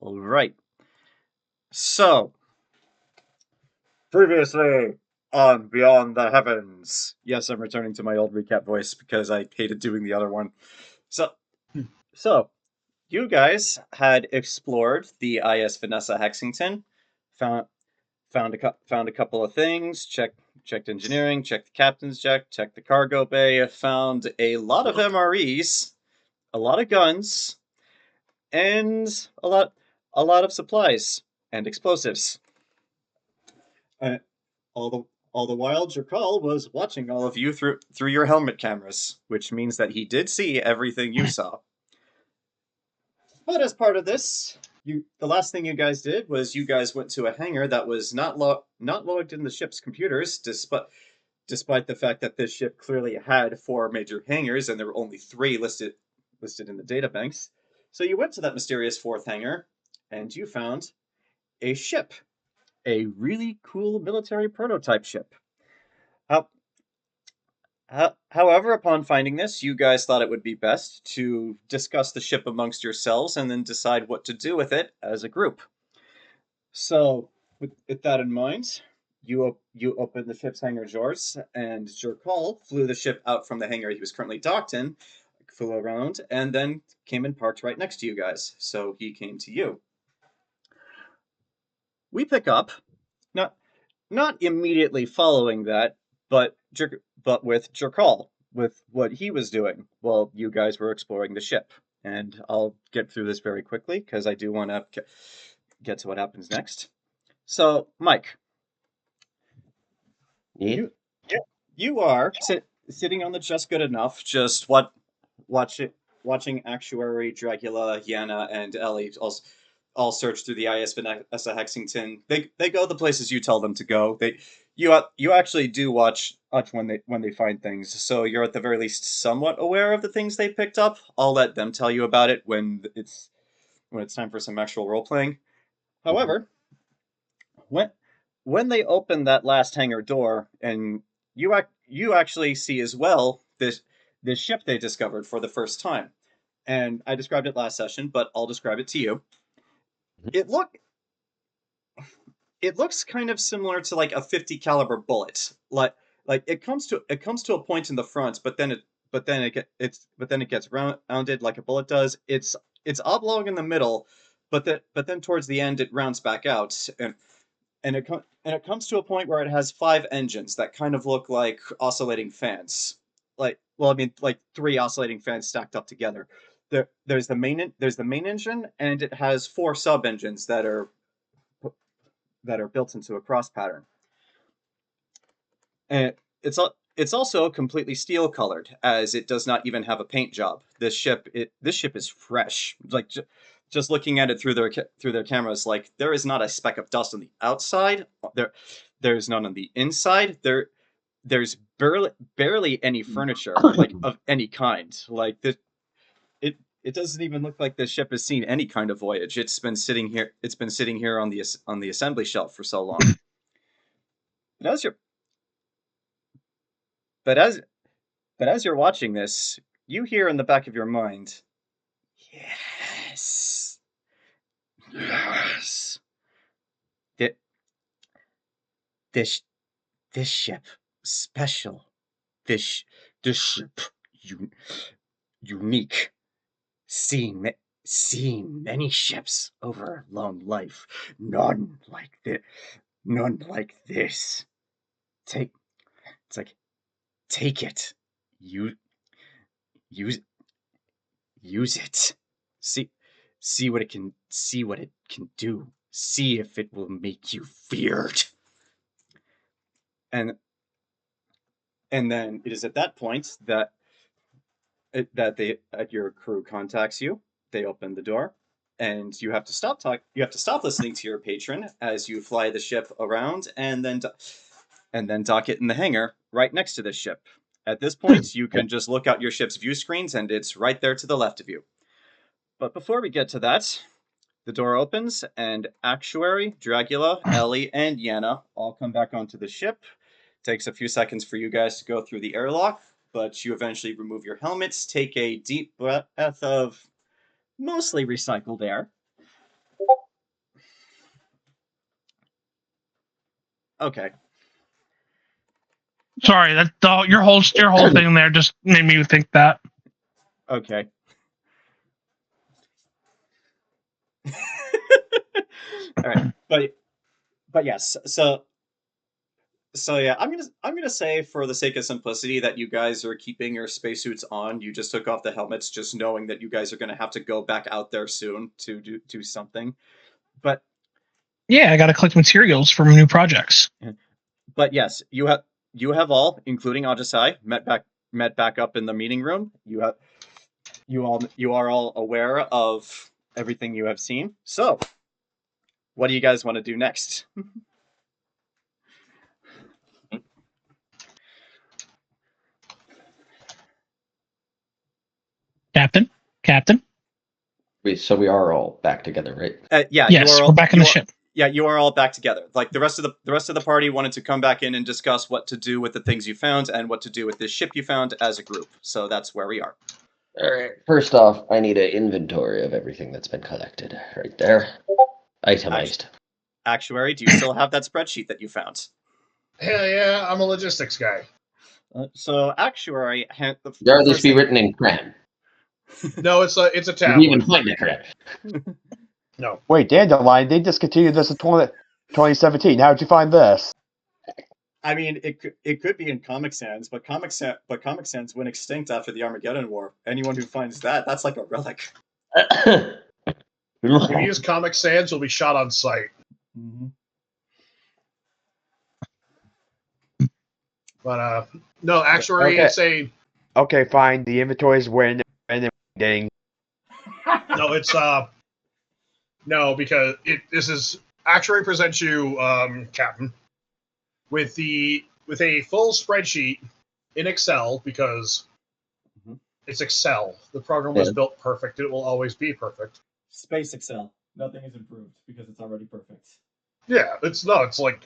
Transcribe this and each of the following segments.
All right. So, previously on Beyond the Heavens. Yes, I'm returning to my old recap voice because I hated doing the other one. So, so you guys had explored the IS Vanessa Hexington, found found a couple of things, checked engineering, checked the captain's deck, checked the cargo bay, found a lot of MREs, a lot of guns, and a lot of supplies and explosives. Uh, all the all the while, Jerkaul was watching all of you through your helmet cameras, which means that he did see everything you saw. But as part of this, the last thing you guys did was you guys went to a hangar that was not logged in the ship's computers, despite the fact that this ship clearly had four major hangars and there were only three listed in the databanks. So you went to that mysterious fourth hangar, and you found a ship, a really cool military prototype ship. How However, upon finding this, you guys thought it would be best to discuss the ship amongst yourselves and then decide what to do with it as a group. So, with that in mind, you opened the ship's hangar doors, and Jerkaul flew the ship out from the hangar he was currently docked in, flew around, and then came and parked right next to you guys. So he came to you. We pick up, not not immediately following that, but with Jerkaul, with what he was doing while you guys were exploring the ship. And I'll get through this very quickly because I do want to get to what happens next. So, Mike, Yeah. you you are sitting on the just good enough, just watch it, watching Actuary, Dragula, Yana, and Ellie all search through the IS Vanessa Hexington. They go the places you tell them to go. You actually do watch when they find things, so you're at the very least somewhat aware of the things they picked up. I'll let them tell you about it when it's time for some actual role playing. Mhm. However, when when they open that last hangar door, and you actually see as well this ship they discovered for the first time. And I described it last session, but I'll describe it to you. Mhm. It look it looks kind of similar to like a 50 caliber bullet. Like it comes to a point in the front, but then it gets rounded like a bullet does. It's oblong in the middle, but then towards the end it rounds back out, and it comes to a point where it has five engines that kind of look like oscillating fans. I mean, like three oscillating fans stacked up together. There's the main engine, and it has four sub engines that are built into a cross pattern. And it's also completely steel colored, as it does not even have a paint job. This ship is fresh. Just looking at it through their cameras, like there is not a speck of dust on the outside. There's none on the inside. There's barely any furniture like of any kind. It doesn't even look like this ship has seen any kind of voyage. It's been sitting here on the assembly shelf for so long. But as you're but as But as you're watching this, you hear in the back of your mind, yes, yes. Th- This this ship special. This this ship un- unique. Seen ma- Seen many ships over a long life. None like this. Take it's like take it. You use use it. See see what it can do. See if it will make you feared. And and then it is at that point that your crew contacts you. They open the door, and you have to stop listening to your patron as you fly the ship around, and then dock it in the hangar right next to the ship. At this point, you can just look out your ship's view screens, and it's right there to the left of you. But before we get to that, the door opens, and Actuary, Dragula, Ellie, and Yana all come back onto the ship. Takes a few seconds for you guys to go through the airlock, but you eventually remove your helmets, take a deep breath of mostly recycled air, Okay. Sorry, your whole thing there just made me think that. Okay. All right, but yes. So yeah, I'm gonna say for the sake of simplicity that you guys are keeping your spacesuits on. You just took off the helmets, just knowing that you guys are gonna have to go back out there soon to do something. But yeah, I got to collect materials for new projects. But yes, you have all, including Ajisai, met back up in the meeting room. You are all aware of everything you have seen. So, what do you guys want to do next? Captain. Wait, so we are all back together, right? Yeah, yes, we're back in the ship. Yeah, you are all back together. Like the rest of the party wanted to come back in and discuss what to do with the things you found and what to do with this ship you found as a group. So that's where we are. All right. First off, I need an inventory of everything that's been collected. Right there. Itemized. Actuary, do you still have that spreadsheet that you found? Hell yeah, I'm a logistics guy. So Actuary, There these be written in crayon. No, it's a You tablet. can even find it correct. No. Wait, Dandelion, they discontinued this in 2017. How'd you find this? I mean, it could be in Comic Sans, but Comic Sans went extinct after the Armageddon War. Anyone who finds that's like a relic. If you use Comic Sans, you'll be shot on sight. Mm-hmm. But no, Actuary, Okay. it's a Okay, fine. The inventories were in and then no. It's no, because this is Actuary presents you, Captain, with a full spreadsheet in Excel because it's Excel. The program was built perfect. It will always be perfect. Space Excel. Nothing is improved because it's already perfect. Yeah, it's like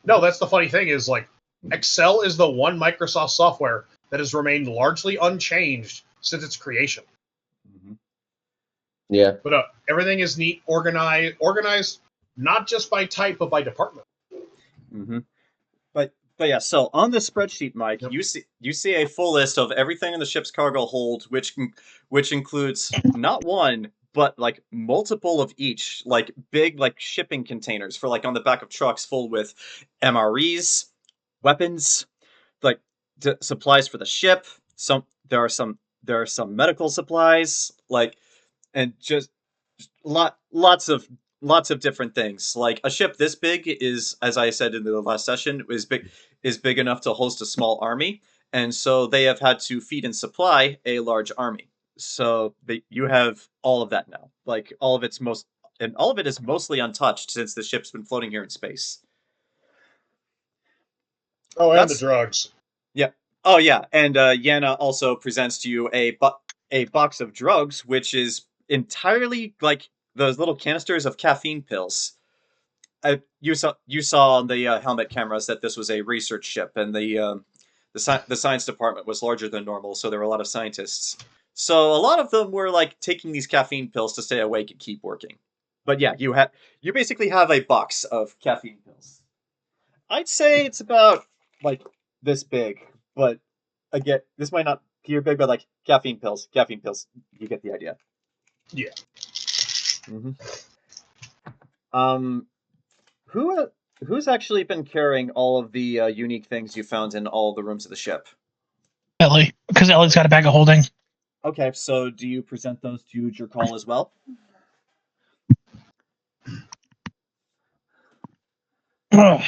no. That's the funny thing is like Excel is the one Microsoft software that has remained largely unchanged since its creation. Yeah. But everything is neat, organized not just by type but by department. Mm-hmm. But yeah, so on this spreadsheet, Mike, Yep. you see a full list of everything in the ship's cargo hold, which includes not one but like multiple of each, like big like shipping containers for like on the back of trucks full with MREs, weapons, like supplies for the ship. There are some medical supplies, like, and just lots of different things. Like a ship this big is, as I said in the last session, is big enough to host a small army, and so they have had to feed and supply a large army. So you have all of that now. Like all of it is mostly untouched since the ship's been floating here in space. Oh, and the drugs. Yeah. Oh yeah, and Yana also presents to you a box of drugs, which is entirely like those little canisters of caffeine pills. You saw on the helmet cameras that this was a research ship, and the science department was larger than normal, so there were a lot of scientists. So a lot of them were like taking these caffeine pills to stay awake and keep working. But yeah, you basically have a box of caffeine pills. I'd say it's about like this big, but again, this might not appear big, but like caffeine pills. You get the idea. Yeah. Mm-hmm. Who's actually been carrying all of the unique things you found in all the rooms of the ship? Ellie, because Ellie's got a bag of holding. Okay, so do you present those to Jerkaul as well? Oh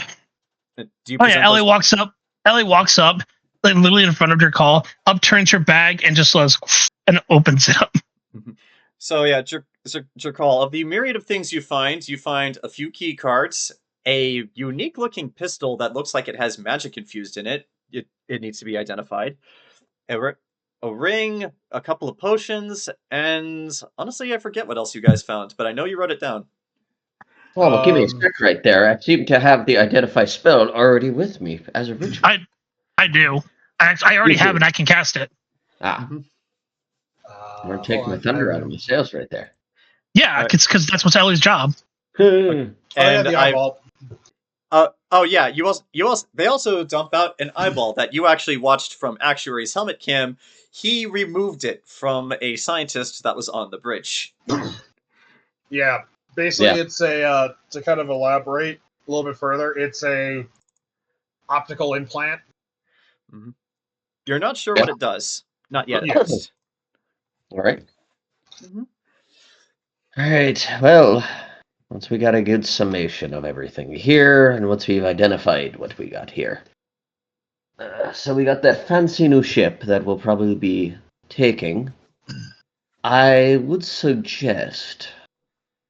Do you yeah, Ellie walks up, like literally in front of Jerkaul, upturns her bag and just and opens it up. So yeah, Jerkaul, of the myriad of things you find a few key cards, a unique looking pistol that looks like it has magic infused in it. It needs to be identified. A ring, a couple of potions, and honestly, I forget what else you guys found, but I know you wrote it down. Well, give me a sec right there. I seem to have the identify spell already with me as a ritual. I do. I already have it. I can cast it. Ah. You're taking my thunder out of my sails right there. Yeah, because that's what's Ellie's job. And the eyeball. They also dump out an eyeball that you actually watched from Actuary's helmet cam. He removed it from a scientist that was on the bridge. Yeah, basically, it's a to kind of elaborate a little bit further. It's a optical implant. Mm-hmm. You're not sure what it does. Not yet. Yes. All right. Mm-hmm. All right. Well, once we got a good summation of everything here, and once we've identified what we got here, so we got that fancy new ship that we'll probably be taking. I would suggest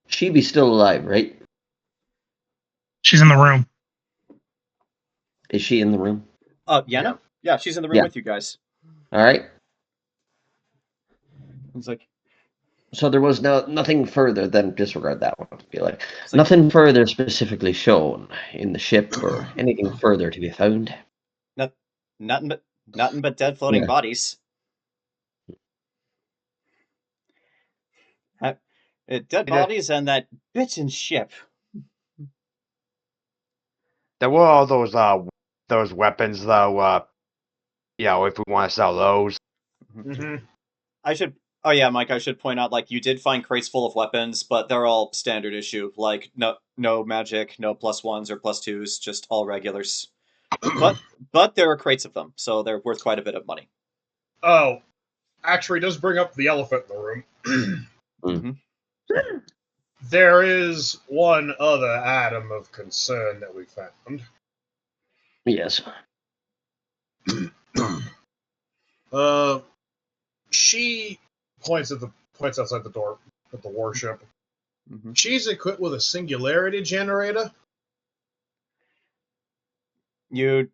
she be still alive, right? She's in the room. Is she in the room? Yana? Yeah, she's in the room with you guys. All right. It's like, So there was nothing further than disregard that one. Be like it's like nothing further specifically shown in the ship or anything further to be found. nothing but dead floating bodies. Dead bodies and that bitchin' ship. There were all those weapons though. If we want to sell those. Mm-hmm. Mike, I should point out, like, you did find crates full of weapons, but they're all standard issue. Like, no magic, no +1s or +2s, just all regulars. But there are crates of them, so they're worth quite a bit of money. Oh, actually, does bring up the elephant in the room. Mm-hmm. There is one other item of concern that we found. Yes. She points outside the door at the warship. Mm-hmm. She's equipped with a singularity generator. You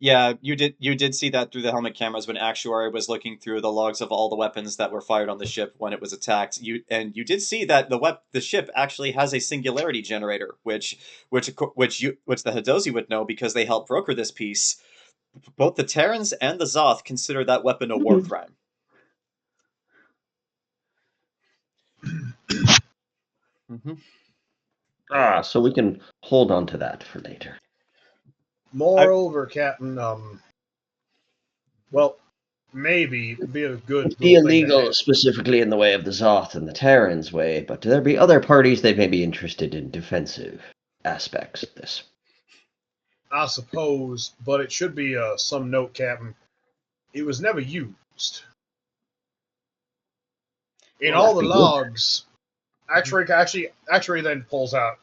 did see that through the helmet cameras when Actuary was looking through the logs of all the weapons that were fired on the ship when it was attacked. You did see that the ship actually has a singularity generator, which the Hadozee would know because they helped broker this piece. Both the Terrans and the Zoth consider that weapon a war crime. Mm-hmm. So we can hold on to that for later. Moreover, Captain, well, maybe it'd be a good. It'd be illegal specifically in the way of the Zoth and the Terran's way, but there be other parties that may be interested in defensive aspects of this. I suppose, but it should be some note, Captain. It was never used. In all the logs, Actuary then pulls out,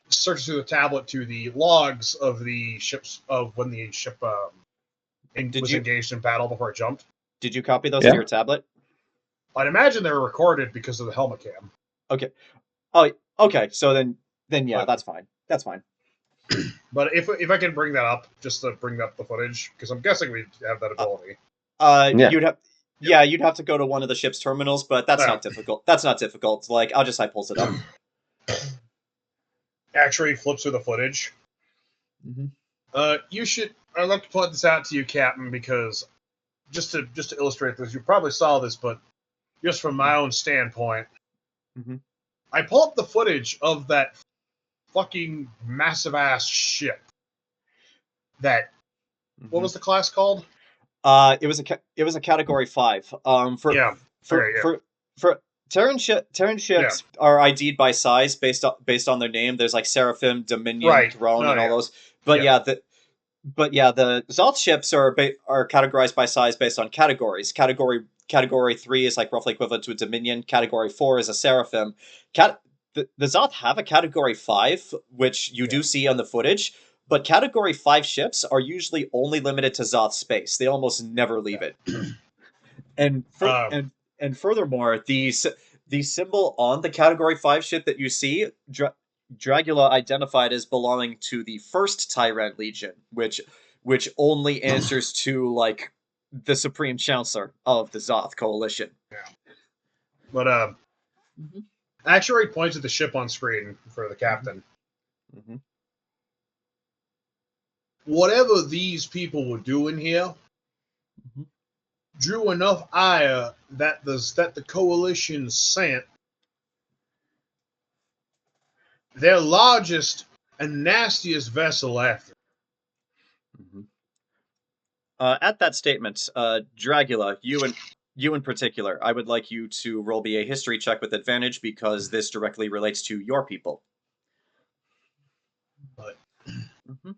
searches through the tablet to the logs of the ships of when the ship was engaged in battle before it jumped. Did you copy those to your tablet? I'd imagine they were recorded because of the helmet cam. Okay. Oh, okay. So then yeah, that's fine. That's fine. But if I can bring that up, just to bring up the footage, because I'm guessing we have that ability. You'd have to go to one of the ship's terminals, but that's not difficult. That's not difficult. Like, Ajisai pulls it up. Actually flips through the footage. Mm-hmm. I'd like to point this out to you, Captain, because just to illustrate this, you probably saw this, but just from my own standpoint, I pull up the footage of that fucking massive ass ship. That what was the class called? It was a category 5. For Terran ships are ID'd by size based on their name. There's like Seraphim, Dominion, Throne, and all those. But the Zoth ships are categorized by size based on categories. Category 3 is like roughly equivalent to a Dominion. Category 4 is a Seraphim. The Zoth have a Category 5, which you do see on the footage, but Category 5 ships are usually only limited to Zoth space. They almost never leave it. And furthermore, the symbol on the Category 5 ship that you see, Dragula identified as belonging to the first Tyran Legion, which only answers to, like, the Supreme Chancellor of the Zoth Coalition. Yeah. But, Actuary points at the ship on screen for the captain. Mm-hmm. Whatever these people were doing here, drew enough ire that the coalition sent their largest and nastiest vessel after. Mm-hmm. At that statement, Dragula, you in particular, I would like you to roll me a history check with advantage because this directly relates to your people. But Mm-hmm.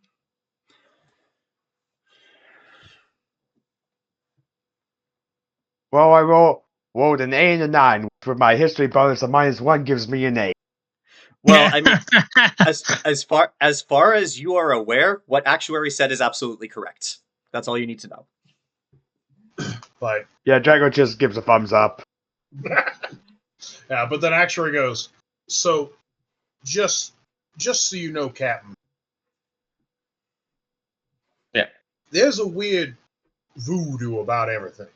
Well, I rolled an 8 and a 9. For my history bonus, a -1 gives me an 8. Well, I mean, as far as you are aware, what Actuary said is absolutely correct. That's all you need to know. But Yeah, Drago just gives a thumbs up. yeah, but then Actuary goes, so just so you know, Captain. Yeah. There's a weird voodoo about everything.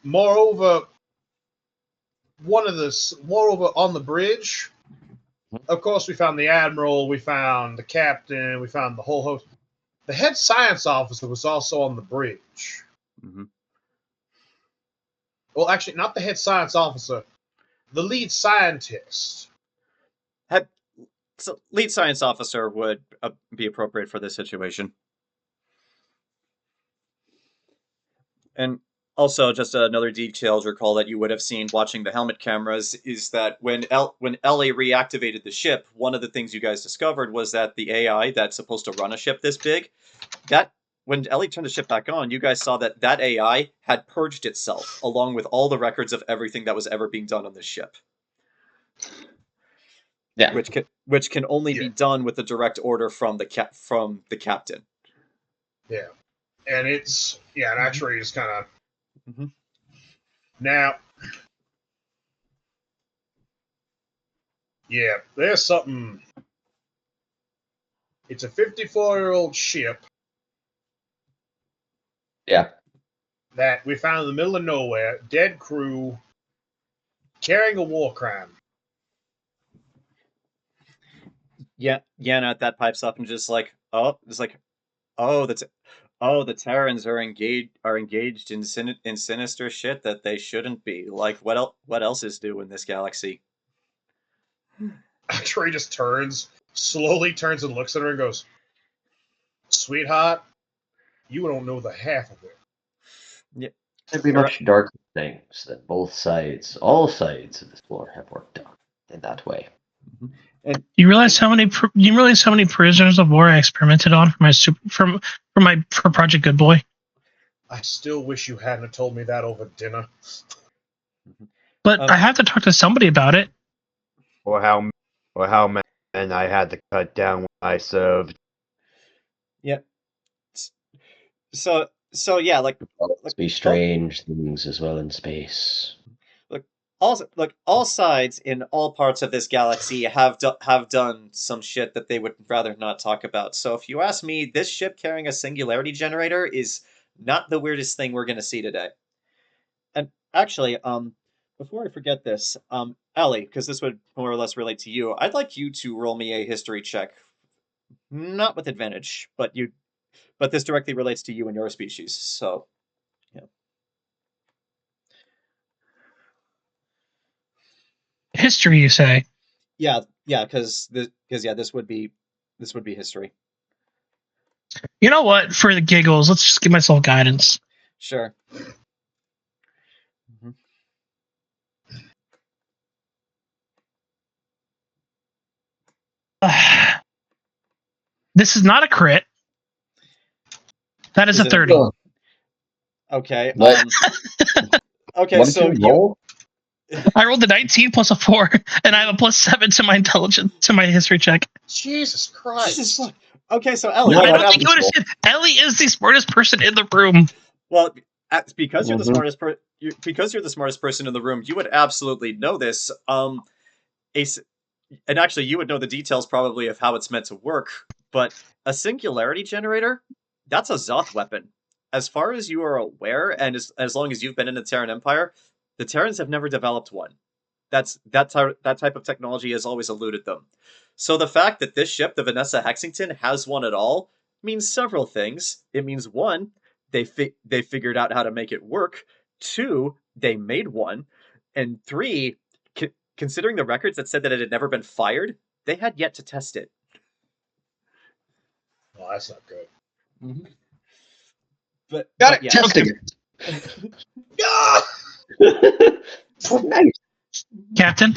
Moreover, on the bridge, of course, we found the admiral, we found the captain, we found the whole host. The head science officer was also on the bridge. Mm-hmm. Well, actually, not the head science officer, the lead scientist. So, lead science officer would be appropriate for this situation. And also, just another detail to recall that you would have seen watching the helmet cameras is that when Ellie reactivated the ship, one of the things you guys discovered was that the AI that's supposed to run a ship this big, that when Ellie turned the ship back on, you guys saw that AI had purged itself along with all the records of everything that was ever being done on this ship. Yeah. Which can only be done with a direct order from the captain. Yeah, and and actually it's kind of Mm-hmm. now. Yeah, there's something. It's a 54-year-old ship. Yeah. That we found in the middle of nowhere, dead crew, carrying a war crime. Yeah, Yana at that pipes up and just like, oh, the Tyrans are engaged in sinister shit that they shouldn't be. Like, what else is new in this galaxy? Actually, just slowly turns and looks at her and goes, "Sweetheart, you don't know the half of it." Yeah, There'd be much darker things that all sides of this war have worked on in that way. and You realize how many prisoners of war I experimented on for Project Good Boy? I still wish you hadn't told me that over dinner. But I have to talk to somebody about it. Or how many men I had to cut down when I served. yeah. So yeah, like be strange things as well in space. all sides in all parts of this galaxy have done some shit that they would rather not talk about. So if you ask me, this ship carrying a singularity generator is not the weirdest thing we're going to see today. And actually, before I forget this, Ellie, because this would more or less relate to you, I'd like you to roll me a history check, not with advantage, but this directly relates to you and your species. So, yeah. History, you say? Yeah, because this would be history. You know what? For the giggles, let's just give myself guidance. Sure. This is not a crit. That is a 30. Okay. What? Okay, What did so you roll? I rolled a 19 plus a 4, and I have a plus 7 to my intelligence to my history check. Jesus Christ! Jesus fuck. Okay, so Ellie, I don't think you understand. Ellie is the smartest person in the room. Well, because you're the smartest because you're the smartest person in the room, you would absolutely know this. And actually, you would know the details probably of how it's meant to work. But a singularity generator, that's a Zoth weapon. As far as you are aware, and as long as you've been in the Terran Empire, the Terrans have never developed one. That type of technology has always eluded them. So the fact that this ship, the Vanessa Hexington, has one at all means several things. It means, one, they figured out how to make it work. 2, they made one, and 3, considering the records that said that it had never been fired, they had yet to test it. Well, that's not good. Mm-hmm. But Got it. yeah. Testing Yeah! it. Nice. Captain,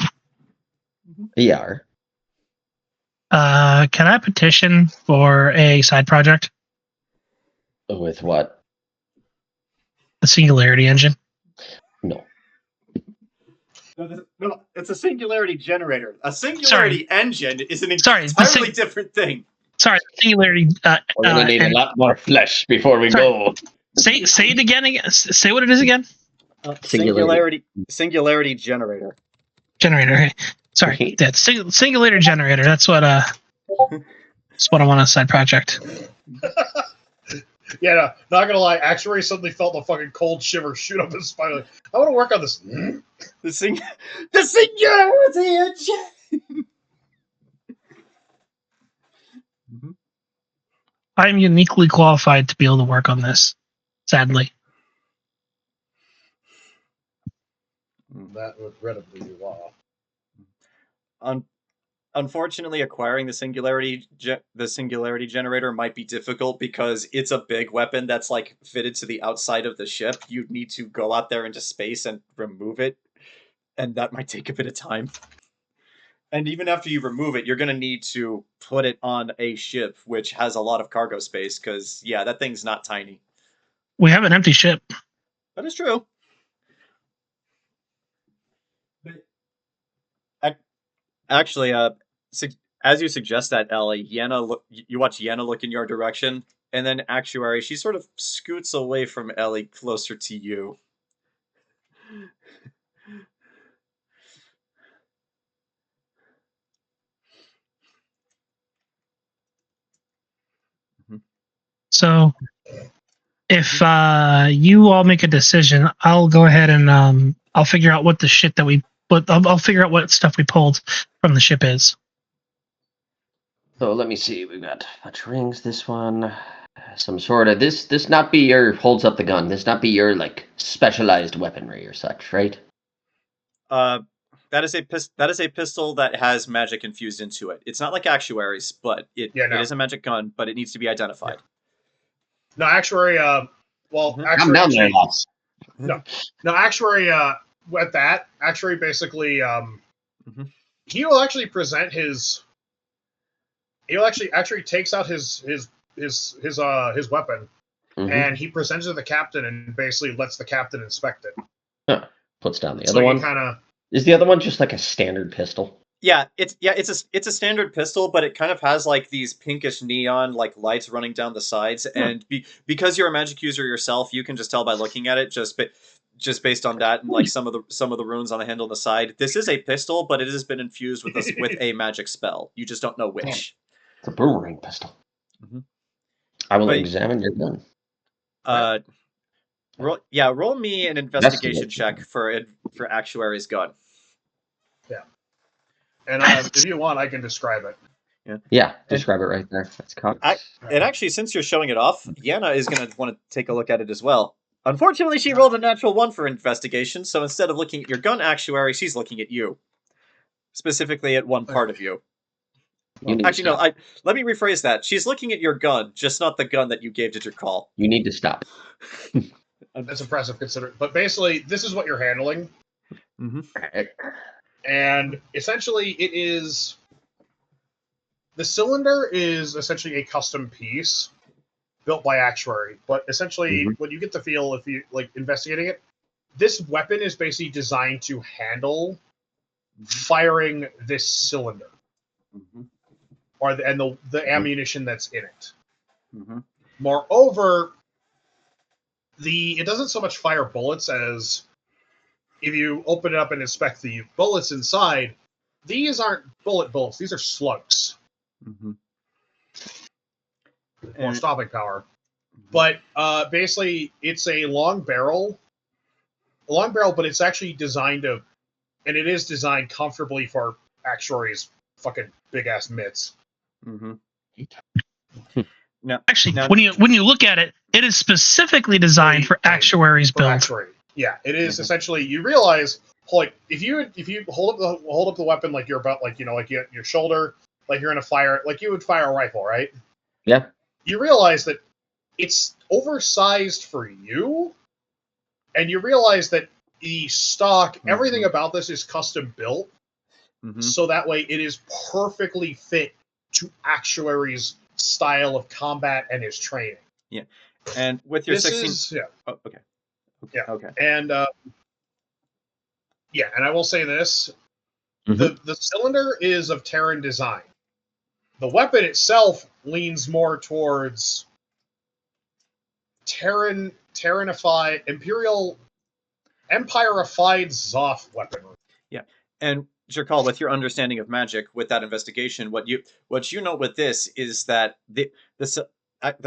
Yeah. can I petition for a side project? With what? The Singularity engine. No. No, it's a singularity generator. A singularity engine is an Sorry, entirely different thing. Sorry, Singularity. We're gonna need a lot more flesh before we go. Say it again. Say what it is again. Singularity generator. Generator. Okay. Sorry, that Singularity generator. That's what I want a side project. Yeah, no, not gonna lie. Actuary suddenly felt a fucking cold shiver shoot up his spine. Like, I want to work on this. The singularity engine. I'm uniquely qualified to be able to work on this. Sadly. That regrettably you are. Unfortunately, acquiring the singularity generator might be difficult because it's a big weapon that's like fitted to the outside of the ship. You'd need to go out there into space and remove it, and that might take a bit of time. And even after you remove it, you're going to need to put it on a ship, which has a lot of cargo space, because, yeah, that thing's not tiny. We have an empty ship. That is true. Actually, as you suggest that, Ellie, you watch Yenna look in your direction, and then Actuary, she sort of scoots away from Ellie closer to you. So, if you all make a decision, I'll go ahead and I'll figure out what the shit that I'll figure out what stuff we pulled from the ship is. So let me see. We've got touch rings. This one, some sort of this not be your holds up the gun. This not be your like specialized weaponry or such, right? That is a pistol that has magic infused into it. It's not like Actuary's, but it is a magic gun, but it needs to be identified. No, Actuary. I'm Actuary. down there, lots. No, Actuary. With that, Actuary basically, he will actually present his. He'll actually takes out his weapon, and he presents it to the captain, and basically lets the captain inspect it. Huh. Puts down the other one. Is the other one just like a standard pistol? Yeah, it's a standard pistol, but it kind of has like these pinkish neon like lights running down the sides, and because you're a magic user yourself, you can just tell by looking at it just based on that and like some of the runes on the handle on the side. This is a pistol, but it has been infused with a magic spell. You just don't know which. It's a boomerang pistol. I will examine your gun. Roll me an investigation check for Actuary's gun. Yeah. And if you want, I can describe it. Yeah, describe it right there. That's cocked. And actually, since you're showing it off, Yenna is going to want to take a look at it as well. Unfortunately, she rolled a natural 1 for investigation, so instead of looking at your gun, Actuary, she's looking at you. Specifically at one part of you. Actually, no, let me rephrase that. She's looking at your gun, just not the gun that you gave to Jerkaul. You need to stop. That's impressive, considering. But basically, this is what you're handling. And essentially, it is... The cylinder is essentially a custom piece built by Actuary. But essentially, when you get the feel, if you like investigating it, this weapon is basically designed to handle firing this cylinder. And the ammunition that's in it. Moreover, it doesn't so much fire bullets as if you open it up and inspect the bullets inside, these aren't bullets, these are slugs. More stopping power. But basically, it's a long barrel, but it's actually designed and it is designed comfortably for Actuary's fucking big-ass mitts. Actually, when you look at it, It is specifically designed for Actuary's for build. Actuary. Yeah, it is essentially. You realize, like, if you hold up the weapon like you're about, like, like your shoulder, like you're gonna fire, like you would fire a rifle, right? Yeah. You realize that it's oversized for you, and you realize that the stock, everything about this is custom built, so that way it is perfectly fit to Actuary's style of combat and his training. Yeah, and with your This 16... is Oh, okay. Yeah. Okay. And and I will say this: Mhm. the cylinder is of Tyran design. The weapon itself leans more towards Tyrannified, Empire-ified Zoth weaponry. Yeah, and Jerkaul, with your understanding of magic, with that investigation, what you know with this is that the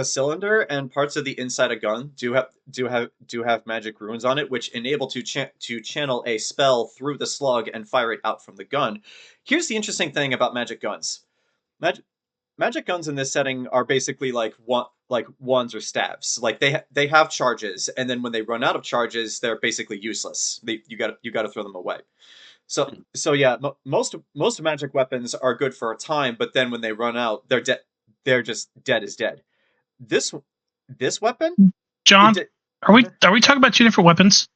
cylinder and parts of the inside of gun do have magic runes on it, which enable to channel a spell through the slug and fire it out from the gun. Here's the interesting thing about magic guns. Magic guns in this setting are basically like wands or staves. Like they have charges, and then when they run out of charges, they're basically useless. You got to throw them away. So yeah, most magic weapons are good for a time, but then when they run out, they're dead. They're just dead as dead. This weapon, John, are we talking about two different weapons?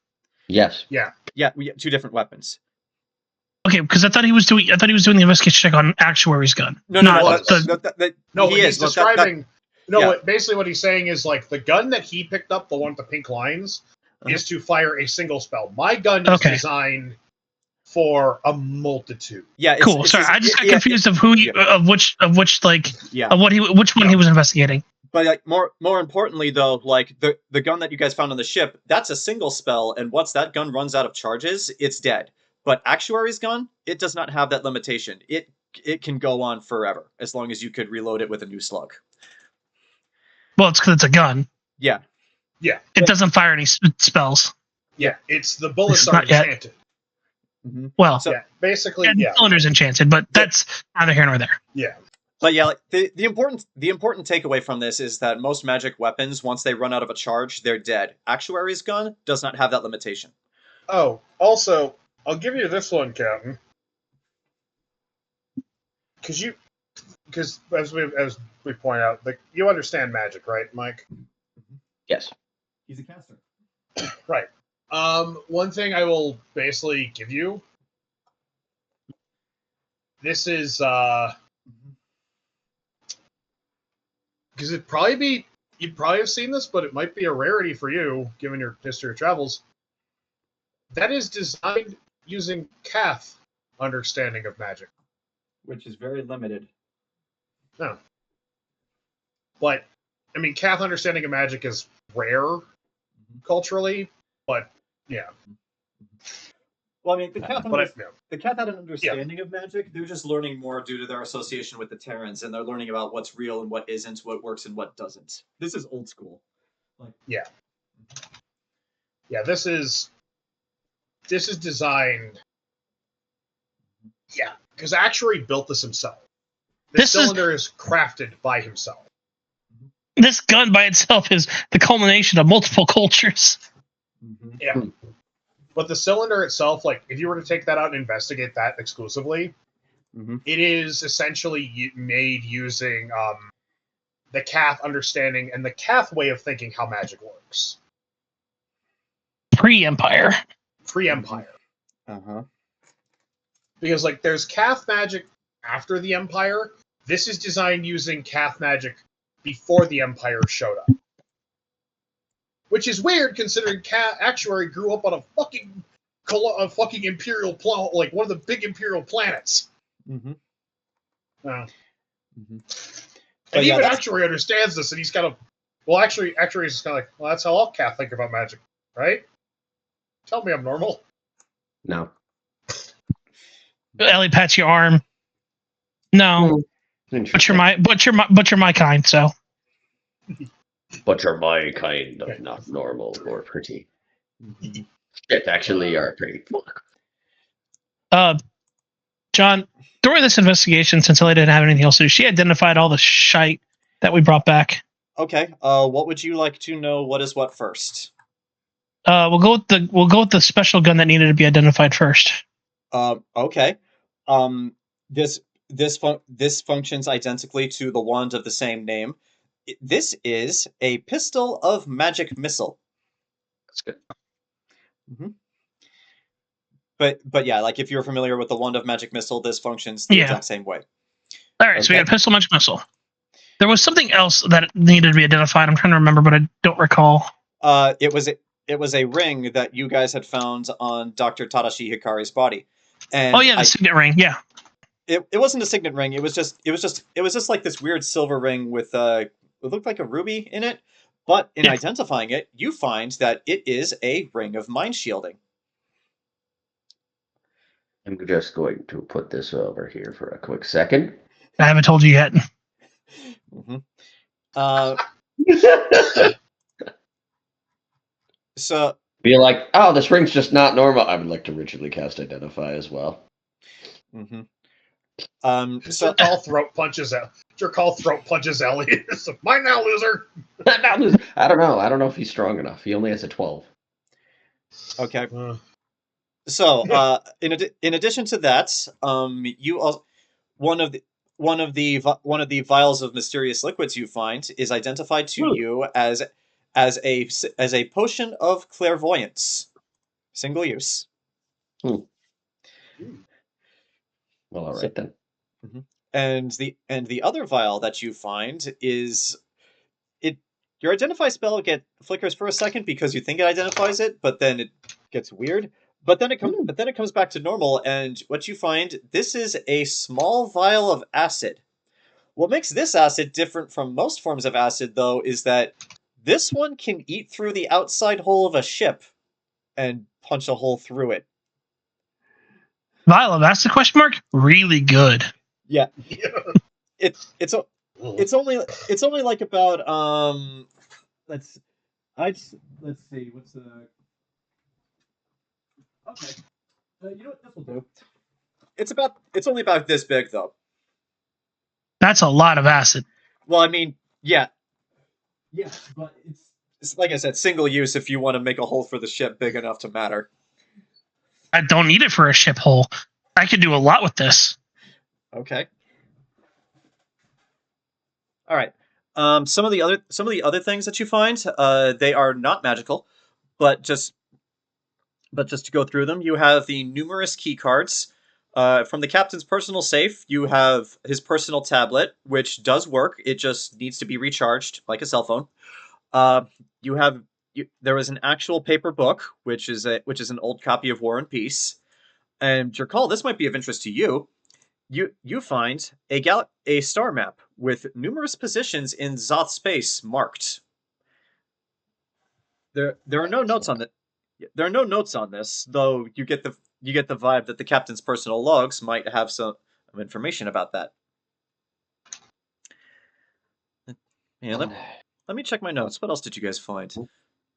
Yes. Yeah. Yeah, we have two different weapons. Okay, because I thought he was doing the investigation check on Actuary's gun. No, he's describing. Basically what he's saying is, like, the gun that he picked up, the one with the pink lines, is to fire a single spell. My gun is designed for a multitude. Yeah, cool. Sorry, I just got confused of who which one he was investigating. But like more importantly though, like the gun that you guys found on the ship, that's a single spell, and once that gun runs out of charges, it's dead. But Actuary's gun, it does not have that limitation. It can go on forever as long as you could reload it with a new slug. Well, it's because it's a gun. Yeah. Yeah. It doesn't fire any spells. Yeah, it's the bullets are enchanted. Mm-hmm. Well, yeah, basically, the cylinder's enchanted, but that's neither here nor there. Yeah. But yeah, like the important takeaway from this is that most magic weapons, once they run out of a charge, they're dead. Actuary's gun does not have that limitation. Oh, also, I'll give you this one, Captain. Because as we point out, you understand magic, right, Mike? Yes. He's a caster. Right. One thing I will basically give you. This is because you'd probably have seen this, but it might be a rarity for you, given your history of travels. That is designed using Kath understanding of magic, which is very limited. No, but I mean, Kath understanding of magic is rare culturally, but yeah. Well, I mean, the Kath had an understanding of magic. They're just learning more due to their association with the Terrans, and they're learning about what's real and what isn't, what works and what doesn't. This is old school. Yeah, this is designed. Yeah, because Actuary built this himself. This cylinder is crafted by himself. This gun by itself is the culmination of multiple cultures. Mm-hmm. Yeah. But the cylinder itself, like, if you were to take that out and investigate that exclusively, it is essentially made using the Kath understanding and the Kath way of thinking how magic works. Pre-Empire. Uh-huh. Because, like, there's Kath magic after the Empire. This is designed using Kath magic before the Empire showed up. Which is weird, considering Actuary grew up on a fucking Imperial planet, like one of the big Imperial planets. Mm-hmm. And But even Actuary understands this, and he's kind of... Well, Actuary's just kind of like, well, that's how all Kath think about magic, right? Tell me I'm normal. No. Ellie pats your arm. No. But you're my kind, so... But you're my kind of not normal or pretty. Shit, actually, are pretty. John, during this investigation, since Ellie didn't have anything else to do, she identified all the shite that we brought back. Okay. What would you like to know? What is what first? We'll go with the special gun that needed to be identified first. Okay. This this functions identically to the wand of the same name. This is a pistol of magic missile. That's good. hmm But yeah, like if you're familiar with the wand of magic missile, this functions the exact same way. All right, so we Okay. got a pistol, magic missile. There was something else that needed to be identified. I'm trying to remember, but I don't recall. It was a ring that you guys had found on Dr. Tadashi Hikari's body. And Oh yeah, the signet ring. Yeah. It wasn't a signet ring. It was just like this weird silver ring with it looked like a ruby in it. But in identifying it, you find that it is a ring of mind shielding. I'm just going to put this over here for a quick second. I haven't told you yet. Mm-hmm. So be like, oh, this ring's just not normal. I would like to rigidly cast Identify as well. Mm-hmm. So Jerkaul throat punches Ellie. Mine now, loser. I don't know. I don't know if he's strong enough. He only has a 12. Okay. So, in addition to that, you also, one of the vials of mysterious liquids you find is identified to you as a potion of clairvoyance, single use. Well, all right then. Mm-hmm. And the other vial that you find is your identify spell flickers for a second because you think it identifies it, but then it gets weird. But then it comes back to normal, and what you find, this is a small vial of acid. What makes this acid different from most forms of acid, though, is that this one can eat through the outside hull of a ship and punch a hole through it. Vial of acid? Question mark. Really good. Yeah. It's only like about let's see what's the okay. You know what this will do? It's only about this big though. That's a lot of acid. Well, I mean, yeah, but it's like I said, single use if you want to make a hole for the ship big enough to matter. I don't need it for a ship hole. I could do a lot with this. Okay. All right. Some of the other things that you find, they are not magical, but just to go through them, you have the numerous key cards. From the captain's personal safe, you have his personal tablet, which does work. It just needs to be recharged like a cell phone. There was an actual paper book, which is an old copy of War and Peace. And Jerkaul, this might be of interest to you. You find a star map with numerous positions in Zoth space marked. There are no notes on it. There are no notes on this, though you get the vibe that the captain's personal logs might have some information about that. Yeah, let me check my notes. What else did you guys find?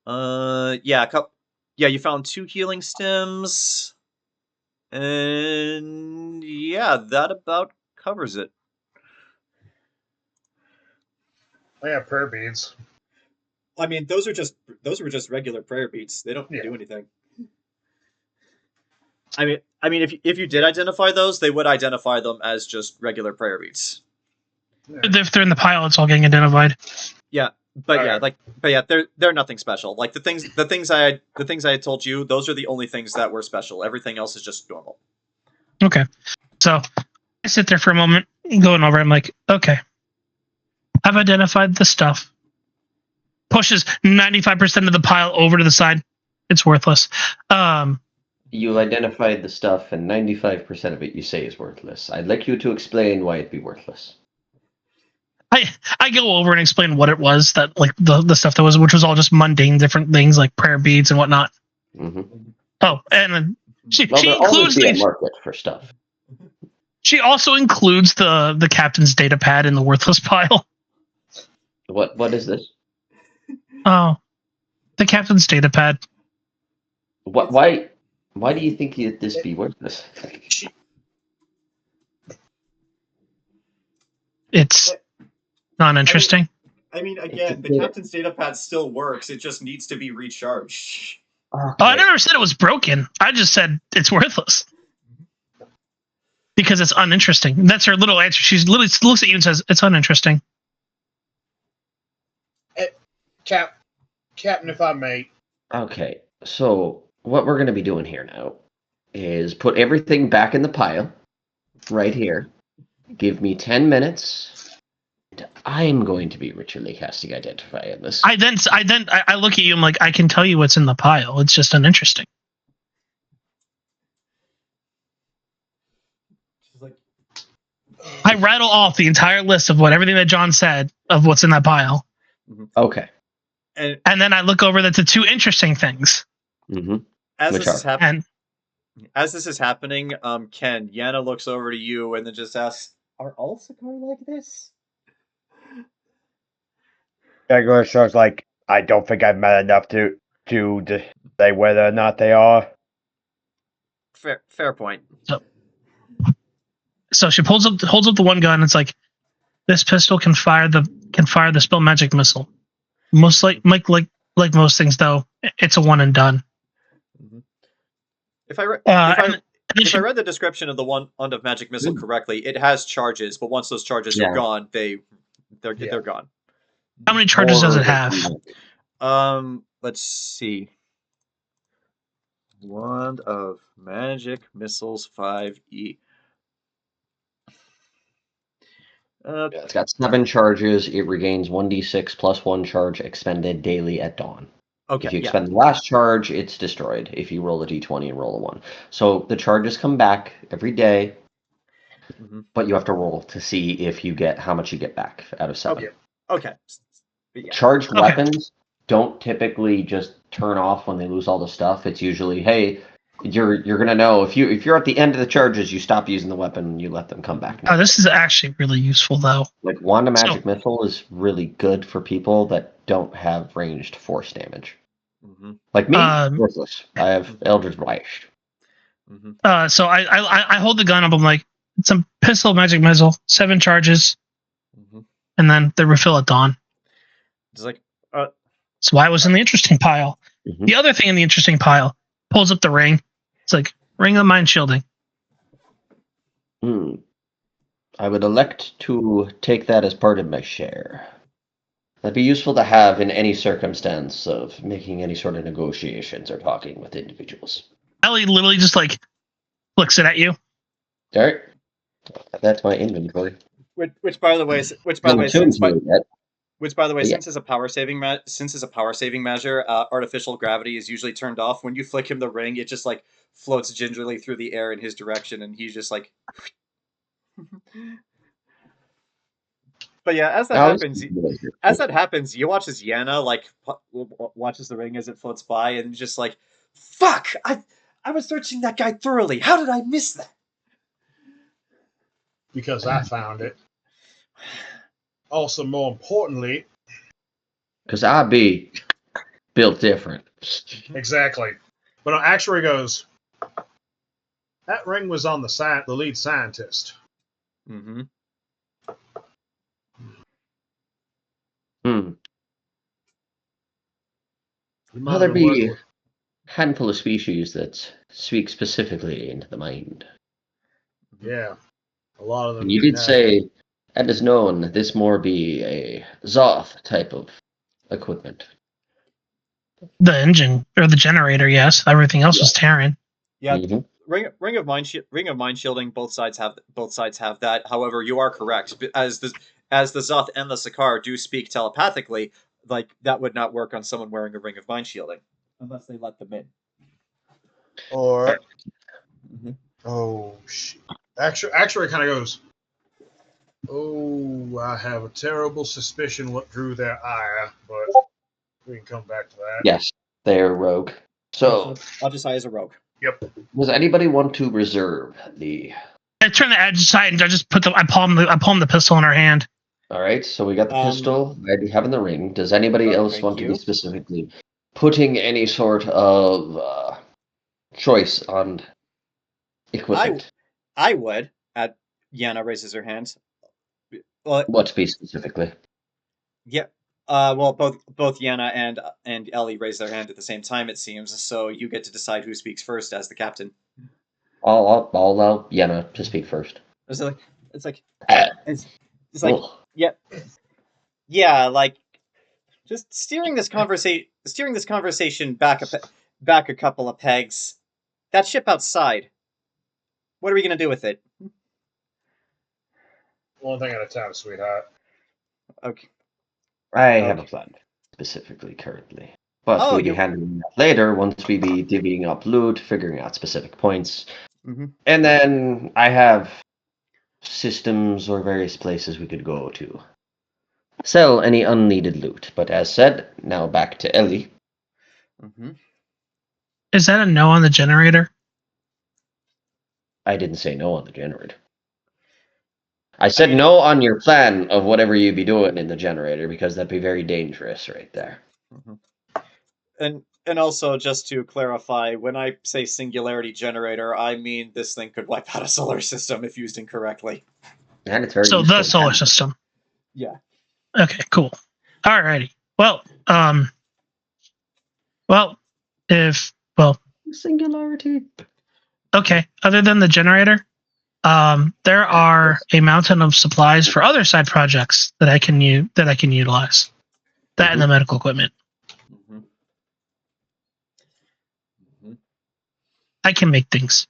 You found 2 healing stems, and yeah, that about covers it. I have prayer beads. I mean, those were just regular prayer beads. They don't do anything. I mean, if you did identify those, they would identify them as just regular prayer beads. Yeah. If they're in the pile, it's all getting identified. Yeah, they're nothing special. Like the things I had told you, those are the only things that were special. Everything else is just normal. Okay, so I sit there for a moment, going over. I'm like, okay, I've identified the stuff. Pushes 95% of the pile over to the side. It's worthless. You identified the stuff, and 95% of it you say is worthless. I'd like you to explain why it'd be worthless. I go over and explain what it was, that like the stuff that was, which was all just mundane different things like prayer beads and whatnot. Mm-hmm. Oh, and she includes always be a market for stuff. She also includes the captain's data pad in the worthless pile. What is this? Oh, the captain's data pad. Why do you think this be worthless? It's not interesting. I mean, again, the captain's data pad still works. It just needs to be recharged. Oh, I never said it was broken. I just said it's worthless. Because it's uninteresting. That's her little answer. She literally looks at you and says, it's uninteresting. Captain, if I may. Okay, so what we're going to be doing here now is put everything back in the pile, right here. Give me 10 minutes, and I'm going to be ritually casting Identify in this. I look at you, I'm like, I can tell you what's in the pile. It's just uninteresting. She's like, I rattle off the entire list of everything that John said of what's in that pile. Okay. And then I look over the two interesting things. Mm-hmm. As Which this are? as this is happening, Ken, Yana looks over to you and then just asks, "Are all Sakaar like this?" Dragula shrugs like, I don't think I've met enough to say whether or not they are. Fair point. So she holds up the one gun. It's like, this pistol can fire the spell magic missile. Most like most things though, it's a one and done. Mm-hmm. If I read the description of the wand of magic missile correctly, it has charges, but once those charges are gone, they're gone. How many charges does it have? Let's see. Wand of magic missiles 5e. It's got 7 charges. It regains 1d6 plus 1 charge expended daily at dawn. Okay. If you expend the last charge, it's destroyed. If you roll a d20 and roll a 1. So the charges come back every day, but you have to roll to see if you get how much you get back out of 7. Okay. Charged weapons don't typically just turn off when they lose all the stuff. It's usually, hey, you're gonna know if you're at the end of the charges, you stop using the weapon and you let them come back. Oh, this is actually really useful though. Like Wand of Magic Missile is really good for people that don't have ranged force damage. Like me, worthless. I have Eldritch Blast. So I hold the gun up. I'm like, it's a pistol magic missile, 7 charges, and then the refill at dawn. It's like, that's why it was in the interesting pile. The other thing in the interesting pile pulls up the ring. It's like ring of mind shielding. I would elect to take that as part of my share. That'd be useful to have in any circumstance of making any sort of negotiations or talking with individuals. Ellie literally just like flicks it at you. All right, that's my inventory. Which by the way, since it's a power saving measure, artificial gravity is usually turned off. When you flick him the ring, it just like floats gingerly through the air in his direction, and he's just like. But yeah, as that happens, you watch as Yana like watches the ring as it floats by, and just like, fuck! I was searching that guy thoroughly. How did I miss that? Because I found it. Also, more importantly, because I be built different. Exactly. But Actuary goes, that ring was on the lead scientist. Well, there be a handful of species that speak specifically into the mind. Yeah, a lot of them. And you did say, and is known, this more be a Zoth type of equipment. The engine or the generator, yes. Everything else was Tyran. Yeah, ring of mind shielding. Both sides have that. However, you are correct. As the Zoth and the Sakaar do speak telepathically, like that would not work on someone wearing a ring of mind shielding unless they let them in. Or oh shit! Actuary kind of goes, oh, I have a terrible suspicion what drew their ire, but we can come back to that. Yes, they're rogue. So Ajisai is a rogue. Yep. Does anybody want to reserve the? I turn the Ajisai and I just I palm the pistol in her hand. All right, so we got the pistol. I do have in the ring. Does anybody else want to be specifically putting any sort of choice on equipment? I would. Yana raises her hands. What to be specifically? Yeah, Well, both Yana and Ellie raise their hand at the same time. It seems so. You get to decide who speaks first as the captain. I'll allow Yenna to speak first. It's like it's like Ah, it's, it's like ugh. yeah, like just steering this conversation back a couple of pegs. That ship outside. What are we gonna do with it? One thing at a time, sweetheart. Okay. I have a Okay. plan, specifically currently. But Oh, we'll be you. handling that later once we be divvying up loot, figuring out specific points. Mm-hmm. And then I have systems or various places we could go to. Sell any unneeded loot. But as said, now back to Ellie. Mm-hmm. Is that a no on the generator? I didn't say no on the generator. I said no on your plan of whatever you be doing in the generator because that'd be very dangerous right there. Mm-hmm. And also, just to clarify, when I say singularity generator, I mean this thing could wipe out a solar system if used incorrectly. And it's very So useful the to solar have. system. Yeah. Okay, cool. Alrighty. Well, Singularity. okay. Other than the generator, there are a mountain of supplies for other side projects that I can utilize. That and the medical equipment. Mm-hmm. Mm-hmm. I can make things.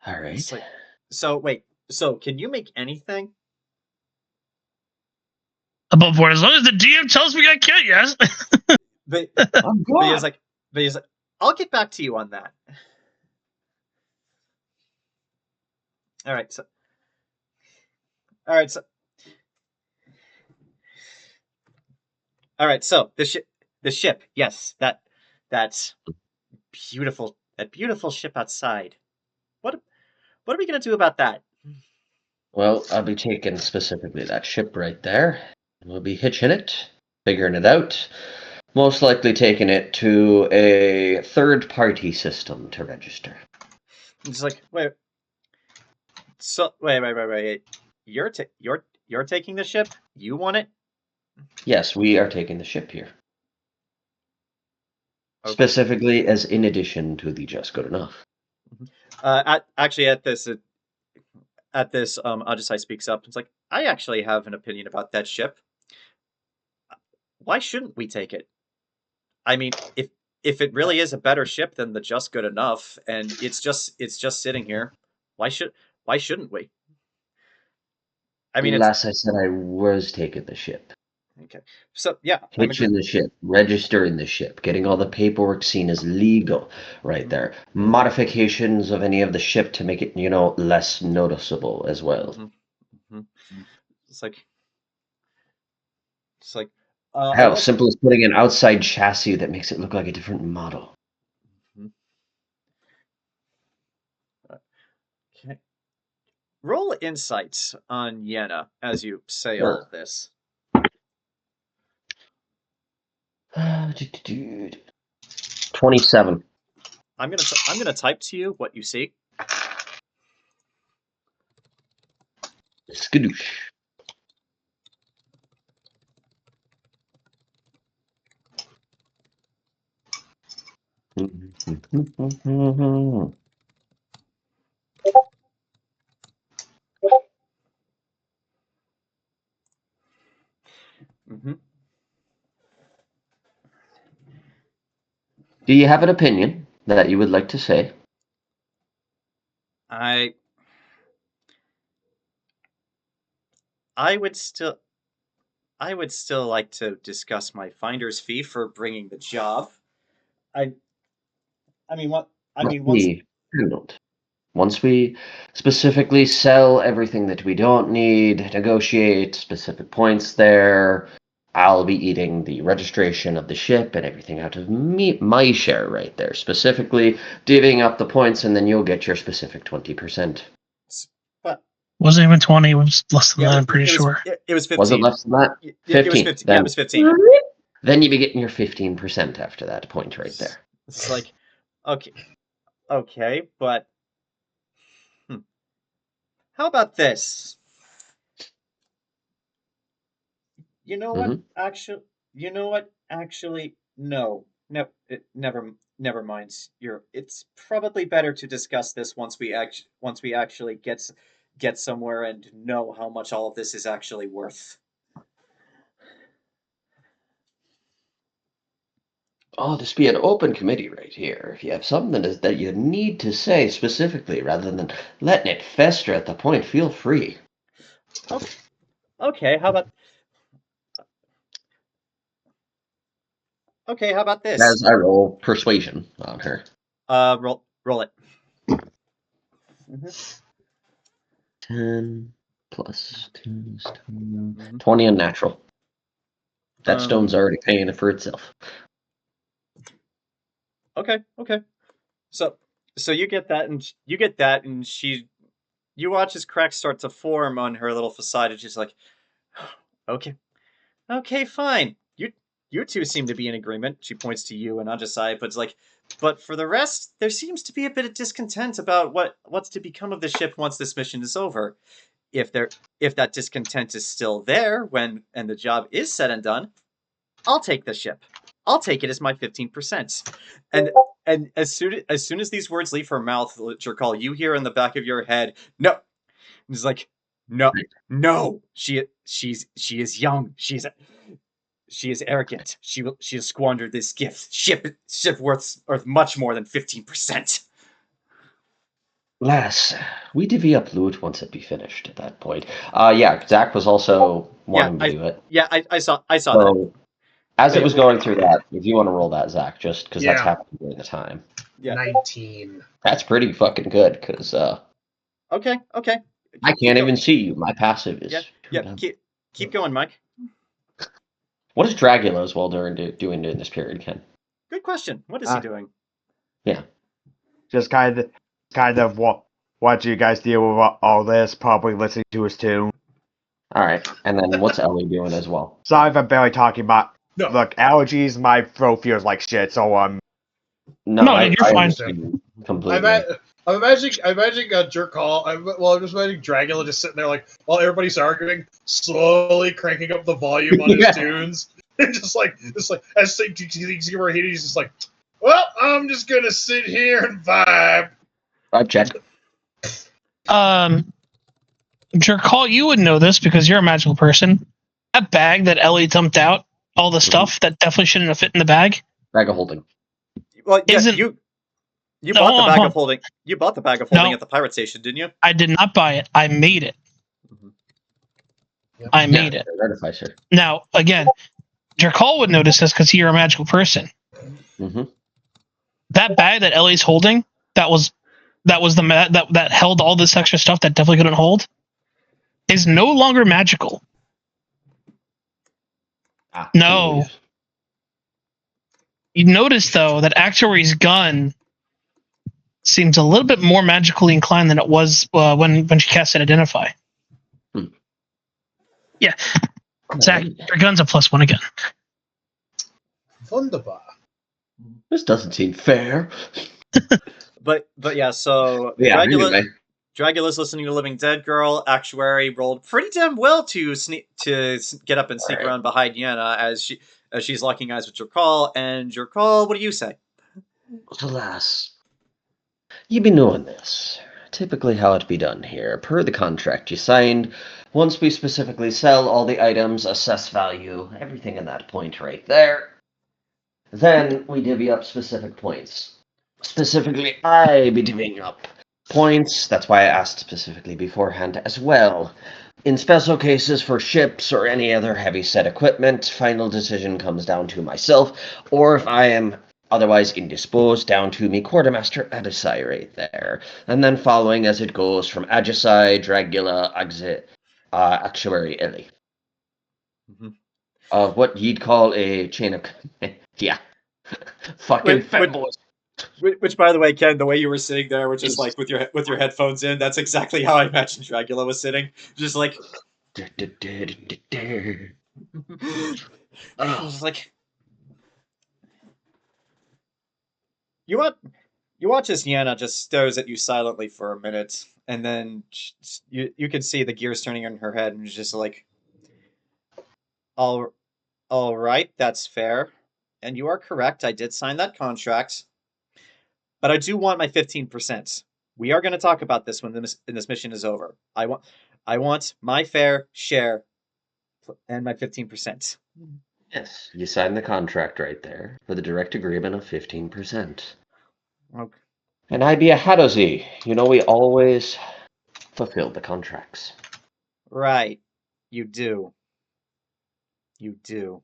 All right. It's like, so wait. So can you make anything? Above board, as long as the DM tells me I can, yes. But Oh, but he's God. like, I'll get back to you on that. All right. So all right. So all right. So the ship. Yes, that's beautiful. That beautiful ship outside. What what are we gonna do about that? Well, I'll be taking specifically that ship right there. We'll be hitching it, figuring it out. Most likely taking it to a third-party system to register. I'm just like, wait. So wait. You're taking the ship. You want it? Yes, we are taking the ship here. Okay. Specifically as in addition to the just good enough. Actually, at this Ajisai speaks up. It's like, I actually have an opinion about that ship. Why shouldn't we take it? I mean, if it really is a better ship than the just good enough, and it's just sitting here, why shouldn't we? I mean, it's Last I said I was taking the ship. okay. So yeah, I'm Hitching the ship, registering the ship, getting all the paperwork seen as legal right there. Modifications of any of the ship to make it, less noticeable as well. Mm-hmm. It's like it's like Hell, simple as putting an outside chassis that makes it look like a different model. Okay. Roll insights on Yenna as you say all of this. 27. I'm gonna type to you what you see. Skadoosh. Mm-hmm. Do you have an opinion that you would like to say? I would still like to discuss my finder's fee for bringing the job. I I mean what I Must mean once be handled. Once we specifically sell everything that we don't need, negotiate specific points there, I'll be eating the registration of the ship and everything out of my share right there. Specifically, divvying up the points, and then you'll get your specific 20%. but Wasn't even 20. It was less than yeah, that. I'm pretty sure. it was Was it 15. less than that? It was 15. 15. Yeah, it was 15. Then you be getting your 15% after that point right there. It's like okay, but how about this? You know what? Actually, no. No, never mind. It's probably better to discuss this once we actually get somewhere and know how much all of this is actually worth. Oh, this be an open committee right here. If you have something that you need to say specifically, rather than letting it fester at the point, feel free. Okay, how about this? As I roll persuasion on her. Roll it. 10 plus 2 is 20. 20 unnatural. That stone's already paying for itself. Okay. So you get that, and you watch as cracks start to form on her little facade, and she's like, okay, fine. You two seem to be in agreement. She points to you and Ajisai, but for the rest, there seems to be a bit of discontent about what's to become of the ship once this mission is over. If that discontent is still there and the job is said and done, I'll take the ship. I'll take it as my 15%. And as soon as these words leave her mouth, Jerkaul, you hear in the back of your head, no. And it's like, no. She is young. She is arrogant. She has squandered this gift. Ship worth much more than 15%. Lass, we divvy up loot once it be finished at that point. Yeah, Zach was also wanting to do it. Yeah, I saw that. As it was going through that, if you want to roll that, Zach, just because that's happening during the time. Yeah. 19. That's pretty fucking good, because Okay. I can't even see you. My passive is... Yeah, keep going, Mike. What is Dragula's while doing during this period, Ken? Good question. What is he doing? Yeah. Just kind of what you guys deal with all this, probably listening to his tune. Alright, and then what's Ellie doing as well? Sorry if I'm barely talking about... No. Look, allergies, my throat feels like shit, so No, you're fine. Completely. I'm imagining Jerkaul. I'm just imagining Dragula just sitting there like while everybody's arguing, slowly cranking up the volume on his tunes, and just like as things get more heated, he's just like, well, I'm just gonna sit here and vibe. Vibe check. Jerkaul, you would know this because you're a magical person. That bag that Ellie dumped out, all the stuff that definitely shouldn't have fit in the bag. Bag of holding. Well, yeah, you bought the bag of holding. You bought the bag of holding at the pirate station, didn't you? I did not buy it. I made it. Yep. I made it. Artificer. Now, again, Jerkaul would notice this because you're a magical person. That bag that Ellie's holding, that held all this extra stuff that definitely couldn't hold, is no longer magical. No. You notice, though, that Actuary's gun seems a little bit more magically inclined than it was when she casted Identify. Yeah. Zach, your gun's a +1 again. Wunderbar. This doesn't seem fair. But yeah, so Dragula's listening to Living Dead Girl. Actuary rolled pretty damn well to get up and sneak around behind Yana as she's locking eyes with Jerkaul. And Jerkaul, what do you say? Alas, you be knowing this. Typically how it be done here. Per the contract you signed, once we specifically sell all the items, assess value, everything in that point right there, then we divvy up specific points. Specifically, I be divvying up points. That's why I asked specifically beforehand as well. In special cases for ships or any other heavy set equipment, final decision comes down to myself, or if I am otherwise indisposed, down to me quartermaster Ajisai right there. And then following as it goes from Ajisai, Dragula, Actuary, Ellie. What you'd call a chain of... yeah. Fucking fanboys. Which, by the way, Ken, the way you were sitting there, which is like with your headphones in, that's exactly how I imagined Dragula was sitting, just like. Just like. You watch as Yana just stares at you silently for a minute, and then you can see the gears turning in her head, and she's just like, All right, that's fair. And you are correct. I did sign that contract. But I do want my 15%. We are going to talk about this when this mission is over. I want my fair share and my 15%. Yes, you signed the contract right there for the direct agreement of 15%. Okay. And I be a Hadozee. We always fulfill the contracts. Right. You do. You do.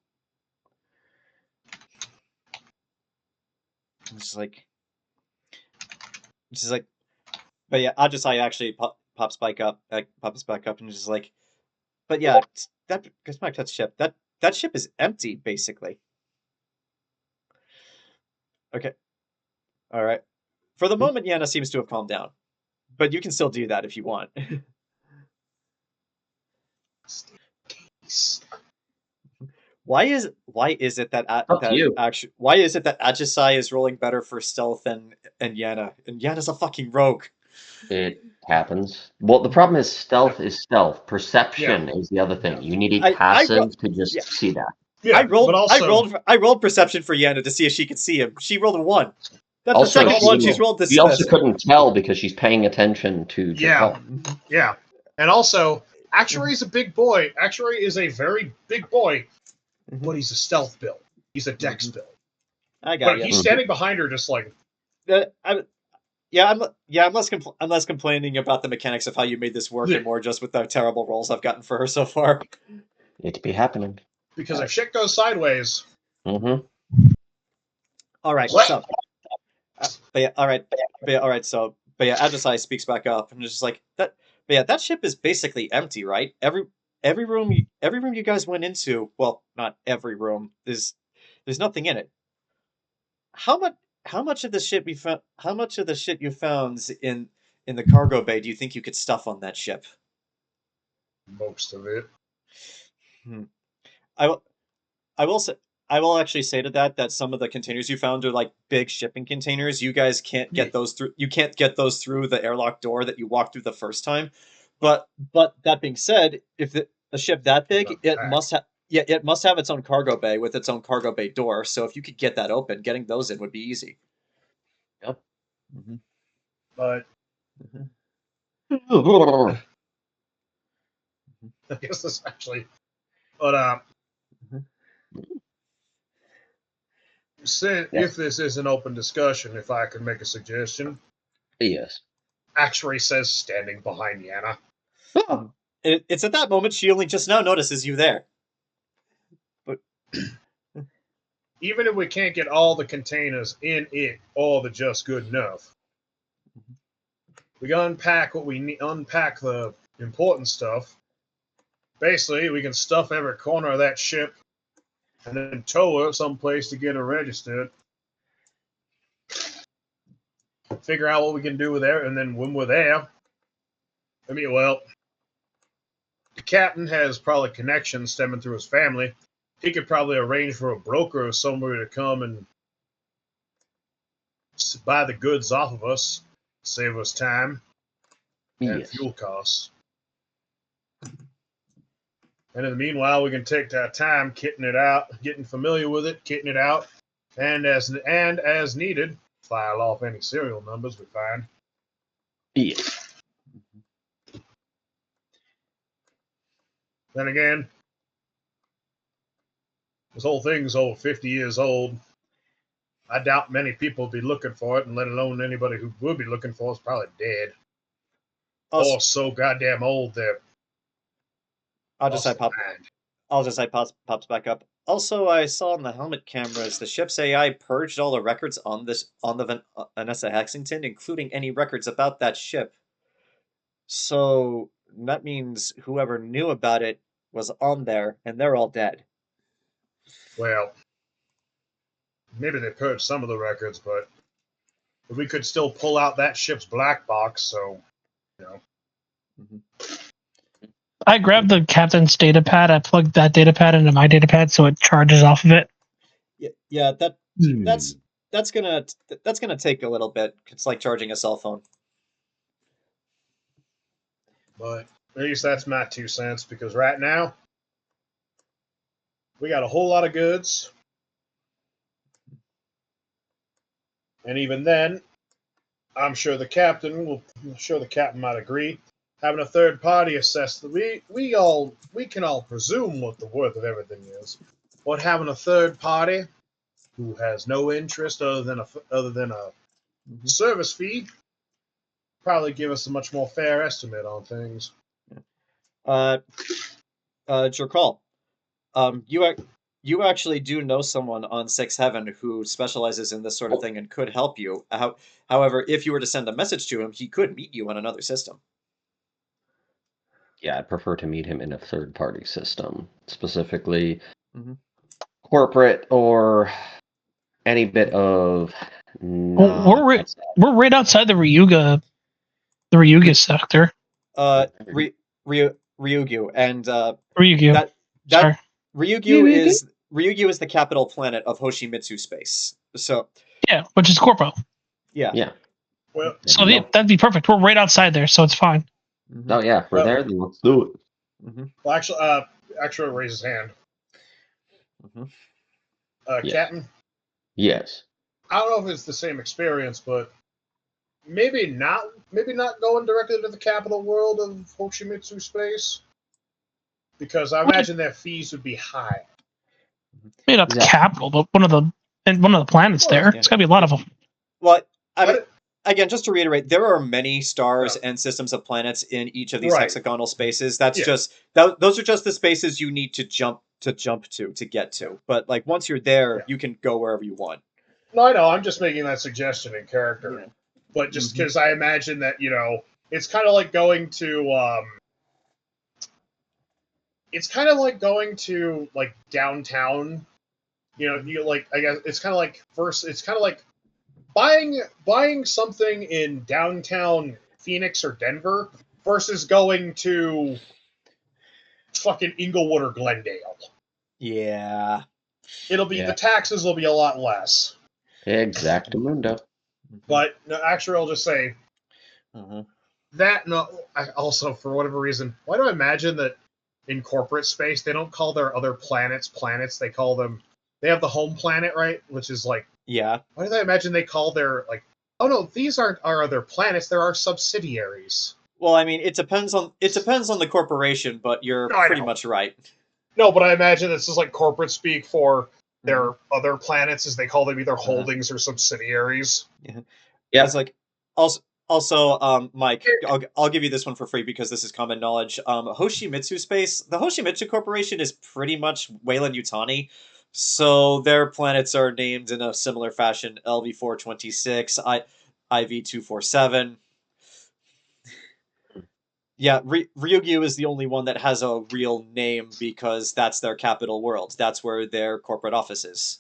It's like but yeah, Ajisai actually pops back up, and just like, but yeah, that goes back to that ship. That ship is empty, basically. Okay, all right. For the moment, Yana seems to have calmed down, but you can still do that if you want. Why is it that Up to you. why is it that Ajisai is rolling better for stealth than and Yana? And Yana's a fucking rogue. It happens. Well, the problem is stealth is stealth. Perception is the other thing. You need a passive to Yeah, just see that. Yeah, but also, I rolled perception for Yana to see if she could see him. She rolled a 1. That's Also, the second one she- she's rolled this You also semester. couldn't tell because she's paying attention to yeah, Jerkaul. yeah, and also, Actuary is a big boy. Actuary is a very big boy, but he's a stealth build. He's a dex build. I got But you. he's standing behind her, just like, I'm less complaining about the mechanics of how you made this work Yeah. and more just with the terrible rolls I've gotten for her so far. It be happening. because if shit goes sideways, Mm-hmm. All right, What? so, but yeah, all right, Ajisai speaks back up and is just like that. But yeah, that ship is basically empty, right? Every room you guys went into, well, not every room. There's nothing in it. How much how much of the shit we found? How much of the shit you found in the cargo bay do you think you could stuff on that ship? most of it. Hmm. I will. I will say. I will actually say to that some of the containers you found are like big shipping containers. You guys can't get those through. You can't get those through the airlock door that you walked through the first time. But that being said, if a ship that big, it must have its own cargo bay with its own cargo bay door. So if you could get that open, getting those in would be easy. Yep. Mm-hmm. But Mm-hmm. I guess this actually, but if this is an open discussion, if I could make a suggestion, Yes. Actuary says standing behind Yana. It's at that moment she only just now notices you there. But Even if we can't get all the containers in it, all the just good enough, we can unpack what we need, unpack the important stuff. Basically, we can stuff every corner of that ship and then tow her someplace to get her registered. Figure out what we can do with there, and then when we're there, the captain has probably connections stemming through his family. He could probably arrange for a broker or somebody to come and buy the goods off of us, save us time and fuel costs. And in the meanwhile, we can take our time kitting it out, getting familiar with it, kitting it out, and as needed, file off any serial numbers we find. Yes. Then again, this whole thing's over 50 years old. I doubt many people would be looking for it, and let alone anybody who would be looking for it is probably dead. also, Or so goddamn old they're lost their mind. Ajisai pops back up. Also, I saw on the helmet cameras the ship's AI purged all the records on the Vanessa Hexington, including any records about that ship. So that means whoever knew about it was on there, and they're all dead. Well, maybe they purged some of the records, but we could still pull out that ship's black box, so, I grabbed the captain's data pad. I plugged that data pad into my data pad so it charges off of it. Yeah, that's gonna take a little bit. It's like charging a cell phone. But at least that's my 2 cents, because right now, We got a whole lot of goods. And even then, I'm sure the captain might agree. Having a third party assess we can all presume what the worth of everything is. But having a third party who has no interest other than a service fee probably give us a much more fair estimate on things. Jerkaul, you actually do know someone on Sixth Heaven who specializes in this sort of thing and could help you. However, if you were to send a message to him, he could meet you on another system. Yeah, I'd prefer to meet him in a third-party system, specifically corporate or any bit of. We're right outside the Ryuga sector. Ryugyu, and Ryugyu. Sorry. Ryugyu is the capital planet of Hoshimitsu space. So yeah, which is Corpo. Yeah. Well, so that'd be perfect. We're right outside there, so it's fine. Oh yeah, we're there. Then let's do it. Well, actually, raise his hand. Captain. Yes. I don't know if it's the same experience, but maybe not going directly to the capital world of Hoshimitsu space, because I imagine their fees would be high. Maybe not the capital, but one of the planets there. It's gotta be a lot of them. Well, again, just to reiterate, there are many stars and systems of planets in each of these hexagonal spaces. That's just those are just the spaces you need to jump to get to. But like once you're there, you can go wherever you want. No, I know. I'm just making that suggestion in character, but just because I imagine that it's kind of like going to like downtown. I guess it's kind of like buying something in downtown Phoenix or Denver versus going to fucking Inglewood or Glendale. Yeah. The taxes will be a lot less. Exactamundo. But actually, I'll just say that. No, also for whatever reason, why do I imagine that in corporate space they don't call their other planets planets? They call them. They have the home planet, right? Which is like. Yeah. Why do I imagine they call their like? Oh no, these aren't our other planets. They're our subsidiaries. Well, I mean, it depends on the corporation, but you're pretty much right. No, but I imagine this is like corporate speak for their other planets, as they call them either holdings or subsidiaries. Yeah. It's like also, Mike, I'll give you this one for free because this is common knowledge. Hoshimitsu space, the Hoshimitsu Corporation is pretty much Weyland Yutani. So their planets are named in a similar fashion: LV426, IV247. Yeah, Ryugyu is the only one that has a real name because that's their capital world. That's where their corporate office is.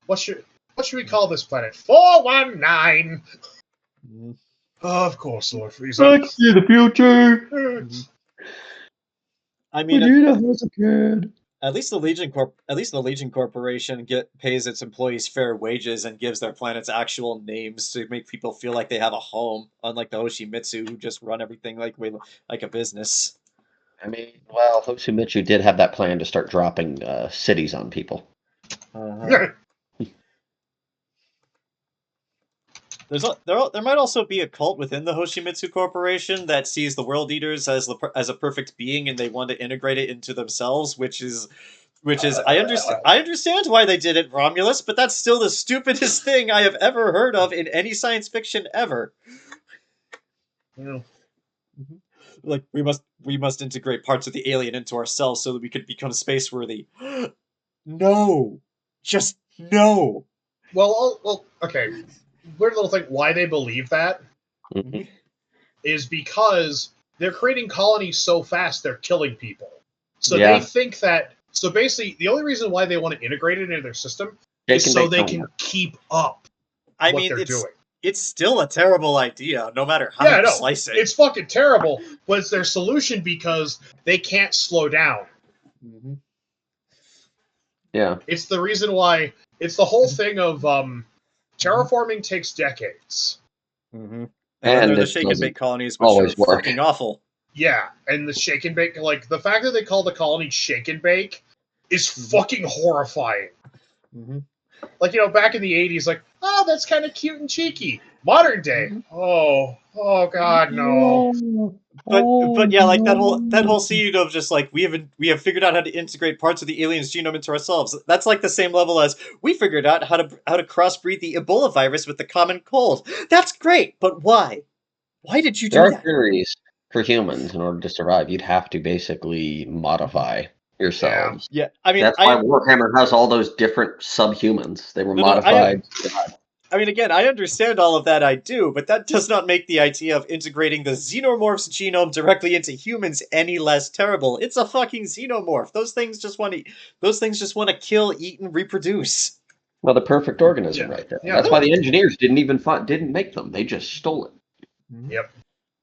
What should we call this planet? 419. Of course, Lord Frieza. Let's see the future. I mean, Vegeta has a kid. At least the Legion Corporation pays its employees fair wages and gives their planets actual names to make people feel like they have a home, unlike the Hoshimitsu who just run everything like a business. I mean, well, Hoshimitsu did have that plan to start dropping cities on people. There might also be a cult within the Hoshimitsu Corporation that sees the World Eaters as a perfect being, and they want to integrate it into themselves, which is I understand why they did it, Romulus, but that's still the stupidest thing I have ever heard of in any science fiction ever. Yeah. Like we must integrate parts of the alien into ourselves so that we could become space worthy. No, just no. Well, okay. Weird little thing. Why they believe that is because they're creating colonies so fast they're killing people. So they think that. So basically, the only reason why they want to integrate it into their system is so they can keep up. What they're doing. It's still a terrible idea, no matter how you slice it. It's fucking terrible, but it's their solution because they can't slow down. Yeah. It's the reason why. It's the whole thing of terraforming takes decades. And they're the shake and bake colonies, which are fucking awful. Yeah, and the shake and bake, like the fact that they call the colony shake and bake is fucking horrifying. Mm-hmm. Like, back in the 80s, like, oh, that's kind of cute and cheeky. Modern day, oh god, no. But yeah, like that whole scene of just like we have figured out how to integrate parts of the alien's genome into ourselves. That's like the same level as we figured out how to crossbreed the Ebola virus with the common cold. That's great, but why? Why did you There do are that? theories for humans in order to survive. You'd have to basically modify yourselves. Yeah, I mean, That's why Warhammer has all those different subhumans. They were No, modified. I mean, again, I understand all of that. I do, but that does not make the idea of integrating the xenomorph's genome directly into humans any less terrible. It's a fucking xenomorph. Those things just want to kill, eat, and reproduce. Well, the perfect organism, Yeah. right there. Yeah. That's why the engineers didn't make them. They just stole it. Yep.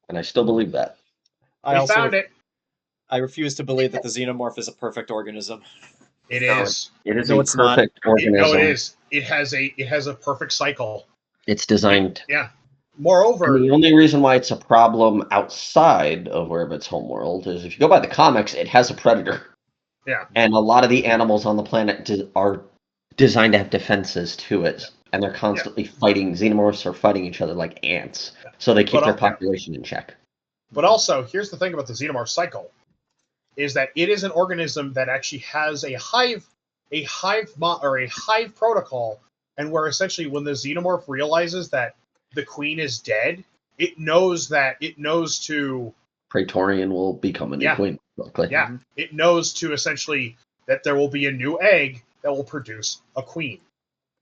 And I still believe that. We found it. I refuse to believe that the xenomorph is a perfect organism. It is. It is No, a it's not. perfect organism. It is. It has a perfect cycle. It's designed. Yeah. Moreover, And the only reason why it's a problem outside of Orbit's homeworld is if you go by the comics, it has a predator. Yeah. And a lot of the animals on the planet are designed to have defenses to it. And they're constantly fighting. Xenomorphs are fighting each other like ants. So they keep their population in check. But also, here's the thing about the xenomorph cycle, is that it is an organism that actually has a hive protocol, and where essentially when the xenomorph realizes that the queen is dead, it knows to Praetorian will become a new queen. Luckily. Yeah, it knows to essentially that there will be a new egg that will produce a queen.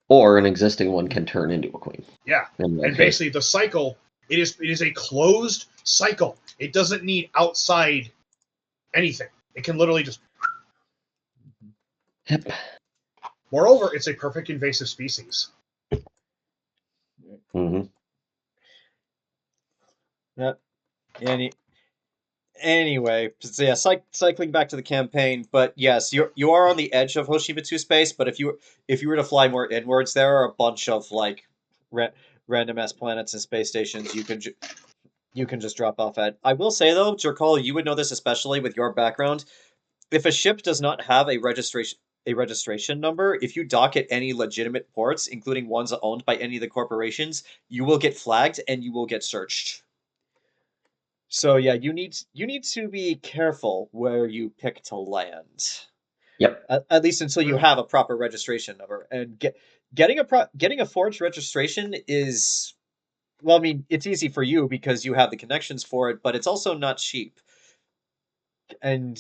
Or an existing one can turn into a queen. Yeah, and basically the cycle, it is a closed cycle. It doesn't need outside anything. It can literally just... Yep. Moreover, it's a perfect invasive species. Mm-hmm. Yep. Anyway, so yeah, cycling back to the campaign, but yes, you are on the edge of Hoshimitsu space. But if you were to fly more inwards, there are a bunch of like random ass planets and space stations you can just drop off at. I will say though, Jerkaul, you would know this especially with your background. If a ship does not have a registration number, if you dock at any legitimate ports, including ones owned by any of the corporations, you will get flagged and you will get searched. So yeah, you need to be careful where you pick to land. Yep. At least until you have a proper registration number. And getting a forged registration is, well, I mean, it's easy for you because you have the connections for it, but it's also not cheap. And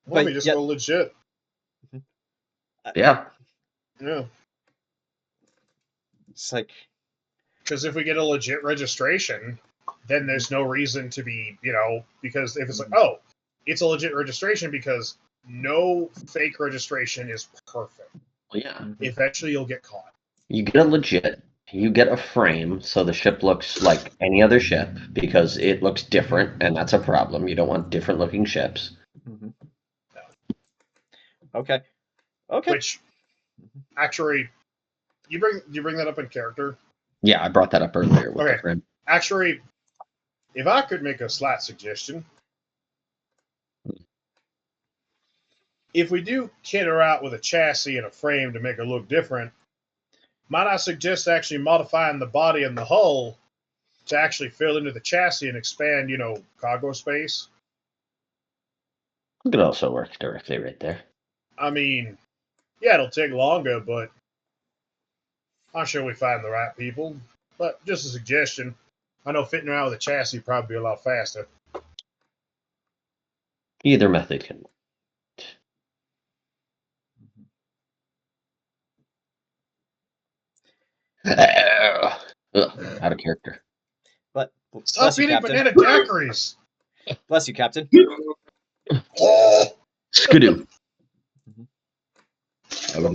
Let me just go legit. Yeah. Yeah. It's like, because if we get a legit registration, then there's no reason to be, because if it's like, oh, it's a legit registration because no fake registration is perfect. Well, yeah. Eventually you'll get caught. You get a legit, you get a frame so the ship looks like any other ship because it looks different, and that's a problem. You don't want different looking ships. Mm-hmm. Okay. Which, actually, you bring that up in character? Yeah, I brought that up earlier with the frame. Actually, if I could make a slight suggestion, if we do kit her out with a chassis and a frame to make her look different, might I suggest actually modifying the body and the hull to actually fill into the chassis and expand, cargo space? It could also work directly right there. I mean, yeah, it'll take longer, but I'm sure we find the right people. But just a suggestion. I know fitting around with a chassis would probably be a lot faster. Either method can work. Out of character. But stop eating banana daiquiris. Bless you, Captain. Skidoo. So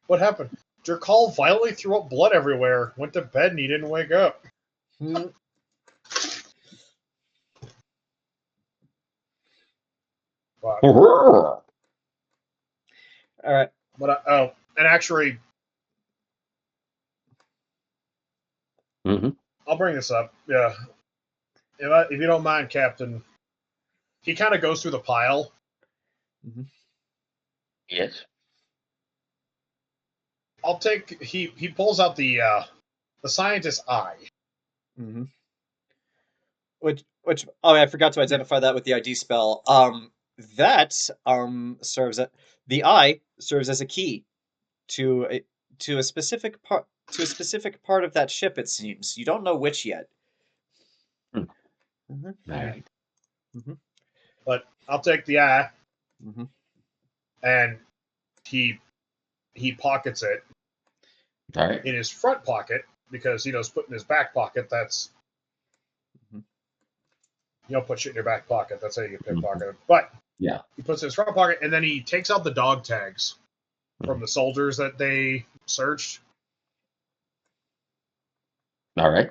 what happened? Jerkaul violently threw up blood everywhere, went to bed, and he didn't wake up. All right. But and actually, I'll bring this up. Yeah, if you don't mind, Captain, he kind of goes through the pile. Yes. I'll take. He pulls out the scientist's eye. Mm-hmm. Which I forgot to identify that with the ID spell. That serves the eye serves as a key to a specific part of that ship. It seems you don't know which yet. All right. But I'll take the eye, and he pockets it All right. in his front pocket because he knows put in his back pocket. That's you don't put shit in your back pocket. That's how you get pickpocketed. But yeah, he puts it in his front pocket, and then he takes out the dog tags from the soldiers that they searched. All right.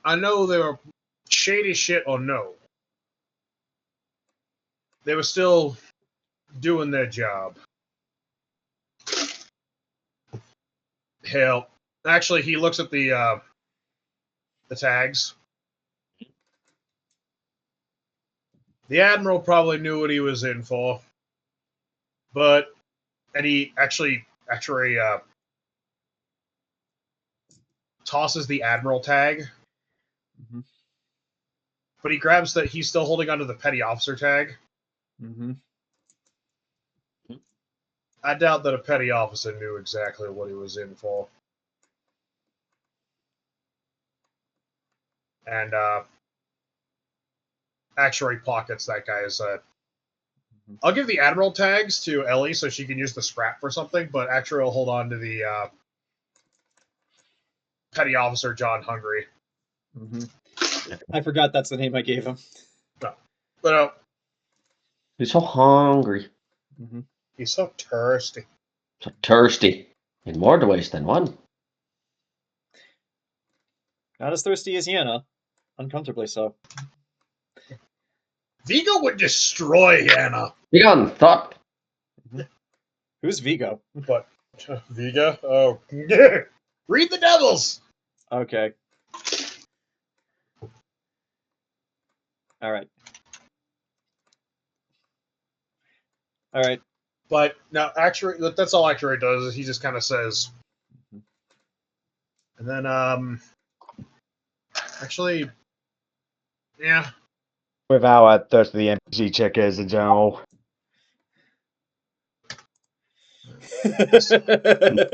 I know they were shady shit or no. They were still doing their job. Hell, actually, he looks at the tags. The Admiral probably knew what he was in for, and he actually tosses the Admiral tag, but he grabs that he's still holding onto the Petty Officer tag. I doubt that a Petty Officer knew exactly what he was in for. And Actuary pockets that guy's. I'll give the Admiral tags to Ellie so she can use the scrap for something, but Actuary will hold on to the Petty Officer John Hungry. I forgot that's the name I gave him. No. But he's so hungry. He's so thirsty. So thirsty. In more ways than one. Not as thirsty as Yenna. Uncomfortably so. Vigo would destroy Yenna. Begone, thought. Who's Vigo? But Vigo? Oh, read the Devils. Okay. All right. But now, Actuary, that's all Actuary does. Is he just kind of says, and then actually, yeah. With how thirsty the NPC chick is in general.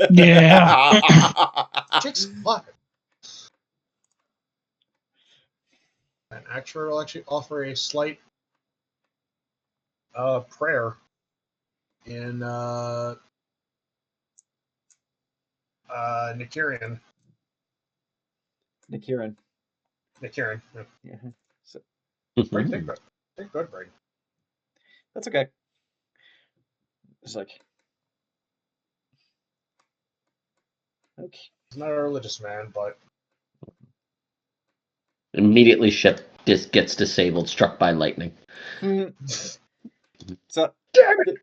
Yeah. Chick's hot. And Actuary will actually offer a slight prayer in Nikirian. Nikiran. Yeah. Yeah. So, Brain, take good, Brain. that's okay. It's like, okay. He's not a religious man, but Immediately ship gets disabled, struck by lightning. So,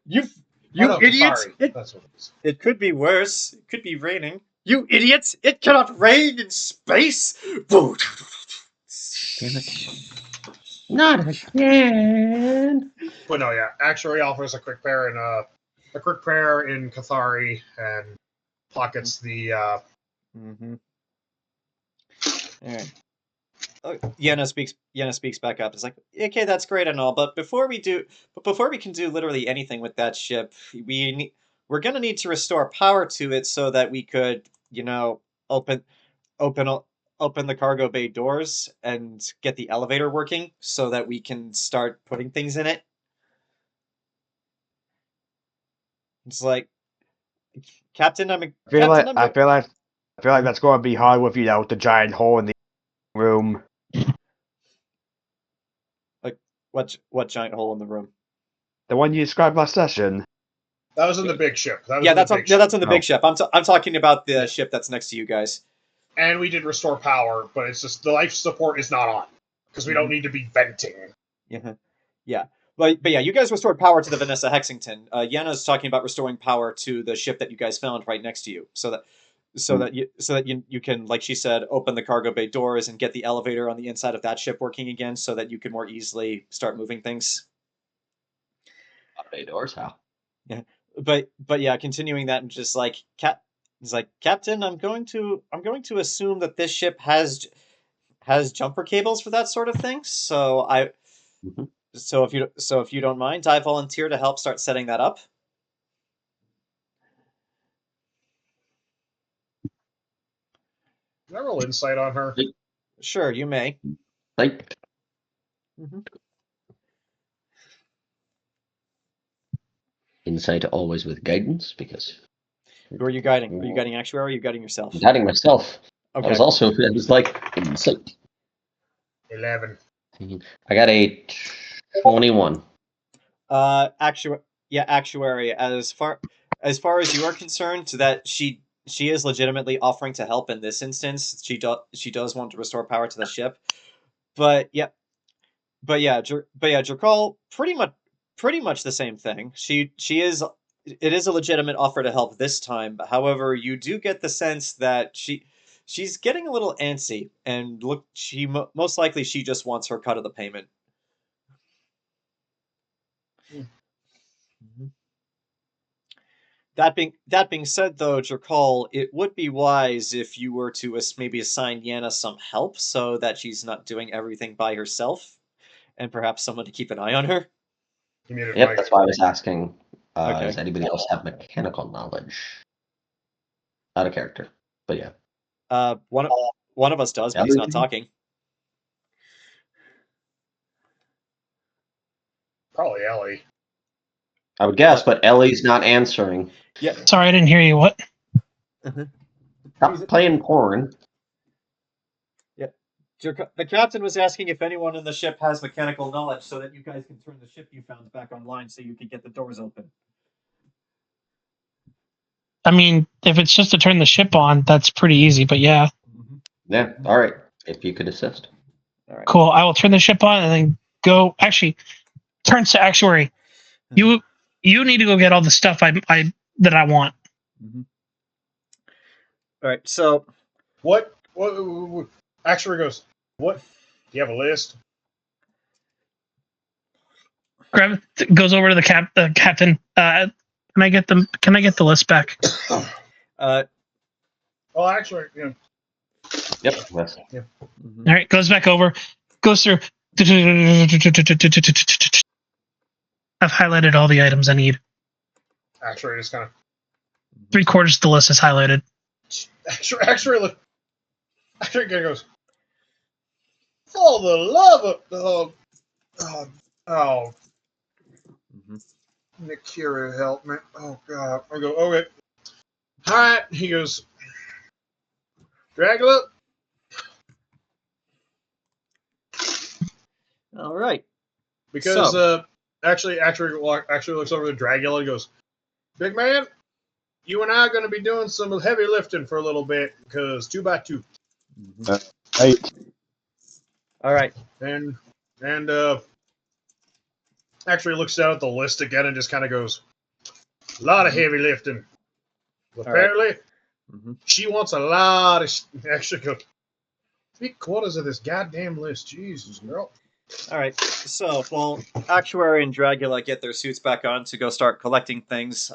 you idiots! Sorry. That's what it is. It could be worse. It could be raining. You idiots! It cannot rain in space. Damn it. Not again. But no, yeah. Actuary offers a quick prayer in Kathari and pockets the. All right. Yenna speaks back up. It's like, okay, that's great and all, but before we can do literally anything with that ship, we're gonna need to restore power to it so that we could, open the cargo bay doors and get the elevator working so that we can start putting things in it. It's like, Captain, I feel like that's going to be hard with with the giant hole in the room. Like, what giant hole in the room? The one you described last session. That was in the big ship. That's in the big ship. I'm talking about the ship that's next to you guys. And we did restore power, but it's just the life support is not on because we don't need to be venting. Yeah. But yeah, you guys restored power to the Vanessa Hexington. Yenna's talking about restoring power to the ship that you guys found right next to you, so that you can, like she said, open the cargo bay doors and get the elevator on the inside of that ship working again, so that you can more easily start moving things. Bay doors, how? But yeah, continuing that and just like he's like, Captain, I'm going to assume that this ship has jumper cables for that sort of thing. So Mhm. so if you don't mind, I volunteer to help start setting that up. Can I roll insight on her? Sure, you may. Like, insight always with guidance, because Who are you guiding? Are you guiding Actuary? Or are you guiding yourself? I'm guiding myself. Okay. I was like, insight. 11. I got a 21. Actuary. As far as you are concerned, that she is legitimately offering to help in this instance. She does want to restore power to the ship, but yeah, Jerkaul pretty much the same thing. It is a legitimate offer to help this time. However, you do get the sense that she's getting a little antsy, and most likely she just wants her cut of the payment. Mhm. That being said, though, Jerkaul, it would be wise if you were to maybe assign Yana some help so that she's not doing everything by herself, and perhaps someone to keep an eye on her. You need Yep, advice. that's why I was asking. Okay. Does anybody else have mechanical knowledge? Out of character, but yeah. One of us does, but he's not talking. Probably Ellie. I would guess, but Ellie's not answering. Yeah. Sorry, I didn't hear you. What? Stop playing porn. Yeah. The captain was asking if anyone in the ship has mechanical knowledge so that you guys can turn the ship you found back online so you could get the doors open. I mean, if it's just to turn the ship on, that's pretty easy. But yeah, Yeah, all right. If you could assist. All right. cool. I will turn the ship on and then go. Actually, turns to Actuary. You need to go get all the stuff that I want. All right. So What? Actuary goes, what? Do you have a list? Goes over to the captain. Can I get the list back? Oh, actually, yeah. Yep. Yes. Yeah. All right, goes back over, goes through. I've highlighted all the items I need. Actuary just kind of. 3/4 of the list is highlighted. Actuary look. Actuary kind of goes. For the love of Nikira, help me! Oh God! I go. Okay. All right. He goes. Dragula. All right. Because actually looks over to Dragula and goes, "Big man, you and I are going to be doing some heavy lifting for a little bit because 2x2." Right. All right. And actually looks down at the list again and just kind of goes, "A lot of heavy lifting." Apparently, she wants a lot of. Actually, go 3/4 of this goddamn list. Jesus, girl. All right. So, while Actuary and Dragula get their suits back on to go start collecting things,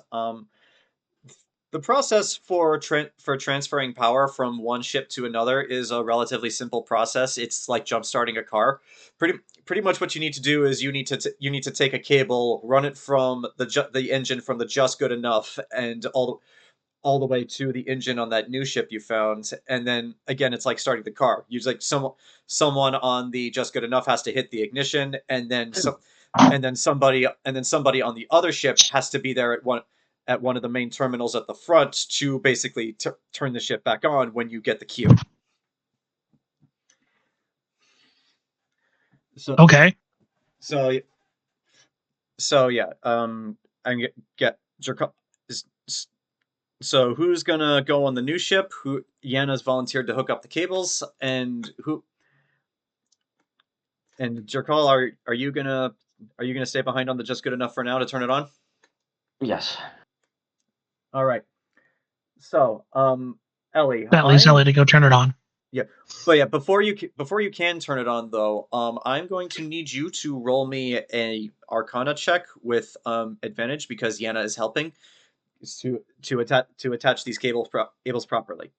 the process for transferring power from one ship to another is a relatively simple process. It's like jump starting a car. Pretty much what you need to do is you need to take a cable, run it from the engine from the Just Good Enough and all the way to the engine on that new ship you found, and then again it's like starting the car. You like someone on the Just Good Enough has to hit the ignition, and then somebody on the other ship has to be there at one of the main terminals at the front to basically turn the ship back on when you get the cue. So Okay. So yeah, I get Jerkaul. So who's gonna go on the new ship? Who Yana's volunteered to hook up the cables, and Jerkaul, are you gonna stay behind on the Just Good Enough for now to turn it on? Yes. All right. So, Ellie, That leaves Ellie to go turn it on. But yeah, before you can turn it on though, I'm going to need you to roll me a Arcana check with advantage because Yenna is helping to attach these cables properly.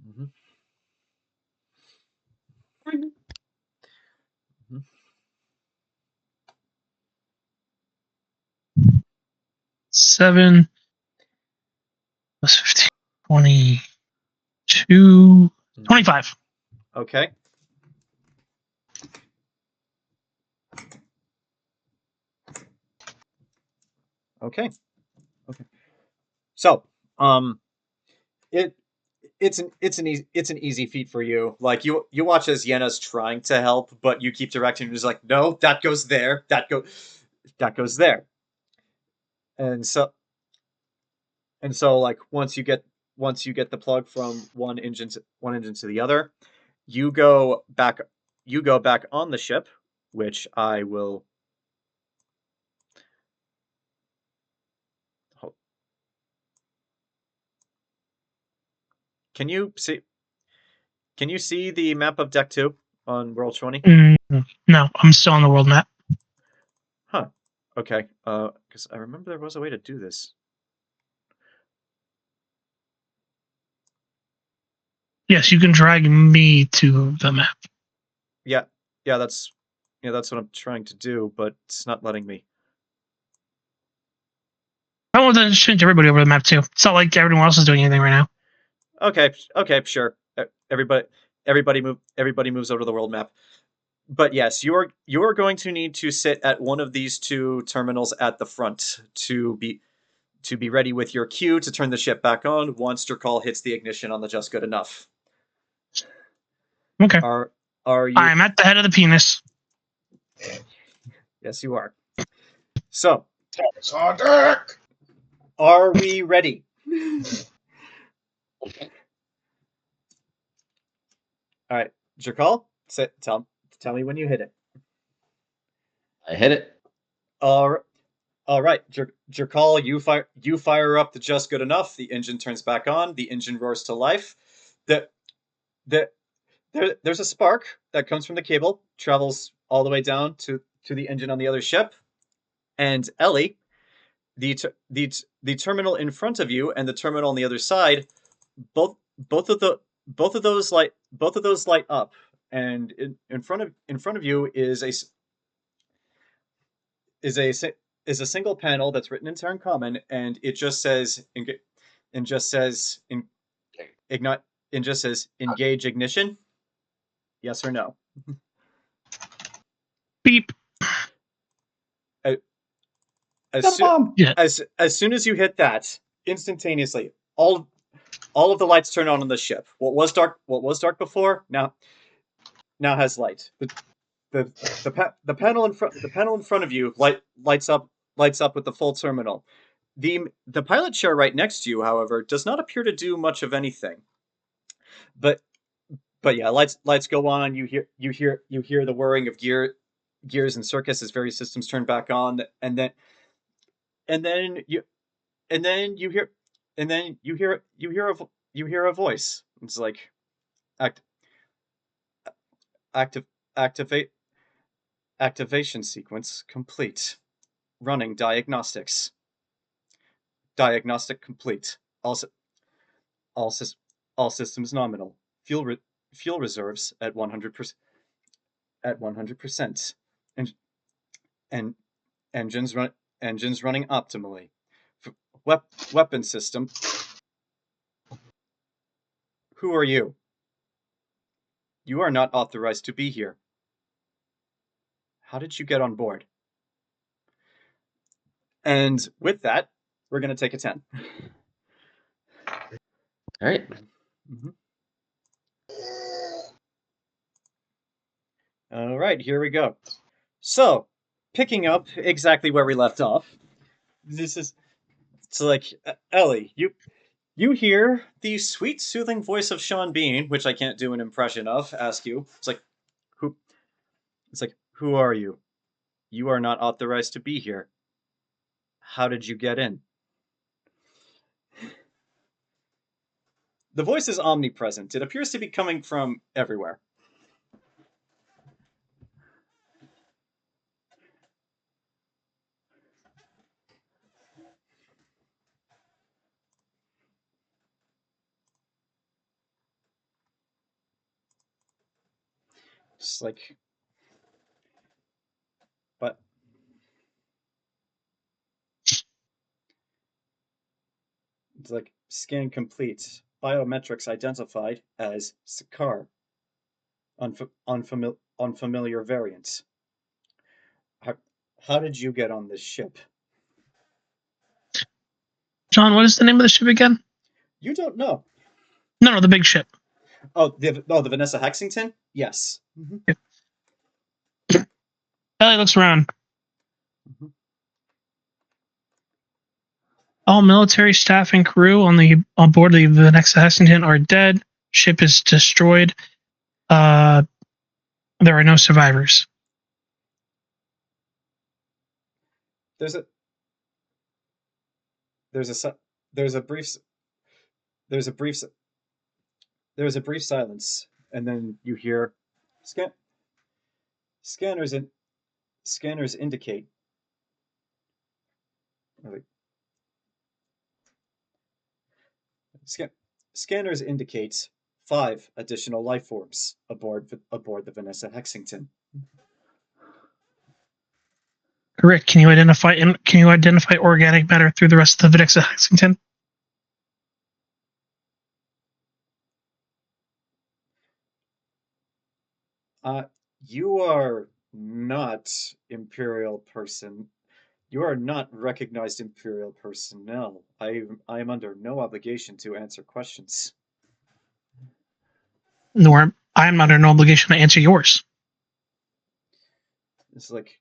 Mm-hmm. Mm-hmm. 7 plus 15, 22, 25. Okay. Okay. So, it's an easy feat for you. Like you watch as Yenna's trying to help, but you keep directing. Just like, no, that goes there. That goes there. And so like once you get the plug from one engine to the other, you go back on the ship, which I will. Can you see? Can you see the map of Deck 2 on World 20? No, I'm still on the world map. Huh. Okay. Because I remember there was a way to do this. Yes, you can drag me to the map. Yeah. That's what I'm trying to do, but it's not letting me. I want to change everybody over the map too. It's not like everyone else is doing anything right now. Okay, sure. Everybody moves over to the world map. But yes, you're going to need to sit at one of these two terminals at the front to be ready with your cue to turn the ship back on once Jerkaul hits the ignition on the Just Good Enough. Okay. Are you? I'm at the head of the penis. Yes, you are. So, Thomas on deck! are we ready? All right, Jerkaul, tell me when you hit it. I hit it. All right, Jerkaul, you fire up the Just Good Enough. The engine turns back on. The engine roars to life. There's a spark that comes from the cable, travels all the way down to the engine on the other ship, and Ellie, the terminal in front of you and the terminal on the other side, both of those light up, and in front of you is a single panel that's written in Terran Common, and it just says ignite, and just says engage ignition. Yes or no? Beep. As soon as you hit that, instantaneously, all of the lights turn on the ship. What was dark before now has light. The panel in front of you lights up with the full terminal. The pilot chair right next to you, however, does not appear to do much of anything. But yeah, lights go on. You hear the whirring of gears and circuits as various systems turn back on, and then you hear a voice. It's like activate activation sequence complete. Running diagnostics. Diagnostic complete. All systems nominal. Fuel reserves at 100%. At 100%. And engines running optimally. Weapon system. Who are you? You are not authorized to be here. How did you get on board? And with that, we're going to take a 10. All right. Mm-hmm. All right, here we go. So, picking up exactly where we left off, it's like, Ellie, you hear the sweet, soothing voice of Sean Bean, which I can't do an impression of, ask you. It's like, who are you? You are not authorized to be here. How did you get in? The voice is omnipresent. It appears to be coming from everywhere. Just like, but it's like scan complete. Biometrics identified as Sakar. Unfamiliar variants. How did you get on this ship? John, what is the name of the ship again? You don't know. No, the big ship. Oh, the Vanessa Hexington? Yes. Ellie looks around. Mhm. All military staff and crew on board the Vanessa Hexington are dead. Ship is destroyed. There are no survivors. There's a brief silence, and then you hear scanners indicate. Scanners indicate 5 additional life forms aboard the Vanessa Hexington. Correct. Can you identify organic matter through the rest of the Vanessa Hexington? You are not Imperial person. You are not recognized Imperial personnel. I am under no obligation to answer questions. Nor I am under no obligation to answer yours. It's like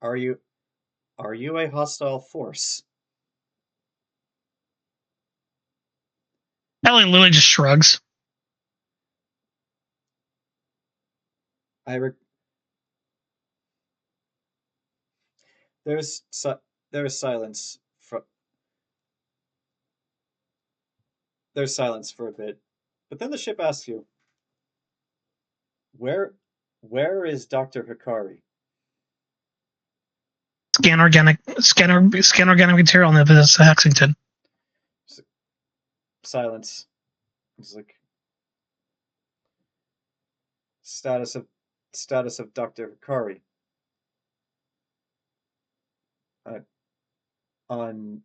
are you a hostile force? Ellie literally just shrugs. There's silence. There's silence for a bit, but then the ship asks you, "Where is Dr. Hikari?" Scan organic material on the Vanessa Hexington. Silence. It's like status of Dr. Hikari. On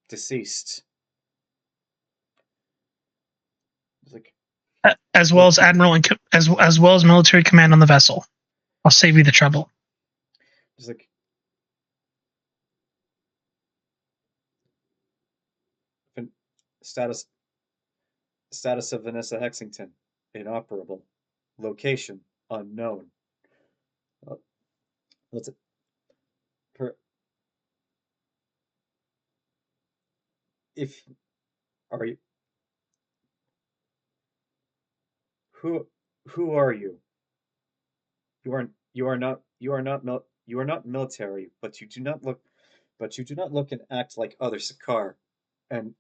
deceased. It's like As well as admiral and as well as military command on the vessel. I'll save you the trouble. it's like status of Vanessa Hexington inoperable. Location unknown. What's it? If are you who are you? You are not military, but you do not look and act like other Sakar. And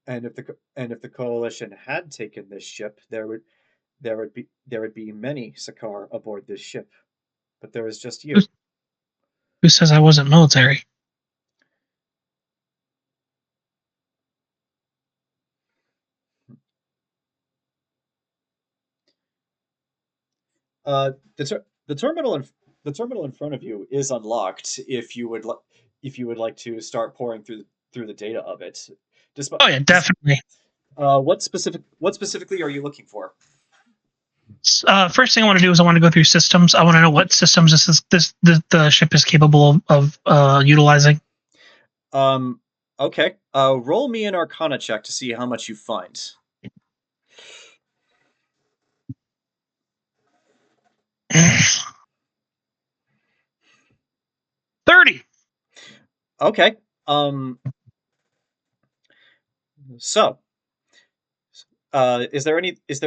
if the coalition had taken this ship, there would be many Sakar aboard this ship. But there is just you. Who says I wasn't military? The terminal in front of you is unlocked. If you would like to start pouring through the data of it. Oh yeah, definitely. What specifically are you looking for? First thing I want to do is I want to go through systems. I want to know what systems the ship is capable of utilizing. Okay. Roll me an Arcana check to see how much you find. 30. Okay. So, is there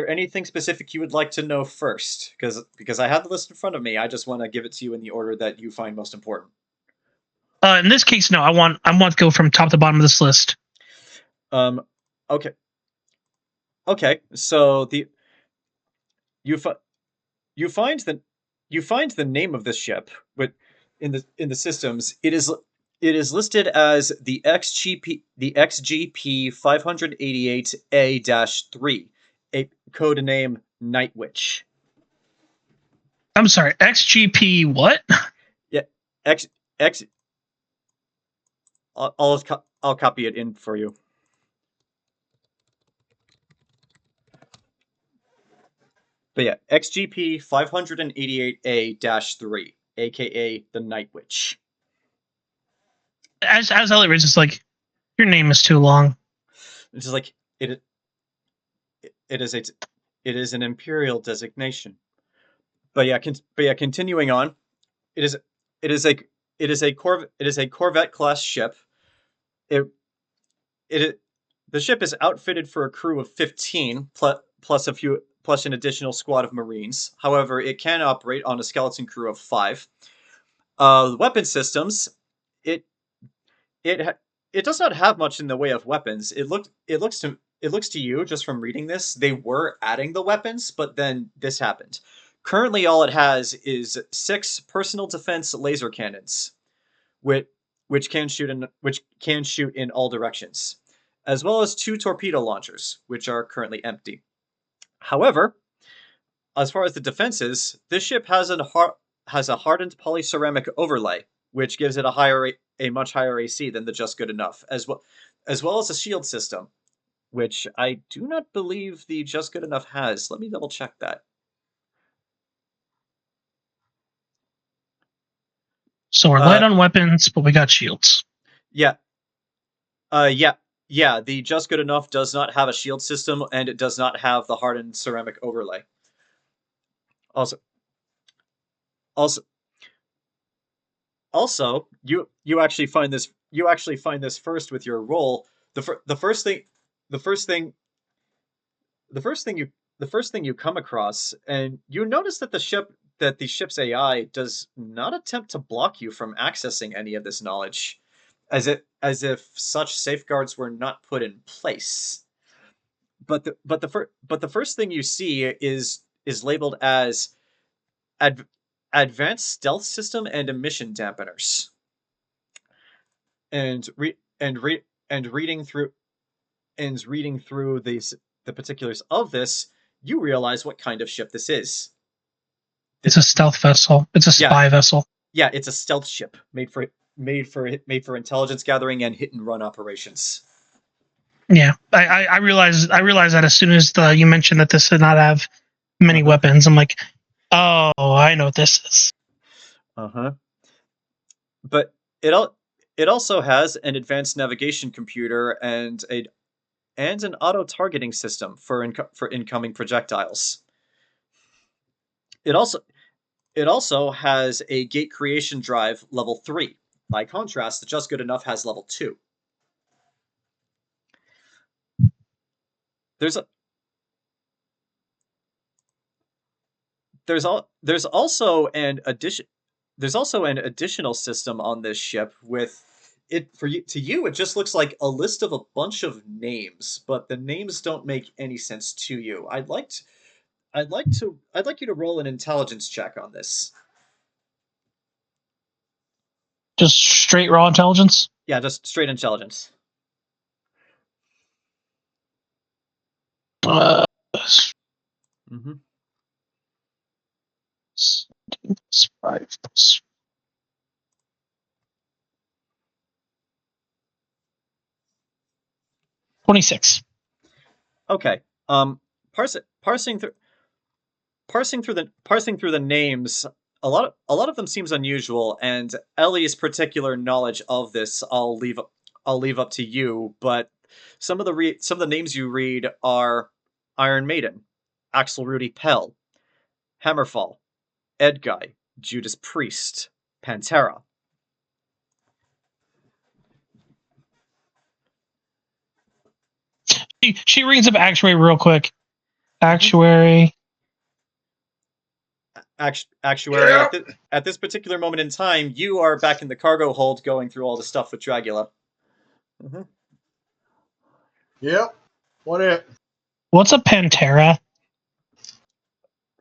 anything specific you would like to know first? Because I have the list in front of me. I just want to give it to you in the order that you find most important. In this case, no. I want to go from top to bottom of this list. Okay. Okay. So you find the name of this ship, but in the systems, it is listed as the XGP 588A-3, a code name Night Witch. I'm sorry, XGP what? Yeah, X. I'll copy it in for you. But yeah, XGP 588A-3, aka the Night Witch. As Ellie reads, it's like, your name is too long. It's just like it is an imperial designation. But yeah, continuing on, it is a Corvette class ship. The ship is outfitted for a crew of 15 plus an additional squad of Marines. However, it can operate on a skeleton crew of 5. The weapon systems, it does not have much in the way of weapons. It looks to you, just from reading this, they were adding the weapons, but then this happened. Currently, all it has is 6 personal defense laser cannons, which can shoot in all directions, as well as 2 torpedo launchers, which are currently empty. However, as far as the defenses, this ship has a hardened polyceramic overlay, which gives it a much higher AC than the Just Good Enough, as well as a shield system, which I do not believe the Just Good Enough has. Let me double check that. So we're light on weapons, but we got shields. Yeah. Yeah, the Just Good Enough does not have a shield system, and it does not have the hardened ceramic overlay. Also, you actually find this first with your roll. The first thing you come across, and you notice that the ship's AI does not attempt to block you from accessing any of this knowledge, as if such safeguards were not put in place. But the first thing you see is labeled as advanced stealth system and emission dampeners. And reading through the particulars of this, you realize what kind of ship this is. It's a stealth vessel. It's a spy vessel. Yeah, it's a stealth ship made for intelligence gathering and hit and run operations. Yeah, I realized that as soon as you mentioned that this did not have many weapons, I'm like, oh, I know what this is. But it also has an advanced navigation computer and an auto targeting system for incoming projectiles. It also has a gate creation drive level 3. By contrast, the Just Good Enough has level 2. There's also an additional system on this ship with it. To you, it just looks like a list of a bunch of names, but the names don't make any sense to you. I'd like you to roll an intelligence check on this. Just straight raw intelligence? Yeah, just straight intelligence. Mm-hmm. 5 plus 26. Okay. Parsing through the names, a lot of them seems unusual, and Ellie's particular knowledge of this I'll leave up to you. But some of the names you read are Iron Maiden, Axel Rudy Pell, Hammerfall, Edguy, Judas Priest, Pantera. She reads up Actuary real quick. Actuary. Actuary, Yeah. at this particular moment in time, you are back in the cargo hold going through all the stuff with Dragula. Mm-hmm. Yep. What it? What's a Pantera?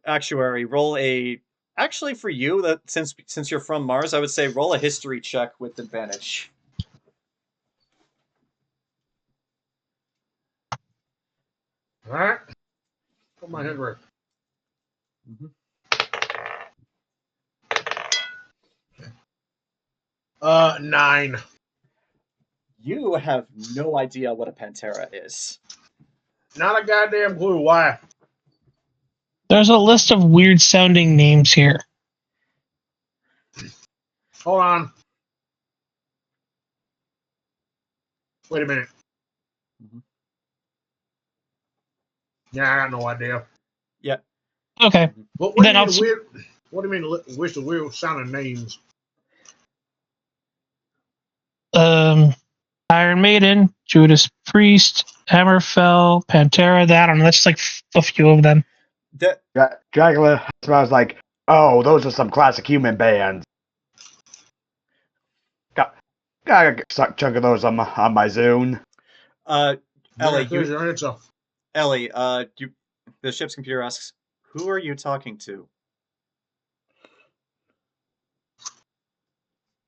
Actuary, roll a. Actually, for you, that since you're from Mars, I would say roll a history check with advantage. All right. Put my head right. Mm-hmm. 9. You have no idea what a Pantera is. Not a goddamn clue. Why? There's a list of weird sounding names here. Hold on. Wait a minute. Mm-hmm. Yeah, I got no idea. Yeah. Okay. What Then do you I'll mean weird? What do you mean wish the weird sounding names? Iron Maiden, Judas Priest, Hammerfell, Pantera. I don't know. That's just like a few of them. That Dragula smells like, oh, those are some classic human bands. Got a chunk of those on my Zune. Ellie, There's your answer. Ellie, the ship's computer asks, "Who are you talking to?"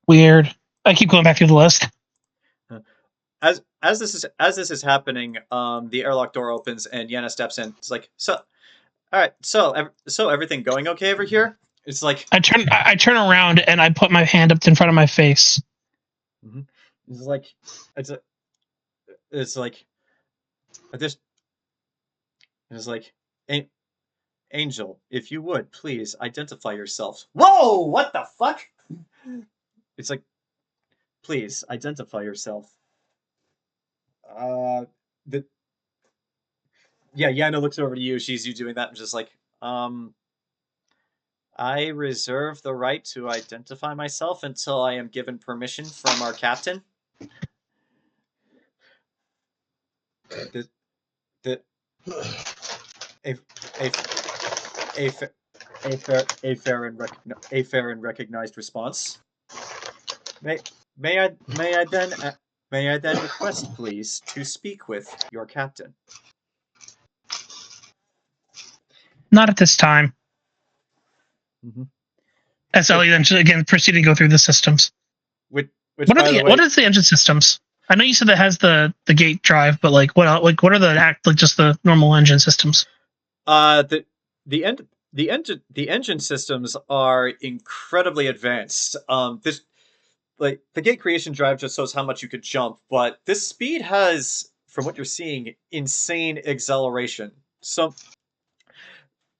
Weird. I keep going back through the list. As this is happening, the airlock door opens and Yana steps in. It's like, all right, so everything going okay over here? It's like I turn around and I put my hand up in front of my face. mm-hmm. It's like Angel, if you would please identify yourself. Whoa! What the fuck? It's like, please identify yourself. Yana looks over to you. She's you doing that and just like, I reserve the right to identify myself until I am given permission from our captain. The a fair and recognized response. May I then request, please, to speak with your captain? Not at this time. Mm-hmm. As Ellie then again proceeding to go through the systems. Which What is the engine systems? I know you said that has the gate drive, but like what are the just the normal engine systems? The engine systems are incredibly advanced. This like the gate creation drive just shows how much you could jump, but this speed has, from what you're seeing, insane acceleration. So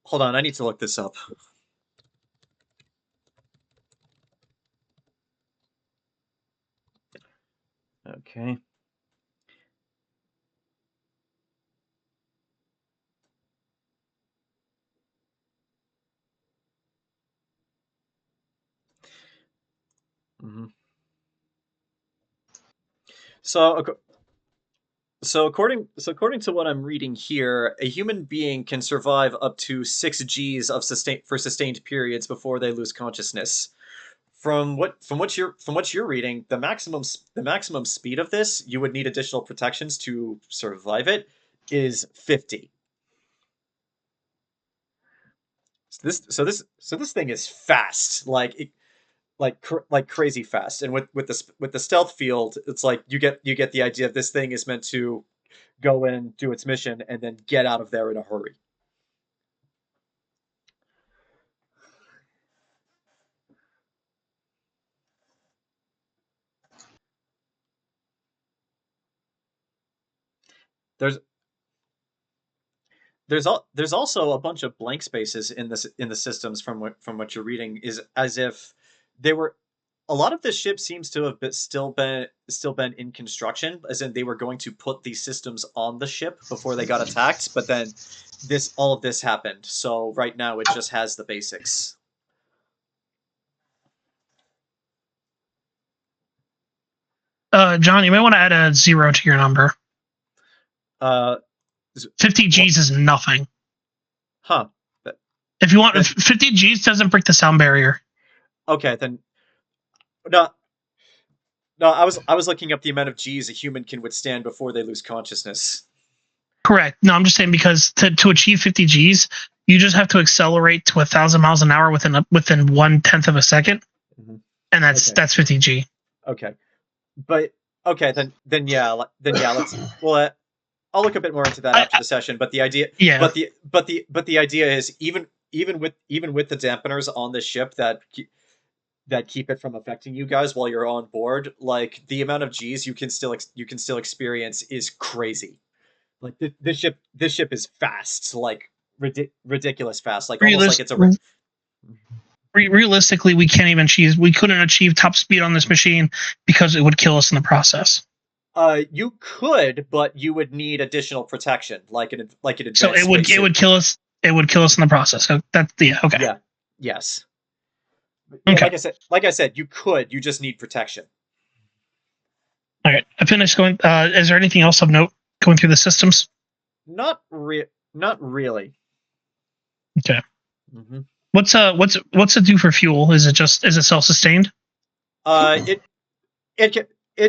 hold on, I need to look this up. Okay. Mm-hmm. So according to what I'm reading here, a human being can survive up to 6 Gs of sustained periods before they lose consciousness. From what you're reading, the maximum speed of this, you would need additional protections to survive it, is 50. So this thing is fast, like crazy fast. And with the stealth field, it's like you get the idea of this thing is meant to go in, do its mission, and then get out of there in a hurry. There's also a bunch of blank spaces in the systems from what you're reading, is as if they were, a lot of this ship seems to have still been in construction, as in they were going to put these systems on the ship before they got attacked, but then all of this happened. So right now it just has the basics. John, you may want to add a 0 to your number. 50 Gs is nothing. Huh. If you want, if 50 Gs doesn't break the sound barrier. Okay, then. No, I was looking up the amount of Gs a human can withstand before they lose consciousness. Correct. No, I'm just saying because to achieve 50 Gs, you just have to accelerate to 1,000 miles an hour within 1/10 of a second, and that's 50 G. Okay, but okay then yeah let's I'll look a bit more into that after the session. But the idea, but the idea is even with the dampeners on the ship that keep it from affecting you guys while you're on board, like the amount of G's you can still experience is crazy. Like this ship is fast, like ridiculous fast, like almost like it's a. Realistically, we can't even achieve. We couldn't achieve top speed on this machine because it would kill us in the process. You could, but you would need additional protection, like an advanced So it would kill us. It would kill us in the process. So that's okay. Yeah. Yes. Yeah, okay. Like I said, you could. You just need protection. All right. I finished going. Is there anything else of note going through the systems? Not really. Okay. Mm-hmm. What's it do for fuel? Is it self-sustained? It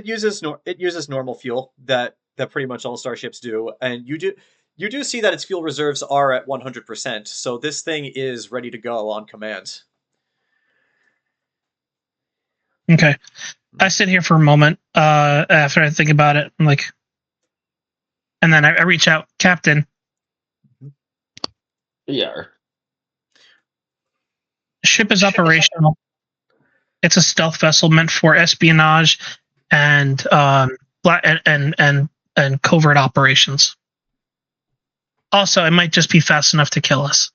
uses normal fuel that pretty much all starships do, and you do see that its fuel reserves are at 100%. So this thing is ready to go on command. Okay. I sit here for a moment after I think about it. I'm like, and then I reach out, Captain. Yeah. Ship is operational. It's a stealth vessel meant for espionage and covert operations. Also, it might just be fast enough to kill us.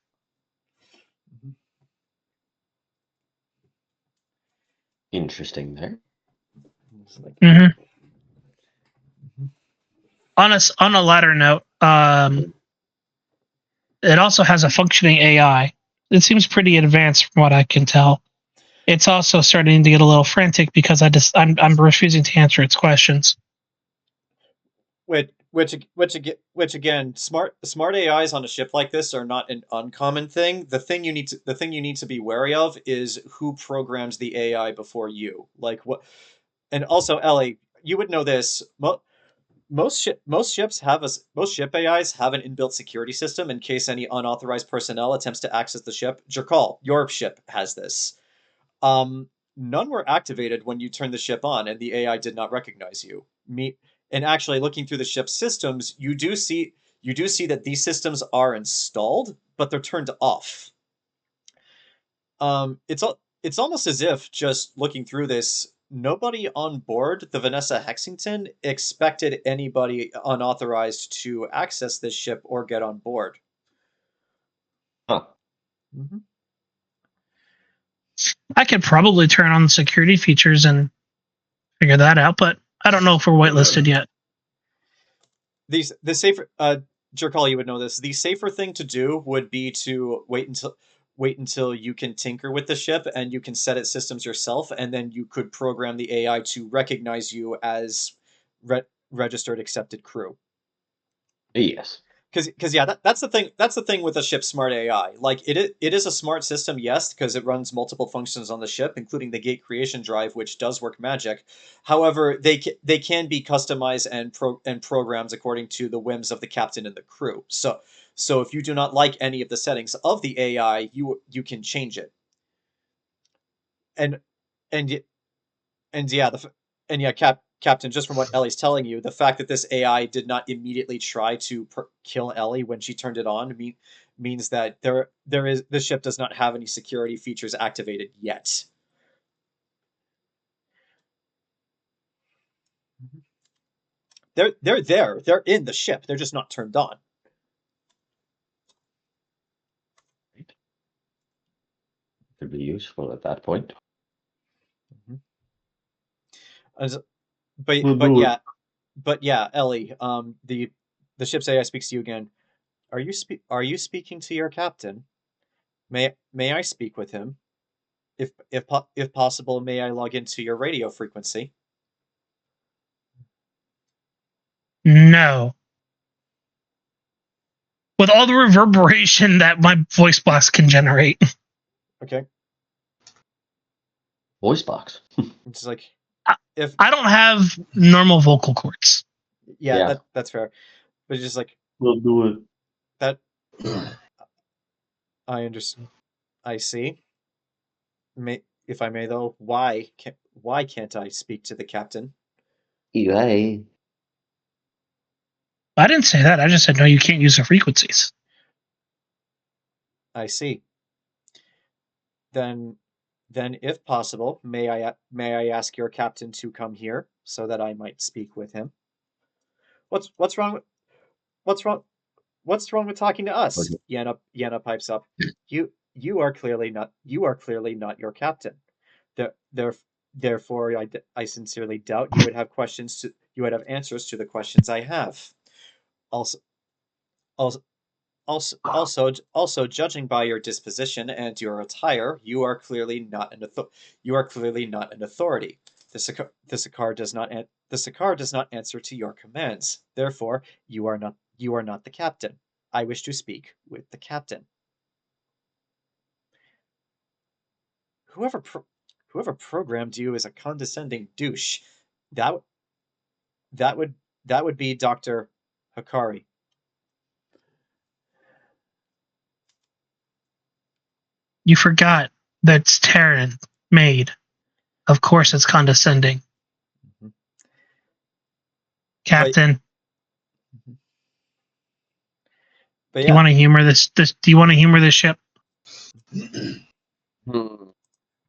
Interesting there. Mm-hmm. On a latter note, it also has a functioning AI. It seems pretty advanced from what I can tell. It's also starting to get a little frantic because I'm refusing to answer its questions. Which again, smart AIs on a ship like this are not an uncommon thing. The thing you need to be wary of is who programs the AI before you. Like what, and also Ellie, you would know this. Most ship AIs have an inbuilt security system in case any unauthorized personnel attempts to access the ship. Jerkaul, your ship has this. None were activated when you turned the ship on, and the AI did not recognize you. And actually, looking through the ship's systems, you do see that these systems are installed, but they're turned off. It's almost as if, just looking through this, nobody on board the Vanessa Hexington expected anybody unauthorized to access this ship or get on board. Huh. Mm-hmm. I could probably turn on the security features and figure that out, but I don't know if we're whitelisted yet. The safer Jerkaul, you would know this. The safer thing to do would be to wait until you can tinker with the ship and you can set its systems yourself, and then you could program the AI to recognize you as registered accepted crew. Yes. Because yeah, that's the thing. That's the thing with a ship's smart AI. Like it is a smart system, yes, because it runs multiple functions on the ship, including the gate creation drive, which does work magic. However, they can be customized and programmed according to the whims of the captain and the crew. So if you do not like any of the settings of the AI, you can change it. And yeah, Captain, just from what Ellie's telling you, the fact that this AI did not immediately try to kill Ellie when she turned it on means that the ship does not have any security features activated yet. They're there. They're in the ship. They're just not turned on. Could be useful at that point. But yeah, Ellie, the ship's AI speaks to you again. Are you speaking to your captain? May I speak with him? If possible, may I log into your radio frequency? No. with all the reverberation that my voice box can generate. Okay. Voice box. It's like I- if I don't have normal vocal cords. yeah. That's fair. But it's just like We'll do it. that. I understand. I see. If I may, though, why can't I speak to the captain? EA. I didn't say that. I just said no. You can't use the frequencies. I see. Then, if possible, may I ask your captain to come here so that I might speak with him? What's wrong with what's wrong what's wrong with talking to us? Yenna pipes up. You are clearly not your captain. There, there, Therefore, I sincerely doubt you would have answers to the questions I have. Also, also, also, judging by your disposition and your attire, you are clearly not an authority. The Sakaar does not answer to your commands. Therefore, you are not the captain. I wish to speak with the captain. Whoever programmed you is a condescending douche. That that would be Dr. Hikari. You forgot that's Tyran made. Of course, it's condescending, Mm-hmm. Captain. But Do yeah, you want to humor this? Do you want to humor this ship?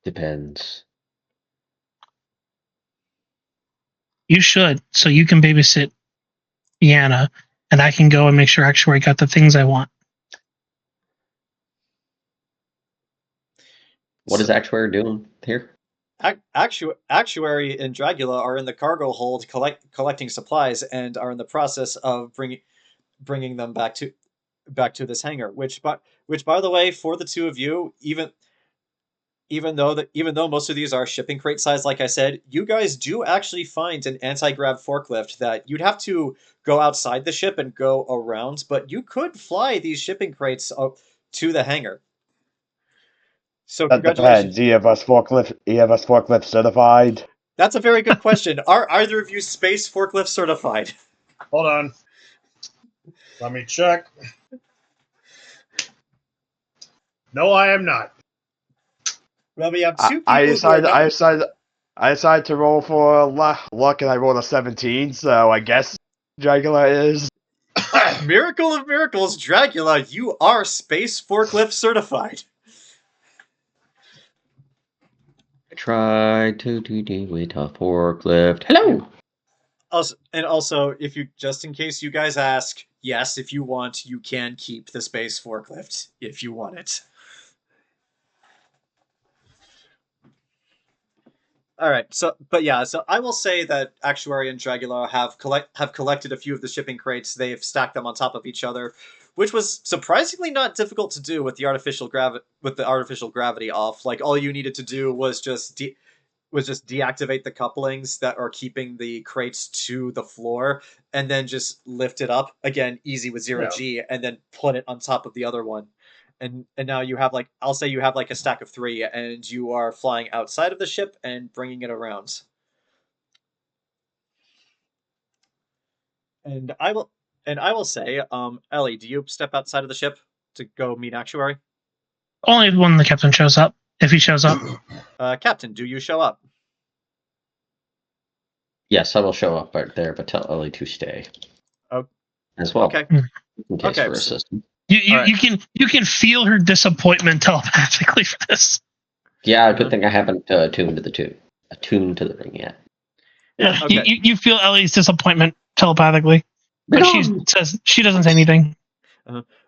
Depends. You should, so you can babysit Yana, and I can go and make sure Actuary got the things I want. What is Actuary doing here? Actuary and Dragula are in the cargo hold collecting supplies and are in the process of bringing them back to this hangar. Which by the way, for the two of you, even though most of these are shipping crate size, like I said, you guys do actually find an anti-grav forklift that you'd have to go outside the ship and go around, but you could fly these shipping crates to the hangar. So That congratulations. depends. You have us forklift certified. That's a very good question. Are either of you space forklift certified? Hold on. Let me check. No, I am not. Well, we have two people I who are decided. not. I decided to roll for luck, and I rolled a 17. So I guess Dragula is. Miracle of miracles, Dragula, you are space forklift certified. Try to do with a forklift. Hello. Also, if you just in case you guys ask, yes, if you want, you can keep the space forklift if you want it. All right, so I will say that Actuary and Dragula have collected a few of the shipping crates. They've stacked them on top of each other, which was surprisingly not difficult to do with the artificial gravity off. Like all you needed to do was just deactivate the couplings that are keeping the crates to the floor, and then just lift it up again, easy with 0G, and then put it on top of the other one. And now you have I'll say you have a stack of 3, and you are flying outside of the ship and bringing it around. And I will say, Ellie, do you step outside of the ship to go meet Actuary? Only when the captain shows up, if he shows up. Captain, do you show up? Yes, I will show up right there, but tell Ellie to stay. Oh, as well. okay. In case Okay, for so- assistance. You can feel her disappointment telepathically for this. Yeah, good thing I haven't attuned to the ring yet. Yeah, Okay. you feel Ellie's disappointment telepathically, but she doesn't say anything.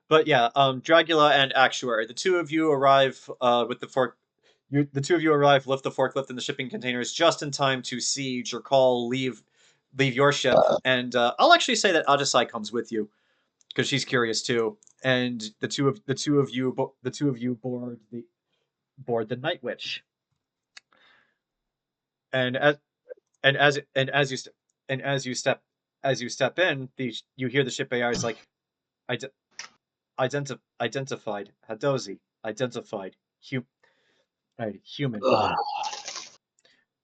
But yeah, Dragula and Actuary, the two of you arrive with the fork. The two of you arrive, lift the forklift and the shipping containers just in time to see Jerkaul leave your ship, and I'll actually say that Ajisai comes with you because she's curious too. And the two of you board the Night Witch, and as you step in, you hear the ship AI is like, Identified. Hadozee. Identified. Human. Ugh.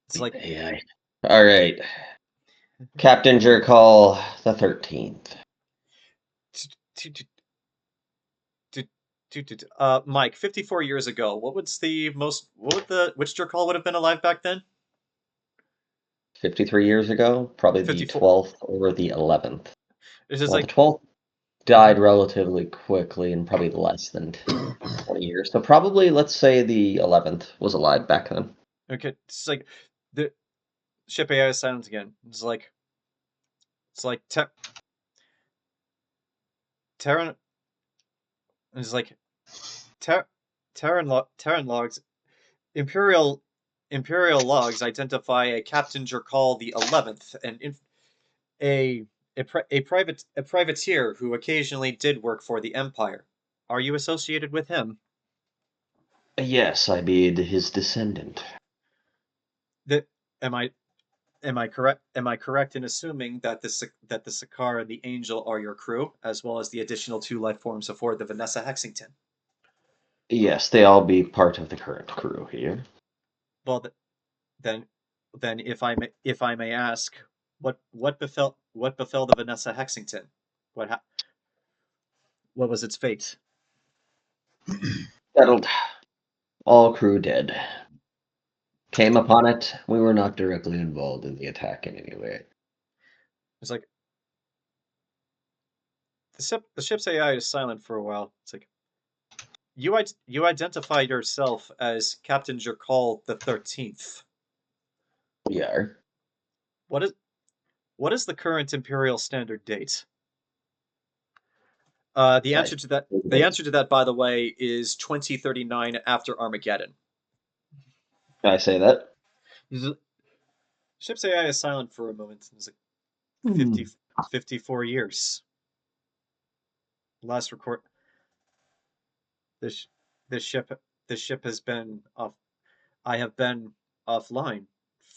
It's like AI. All right. Captain Jerkaul the 13th. Mike, 54 years ago, which Jerkaul would have been alive back then? 53 years ago, probably the 54. 12th or the 11th. It's just Well, like the 12th died relatively quickly in probably less than 20 years. So probably, let's say the 11th was alive back then. okay, it's like the ship AI is silent again. It's like Tyran. It's like Tyran logs. Imperial logs identify a Captain Jerkaul the 11th, and a privateer who occasionally did work for the Empire. Are you associated with him? Yes, I be his descendant. That am I correct? Am I correct in assuming that the Sakaar and the Angel are your crew, as well as the additional 2 life forms aboard the Vanessa Hexington? Yes, they all be part of the current crew here. Well, then, if I may ask, what befell the Vanessa Hexington? What was its fate? Settled. All crew dead. Came upon it. We were not directly involved in the attack in any way. It's like the ship's AI is silent for a while. It's like you identify yourself as Captain Jerkaul the 13th. We are. What is the current Imperial Standard date? The answer to that, by the way, is 2039 after Armageddon. Can I say that? Ship's AI is silent for a moment. It's like 54 years. Last record. This ship has been off. I have been offline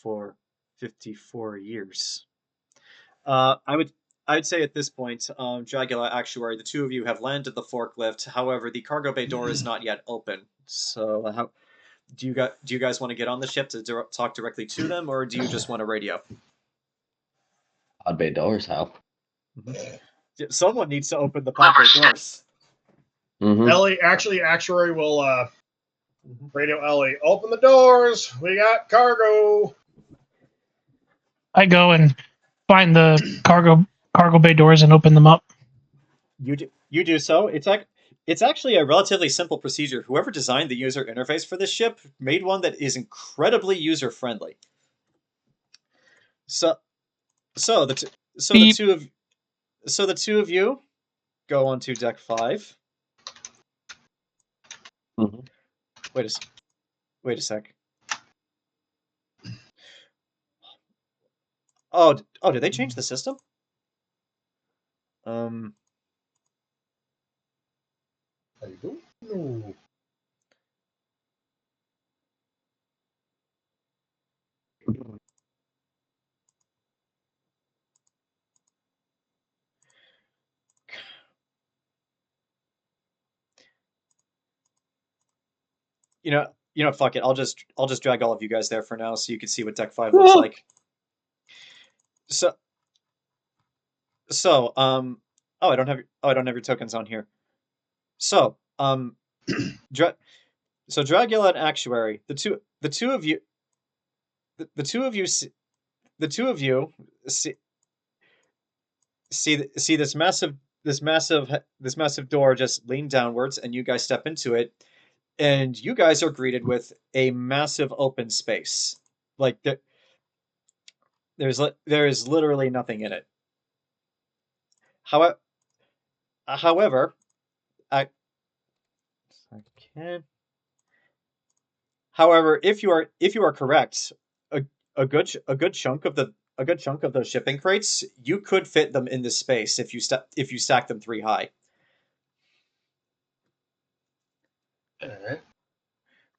for 54 years. I would say at this point, Dragula, Actuary, the 2 of you have landed the forklift. However, the cargo bay door is not yet open. So, how do you guys want to get on the ship to talk directly to them, or do you just want a radio? Pod bay doors, how? Someone needs to open the pod bay doors. Mm-hmm. Ellie, Actuary will radio Ellie. Open the doors. We got cargo. I go and find the cargo bay doors and open them up. You do so. It's actually a relatively simple procedure. Whoever designed the user interface for this ship made one that is incredibly user friendly. So the two of you go onto deck 5. Mm-hmm. Wait a sec. Oh, did they change the system? I don't know. You know, fuck it. I'll just drag all of you guys there for now, so you can see what deck 5 looks like. So, I don't have your tokens on here. So, Dragula and Actuary, the two of you see this massive door just lean downwards, and you guys step into it, and you guys are greeted with a massive open space. Like there is literally nothing in it. However, I can. However, if you are correct, a good chunk of those shipping crates, you could fit them in this space if you stack them 3 high.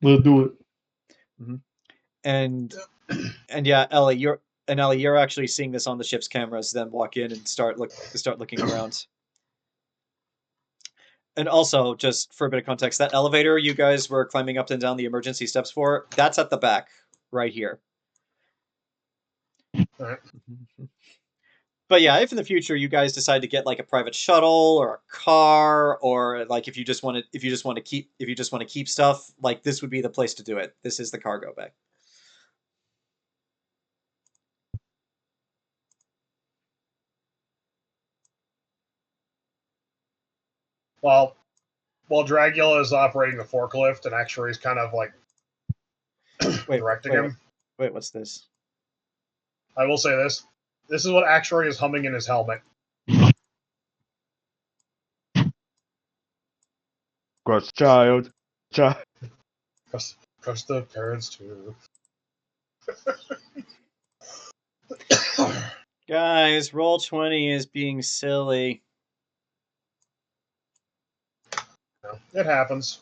We'll do it. Mm-hmm. And yeah, Ellie, you're actually seeing this on the ship's cameras. Then walk in and start looking around. And also, just for a bit of context, that elevator you guys were climbing up and down the emergency steps for, that's at the back, right here. Alright. But yeah, if in the future you guys decide to get like a private shuttle or a car, or like if you just want to keep stuff, like this would be the place to do it. This is the cargo bay. While Dragula is operating the forklift and Actuary is kind of like directing him. Wait, what's this? I will say this. This is what Actuary is humming in his helmet. Gross child. Trust the parents too. Guys, roll 20 is being silly. No, it happens.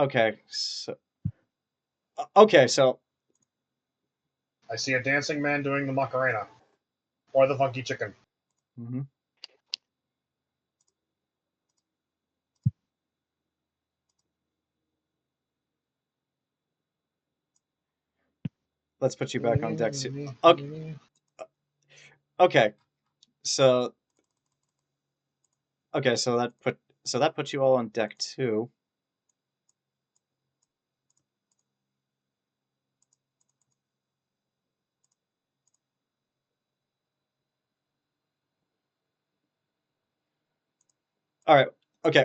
Okay. So I see a dancing man doing the Macarena. Or the funky chicken. Mhm. Let's put you back on deck. Okay. So that puts you all on deck 2. All right. Okay.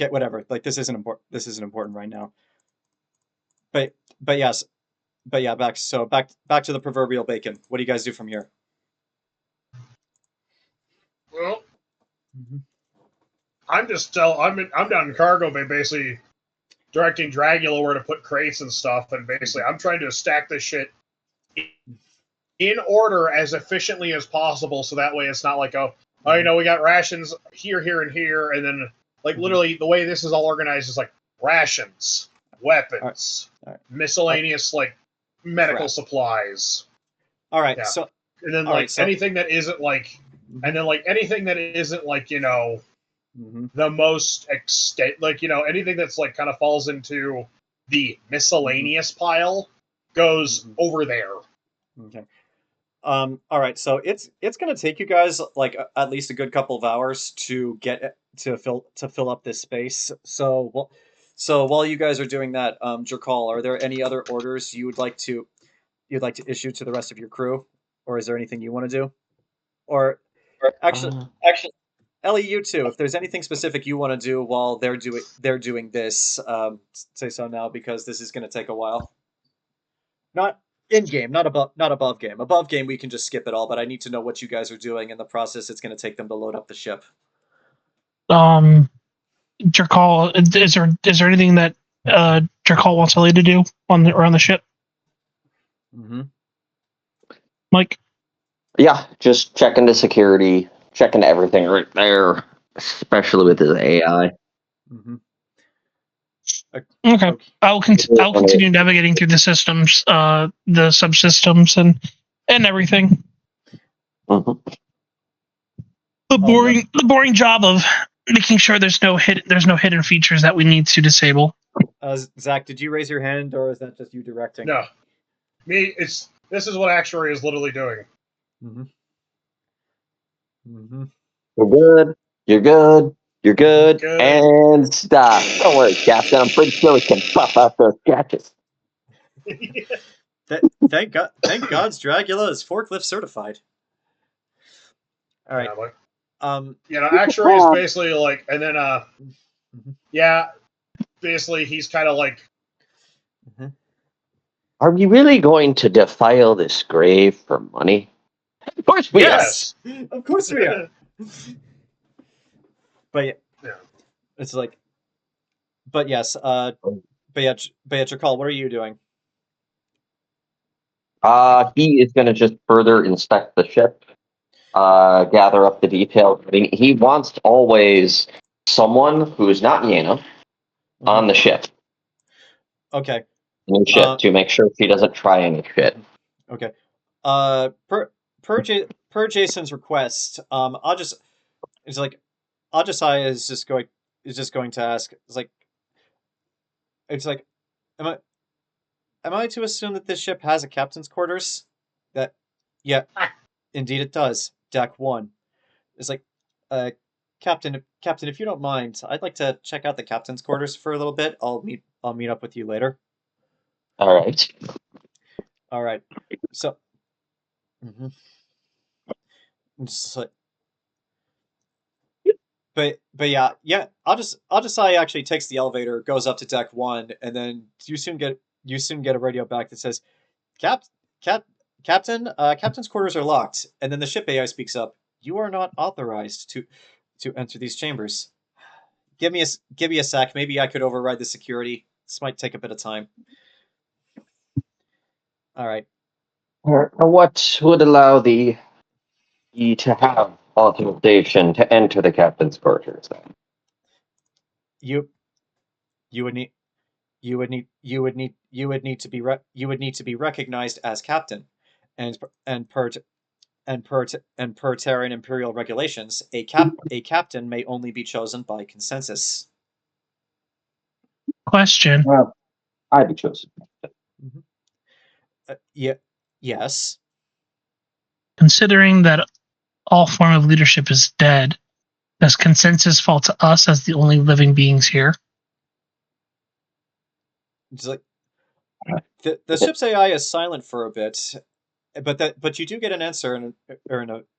Whatever. Like this isn't important. This isn't important right now. But yes. But yeah. Back to the proverbial bacon. What do you guys do from here? Well, I'm down in cargo bay, basically directing Dragula where to put crates and stuff, and basically I'm trying to stack this shit in order as efficiently as possible, so that way it's not like we got rations here, and here, and then like literally the way this is all organized is like rations, weapons, all right. miscellaneous like medical supplies. All right. Yeah. So and then anything that isn't like, and then like anything that isn't like the most extent, like anything that's like kind of falls into the miscellaneous pile goes over there. Okay. All right. So it's gonna take you guys like at least a good couple of hours to get to fill up this space. So while you guys are doing that, Jerkaul, are there any other orders you'd like to issue to the rest of your crew, or is there anything you want to do? Or actually, Ellie, you too. If there's anything specific you want to do while they're doing this, say so now, because this is going to take a while. Not in game, not above game. Above game, we can just skip it all. But I need to know what you guys are doing in the process. It's going to take them to load up the ship. Jerkaul, is there anything that Jerkaul wants Ellie to do on the ship? Mike? Yeah, just checking the security, checking everything right there, especially with his AI. Okay. I'll continue navigating through the systems, the subsystems, and everything. Mm-hmm. The boring job of making sure there's no hidden features that we need to disable. Zach, did you raise your hand, or is that just you directing? No, me. This is what Actuary is literally doing. You're good. You're good. You're good. And stop. Don't worry, Captain. I'm pretty sure we can buff out those gadgets. Thank God's Dragula is forklift certified. All right. Actuary is basically like, and then basically he's kind of like, are we really going to defile this grave for money? Of course we are. Of course we are. But it's like, but yes, Jerkaul, what are you doing? He is going to just further inspect the ship, gather up the details. I mean, he wants always someone who is not Yena on the ship. Okay. New ship to make sure she doesn't try any shit. Okay. Per Jayson's request, it's like Ajisai is just going to ask. It's like, am I to assume that this ship has a captain's quarters? That, yeah, indeed it does. Deck 1. It's like, uh, Captain, if you don't mind, I'd like to check out the captain's quarters for a little bit. I'll meet up with you later. All right. All right. So, mhm. Just like, but yeah. Ajisai actually takes the elevator, goes up to deck 1, and then you soon get a radio back that says, Cap, Cap, Captain, Captain's quarters are locked. And then the ship AI speaks up. You are not authorized to enter these chambers. Give me a sec. Maybe I could override the security. This might take a bit of time. All right. What would allow you to have authorization to enter the captain's quarters? Then? You would need you would need to be recognized as captain, and per Terran Imperial regulations, a captain may only be chosen by consensus. Question. Well, I'd be chosen. Yeah. Yes. Considering that all form of leadership is dead, does consensus fall to us as the only living beings here? It's like the ship's AI is silent for a bit, but you do get an answer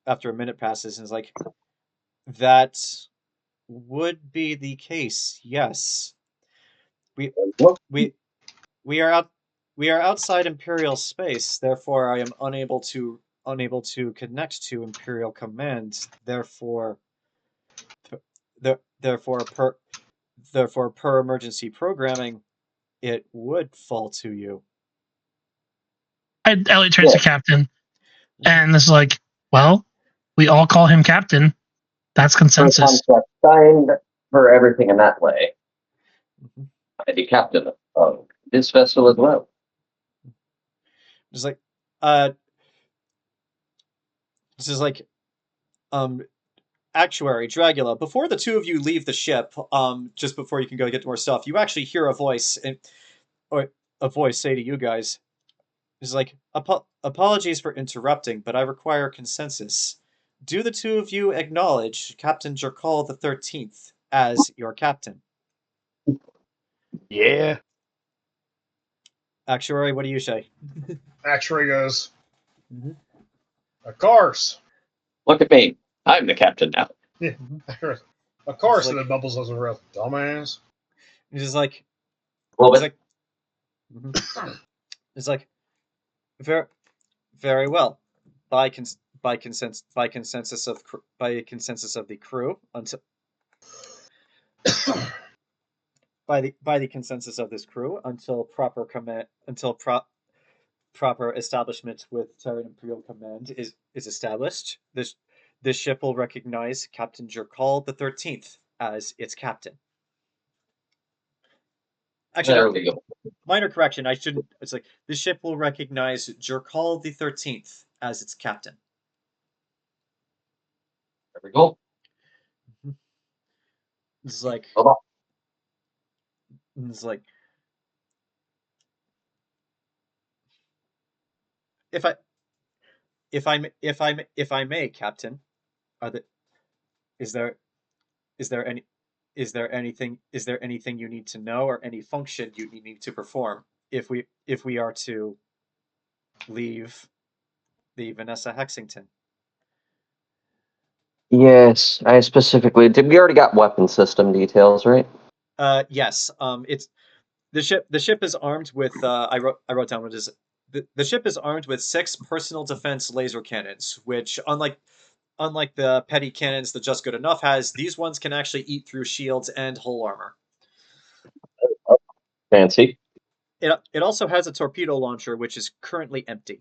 after a minute passes, and it's like, that would be the case. Yes. We we we are outside Imperial space, therefore I am unable to connect to Imperial command. Therefore per emergency programming, it would fall to you. Ellie turns to Captain, and is like, well, we all call him Captain. That's consensus. Signed for everything in that way. I'd be captain of this vessel as well. Just like, this is like, Actuary, Dragula, before the two of you leave the ship, just before you can go get more stuff, you actually hear a voice say to you guys, it's like, apologies for interrupting, but I require consensus. Do the two of you acknowledge Captain Jerkaul the 13th as your captain? Yeah. Actuary, what do you say? Actuary goes, of course. Look at me. I'm the captain now. Yeah. Of course, Like, and then Bubbles as a real dumbass. He's just like, Well, it's like, very well. By consensus of the crew, until by the consensus of this crew, until proper proper establishment with Terran Imperial Command is established, this ship will recognize Captain Jerkaul the 13th as its captain. Actually, there we go. Minor correction. I shouldn't. It's like, this ship will recognize Jerkaul the 13th as its captain. There we go. It's like, if I may, Captain, is there anything you need to know, or any function you need to perform if we are to leave the Vanessa Hexington? Yes, I specifically did. We already got weapon system details, right? Yes. It's the ship is armed with. I wrote down what it is. The ship is armed with 6 personal defense laser cannons, which, unlike the petty cannons that Just Good Enough has, these ones can actually eat through shields and hull armor. Fancy. It also has a torpedo launcher, which is currently empty.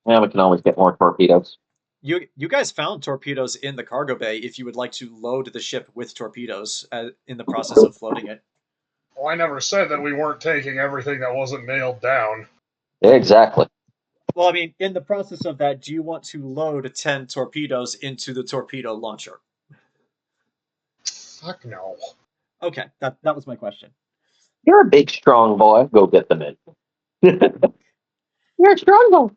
Yeah, we can always get more torpedoes. You guys found torpedoes in the cargo bay if you would like to load the ship with torpedoes in the process of floating it. Well, I never said that we weren't taking everything that wasn't nailed down. Exactly. Well, I mean, in the process of that, do you want to load 10 torpedoes into the torpedo launcher? Fuck no. Okay, that was my question. You're a big, strong boy. Go get them in. You're a strong boy.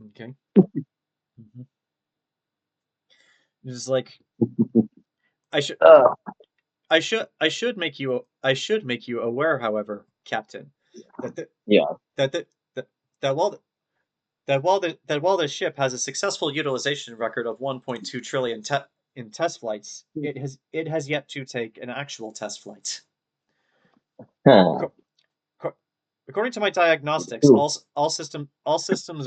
Okay. Mm-hmm. It's like I should I should make you aware, however, Captain, that the, Yeah. that the, that that while the ship has a successful utilization record of 1.2 trillion in test flights, it has yet to take an actual test flight. Huh. According to my diagnostics, all systems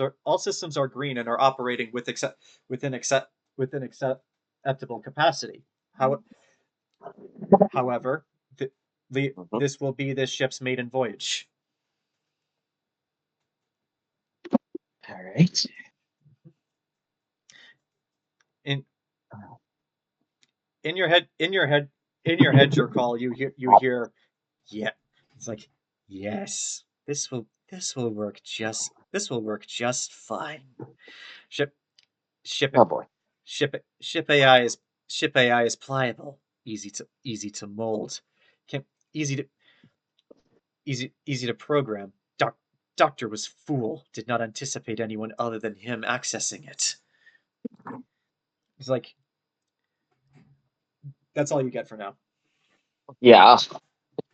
are green and are operating within acceptable capacity. However, this will be this ship's maiden voyage. All right. In your head, Jerkaul, you hear, yeah. It's like, yes, this will work just fine. Ship ship Oh boy. ship AI is pliable, easy to mold, can easy to program. Doctor was fool, did not anticipate anyone other than him accessing it. He's like, that's all you get for now. Yeah.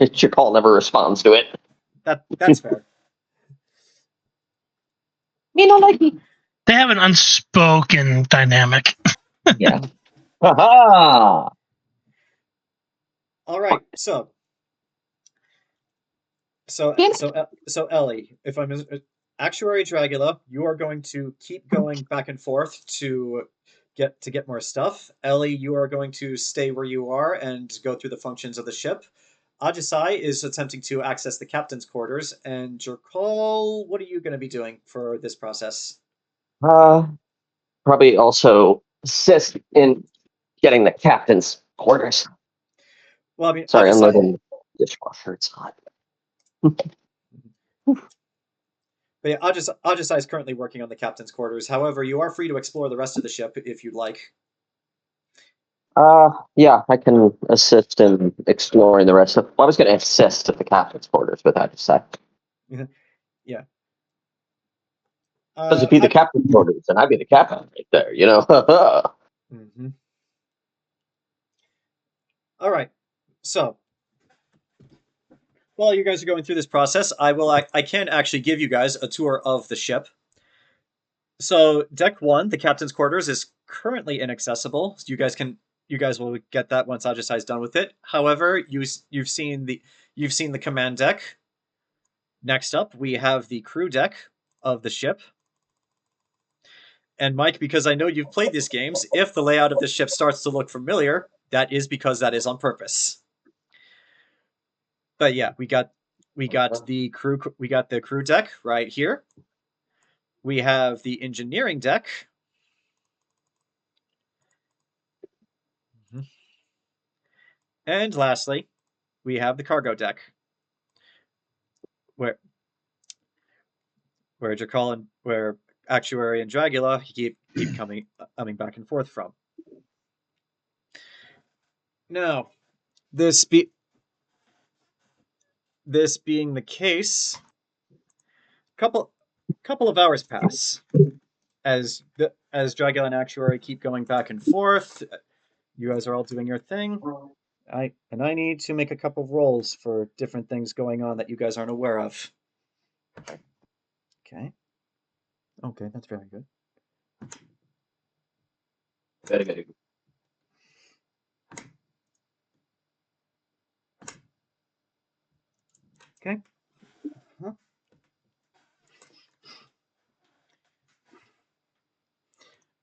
Your call never responds to it. That's fair. Me not like me. They have an unspoken dynamic. Yeah. Ha All right, so Ellie, if I'm Actuary Dragula, you are going to keep going back and forth to get more stuff. Ellie, you are going to stay where you are and go through the functions of the ship. Ajisai is attempting to access the captain's quarters, and Jerkaul, what are you going to be doing for this process? Probably also assist in getting the captain's quarters. Well, I mean, Sorry, I'm Ajisai, loading the dishwasher. It's hot. but yeah, Ajisai is currently working on the captain's quarters. However, you are free to explore the rest of the ship if you'd like. Yeah, I can assist in exploring the rest of. Well, I was going to assist at the captain's quarters, but that just Yeah. Because it'd be the captain's quarters, and I'd be the captain right there, you know. Mm-hmm. All right. So while you guys are going through this process, I can actually give you guys a tour of the ship. So deck 1, the captain's quarters, is currently inaccessible. So you guys will get that once Ajisai is done with it. However, you've seen the command deck. Next up, we have the crew deck of the ship. And Mike, because I know you've played these games, if the layout of the ship starts to look familiar, that is because that is on purpose. But yeah, we got the crew deck right here. We have the engineering deck. And lastly, we have the cargo deck. Where Jerkaul and where Actuary and Dragula keep coming back and forth from. Now, this being the case, couple of hours pass as Dragula and Actuary keep going back and forth. You guys are all doing your thing. I need to make a couple of rolls for different things going on that you guys aren't aware of. Okay. Okay, that's very good. Very, very good. Okay. Huh?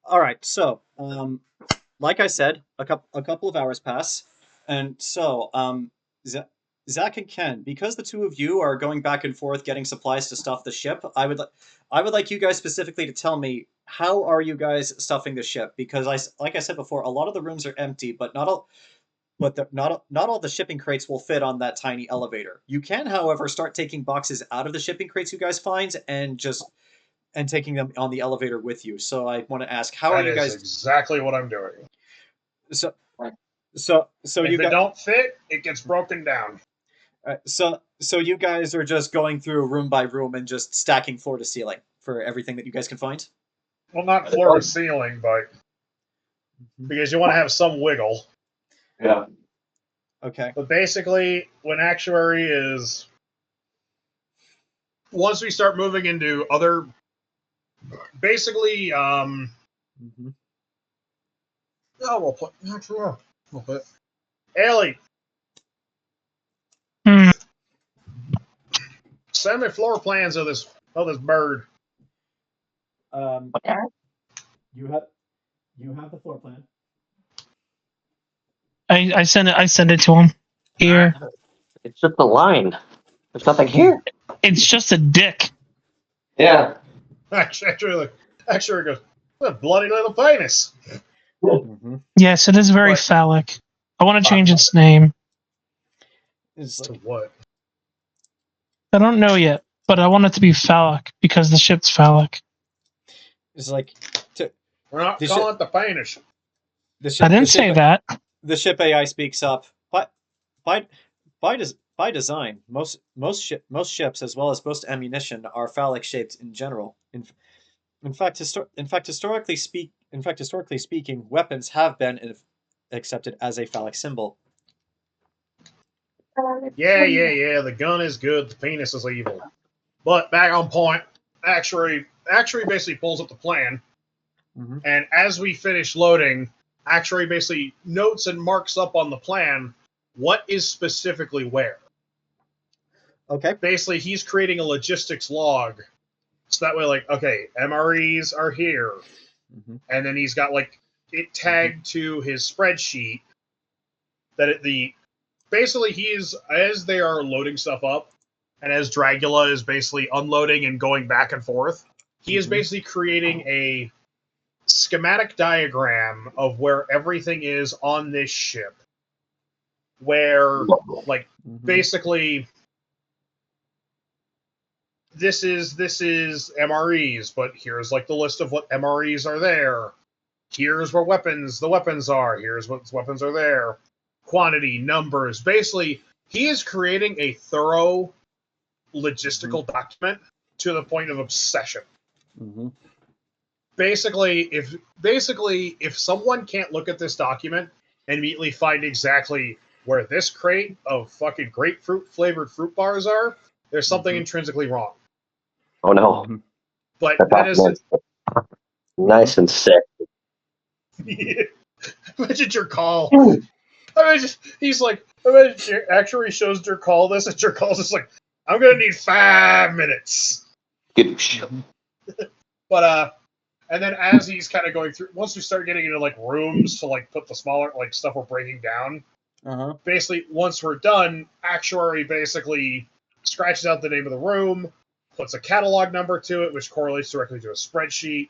All right. So, like I said, a couple of hours pass, and so Zach and Ken, because the two of you are going back and forth getting supplies to stuff the ship, I would like you guys specifically to tell me how are you guys stuffing the ship, because like I said before, a lot of the rooms are empty, but not all. but not all the shipping crates will fit on that tiny elevator. You can, however, start taking boxes out of the shipping crates you guys find and taking them on the elevator with you. So I want to ask, how are That you is guys? exactly what I'm doing. So If you it guys. don't fit, it gets broken down. So you guys are just going through room by room and just stacking floor to ceiling for everything that you guys can find? Well, not floor to ceiling, but because you want to have some wiggle. Yeah. Okay. But basically, when Actuary is... Once we start moving into other... Basically, Mm-hmm. Oh, we'll put... Actually, we'll put... Ellie, Hmm. send me floor plans of this bird. You have the floor plan. I send it to him. Here. It's just a line. There's nothing here. It's just a dick. Yeah. Actuary goes, what a bloody little penis. Mm-hmm. Yes, it is very What? phallic. I want to change its name. It's To like, what? I don't know yet, but I want it to be phallic because the ship's phallic. it's like to, We're not The calling it the penis. the ship. I didn't the ship, say that. The ship AI speaks up. By by design, most ships as well as most ammunition are phallic shaped in general. In fact, historically speaking, weapons have been accepted as a phallic symbol. Yeah. The gun is good. The penis is evil. But back on point, Actuary basically pulls up the plan, Mm-hmm. and as we finish loading, Actuary basically notes and marks up on the plan what is specifically where. Okay. Basically, he's creating a logistics log, so that way, like, okay, MREs are here, Mm-hmm. and then he's got like it tagged to his spreadsheet that basically he is, as they are loading stuff up, and as Dragula is basically unloading and going back and forth, he is basically creating a schematic diagram of where everything is on this ship. Where, like, Mm-hmm. basically, this is MREs, but here's like the list of what MREs are there. Here's where the weapons are. Here's what weapons are there. Quantity, numbers. Basically, he is creating a thorough logistical document to the point of obsession. Mm-hmm. Basically, if someone can't look at this document and immediately find exactly where this crate of fucking grapefruit flavored fruit bars are, there's something intrinsically wrong. Oh no. Mm-hmm. But That that is document's nice and sick. Imagine Jerkaul. He's like, imagine Actuary shows Jerkaul this, and Jerkaul's just like, I'm gonna need 5 minutes. But and then as he's kind of going through, once we start getting into like rooms to like put the smaller like stuff we're breaking down, basically once we're done, Actuary basically scratches out the name of the room, puts a catalog number to it, which correlates directly to a spreadsheet.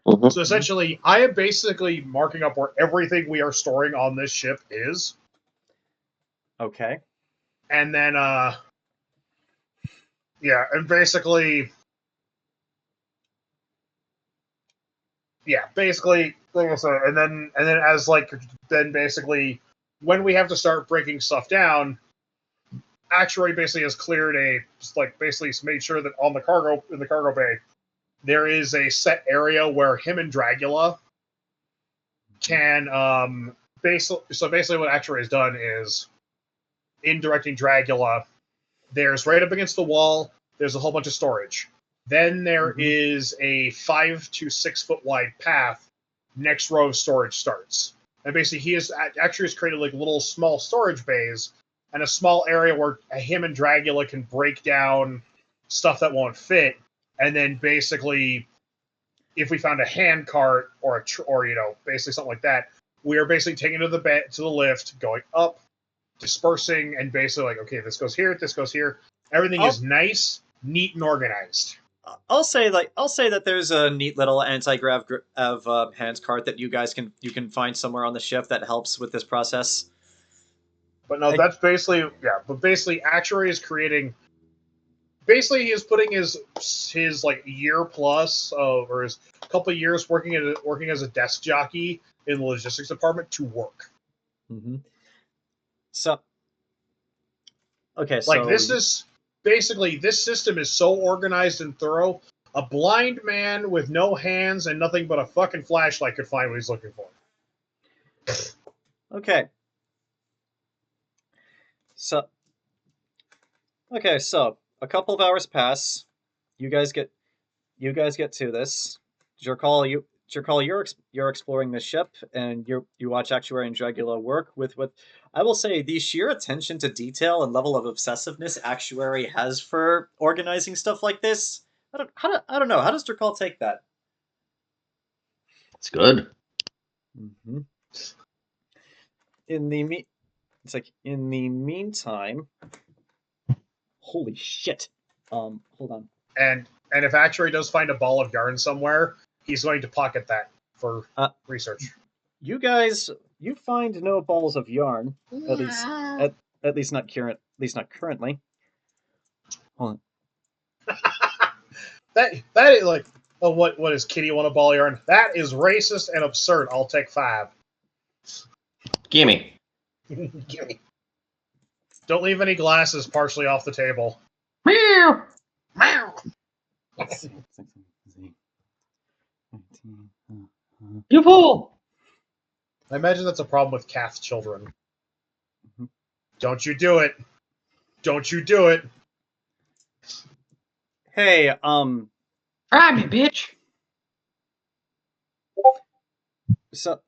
Mm-hmm. So essentially, I am basically marking up where everything we are storing on this ship is. Okay. And then, yeah, and basically, like I said, and then as like, then basically, when we have to start breaking stuff down, Actuary basically has cleared basically made sure that in the cargo bay, there is a set area where him and Dragula can, basically what Actuary has done is, in directing Dragula, there's right up against the wall, there's a whole bunch of storage. Then there is a 5 to 6 foot wide path. Next row of storage starts. And basically, he has created like little small storage bays and a small area where him and Dragula can break down stuff that won't fit. And then basically, if we found a hand cart or basically something like that, we are basically taking it to the lift, going up, dispersing, and basically like, okay, this goes here, this goes here. Everything is nice, neat, and organized. I'll say that there's a neat little anti-grav of hands cart that you can find somewhere on the ship that helps with this process. But no, that's basically But basically, Actuary is creating. Basically, he is putting his like year plus or his couple of years working as a desk jockey in the logistics department to work. Mm-hmm. So, okay, like this system is so organized and thorough. A blind man with no hands and nothing but a fucking flashlight could find what he's looking for. Okay. So a couple of hours pass. You guys get to this. Jerkaul, you're exploring the ship, and you watch Actuary and Dragula work with what I will say the sheer attention to detail and level of obsessiveness Actuary has for organizing stuff like this. I don't know. How does Jerkaul take that? It's good. Mm-hmm. It's like in the meantime. Holy shit! Hold on. And if Actuary does find a ball of yarn somewhere, he's going to pocket that for research. You guys, you find no balls of yarn, at least not currently. Hold on. that is like, oh, what is Kitty want a ball of yarn? That is racist and absurd. I'll take 5. Gimme. Gimme. Don't leave any glasses partially off the table. Meow. Meow. You fool! I imagine that's a problem with Kath's children. Mm-hmm. Don't you do it. Don't you do it. Hey, Try me, bitch. So,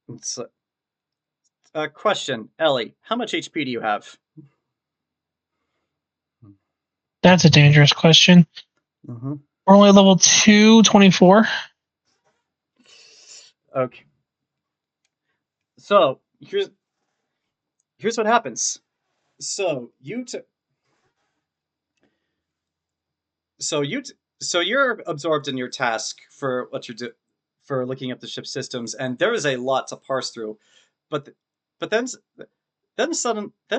it's a question, Ellie. How much HP do you have? That's a dangerous question. Mm-hmm. We're only level 224. Okay. So here's what happens. So you're absorbed in your task for what you're for looking at the ship systems, and there is a lot to parse through, but then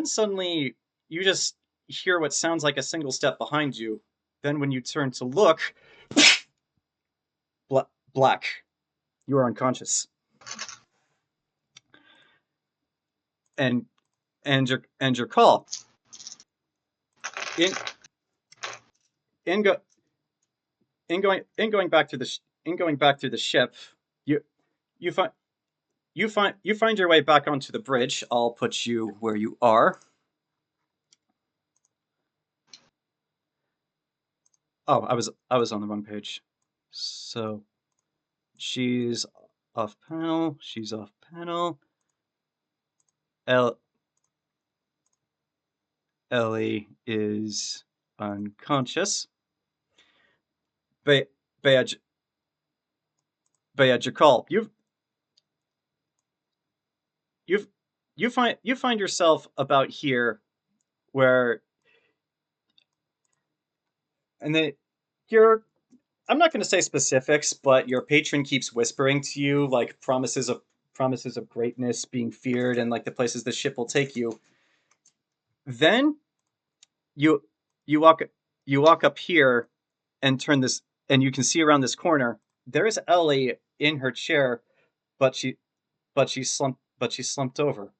suddenly you just hear what sounds like a single step behind you. Then when you turn to look, black. You are unconscious. And your call in going back through the ship, you find your way back onto the bridge. I'll put you where you are. Oh, I was on the wrong page. So she's off panel. She's off panel. Ellie is unconscious. Jerkaul, you find yourself about here, where, and then I'm not going to say specifics, but your patron keeps whispering to you like promises of greatness being feared and like the places the ship will take you. Then you walk up here and turn this, and you can see around this corner. There is Ellie in her chair, but she's slumped over.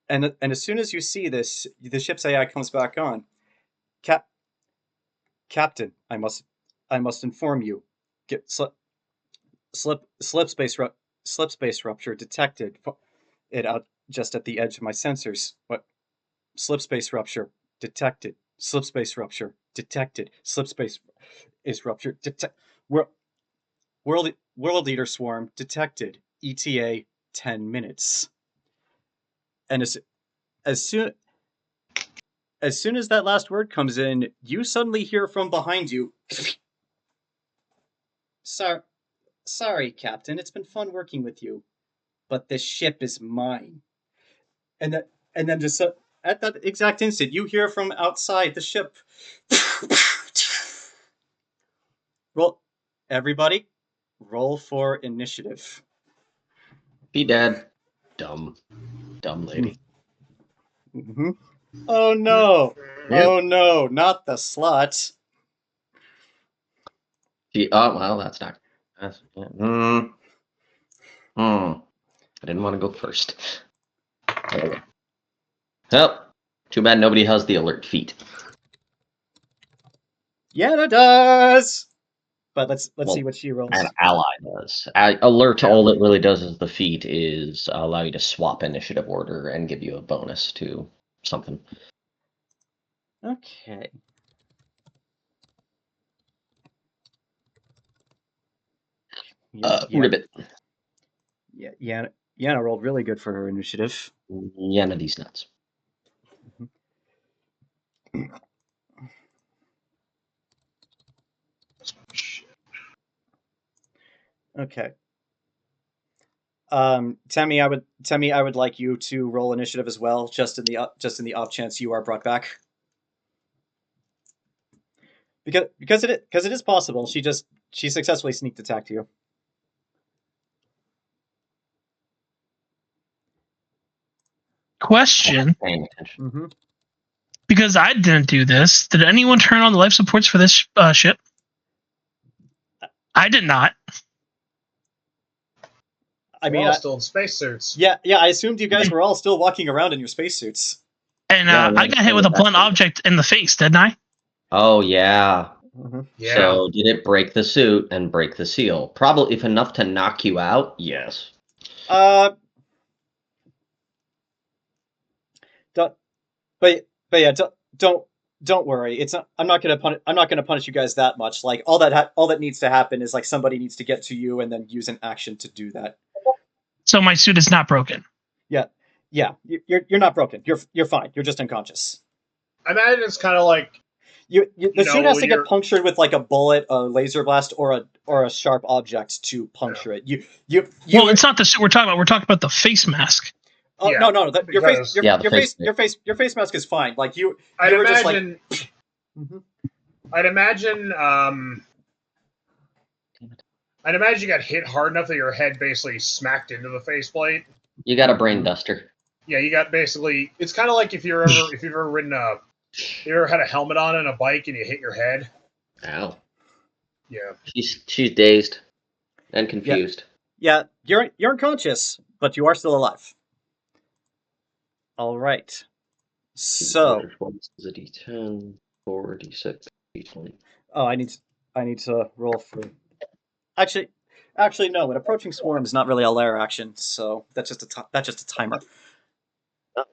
And as soon as you see this, the ship's AI comes back on. Captain, I must inform you. Slip space rupture detected. It out just at the edge of my sensors. What? Slip space rupture detected. Slip space rupture detected. Slip space is rupture detect. World Eater swarm detected. ETA 10 minutes. And as soon as that last word comes in, you suddenly hear from behind you. Sorry, Captain. It's been fun working with you, but this ship is mine. And then just at that exact instant, you hear from outside the ship. Everybody, roll for initiative. Be dead. Dumb lady. Mm-hmm. Oh no! Yeah. Oh no! Not the slut. Oh well, that's not. That's, yeah. I didn't want to go first. Okay. Well, too bad nobody has the alert feat. Yeah, it does. But let's Well, see what she rolls. An ally does. Alert, all it really does is the feat is allow you to swap initiative order and give you a bonus to something. Okay. Ribbit. Yeah, Yana rolled really good for her initiative. Yana these nuts. Okay. Temme, I would like you to roll initiative as well, just in the off chance you are brought back. Because it is possible. She successfully sneak attacked you. Question, Paying attention. Mm-hmm. because I didn't do this. Did anyone turn on the life supports for this ship? I did not. I We're mean, all still in spacesuits. yeah. I assumed you guys were all still walking around in your spacesuits. And Yeah, I got hit with a blunt object in the face, didn't I? Oh yeah. Mm-hmm. Yeah. So did it break the suit and break the seal? Probably if enough to knock you out. Yes. But yeah, don't worry. It's not. I'm not gonna punish you guys that much. Like all that needs to happen is like somebody needs to get to you and then use an action to do that. So my suit is not broken. Yeah. You're not broken. You're fine. You're just unconscious. I imagine it's kind of like The suit has to you're- get punctured with like a bullet, a laser blast, or a sharp object to puncture it. Well, it's not the suit we're talking about. We're talking about the face mask. Oh Yeah, no, your because- face, your face mask is fine. Like you I'd were just like. imagine. Mhm. I'd imagine. I'd imagine you got hit hard enough that your head basically smacked into the faceplate. You got a brain duster. Yeah, you got basically. It's kind of like if you've ever ridden you ever had a helmet on a bike and you hit your head. Ow. Yeah. She's dazed and confused. Yeah, you're unconscious, but you are still alive. All right. So, Is a D10, 4, D6, D20. oh, I need to roll for. Actually, no. An approaching swarm is not really a lair action, so that's just a timer. Oh.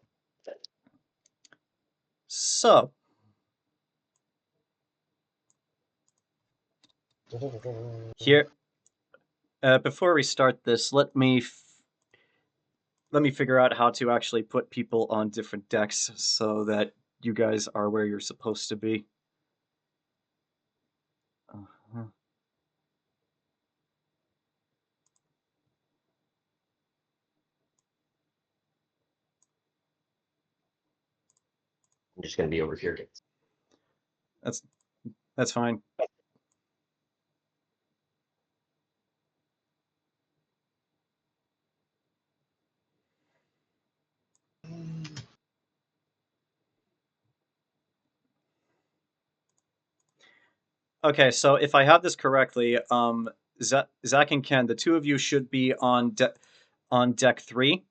So, here, before we start this, let me figure out how to actually put people on different decks so that you guys are where you're supposed to be. Uh-huh. I'm just gonna be over here. That's fine. Okay, so if I have this correctly, Zach and Ken, the two of you should be on deck 3,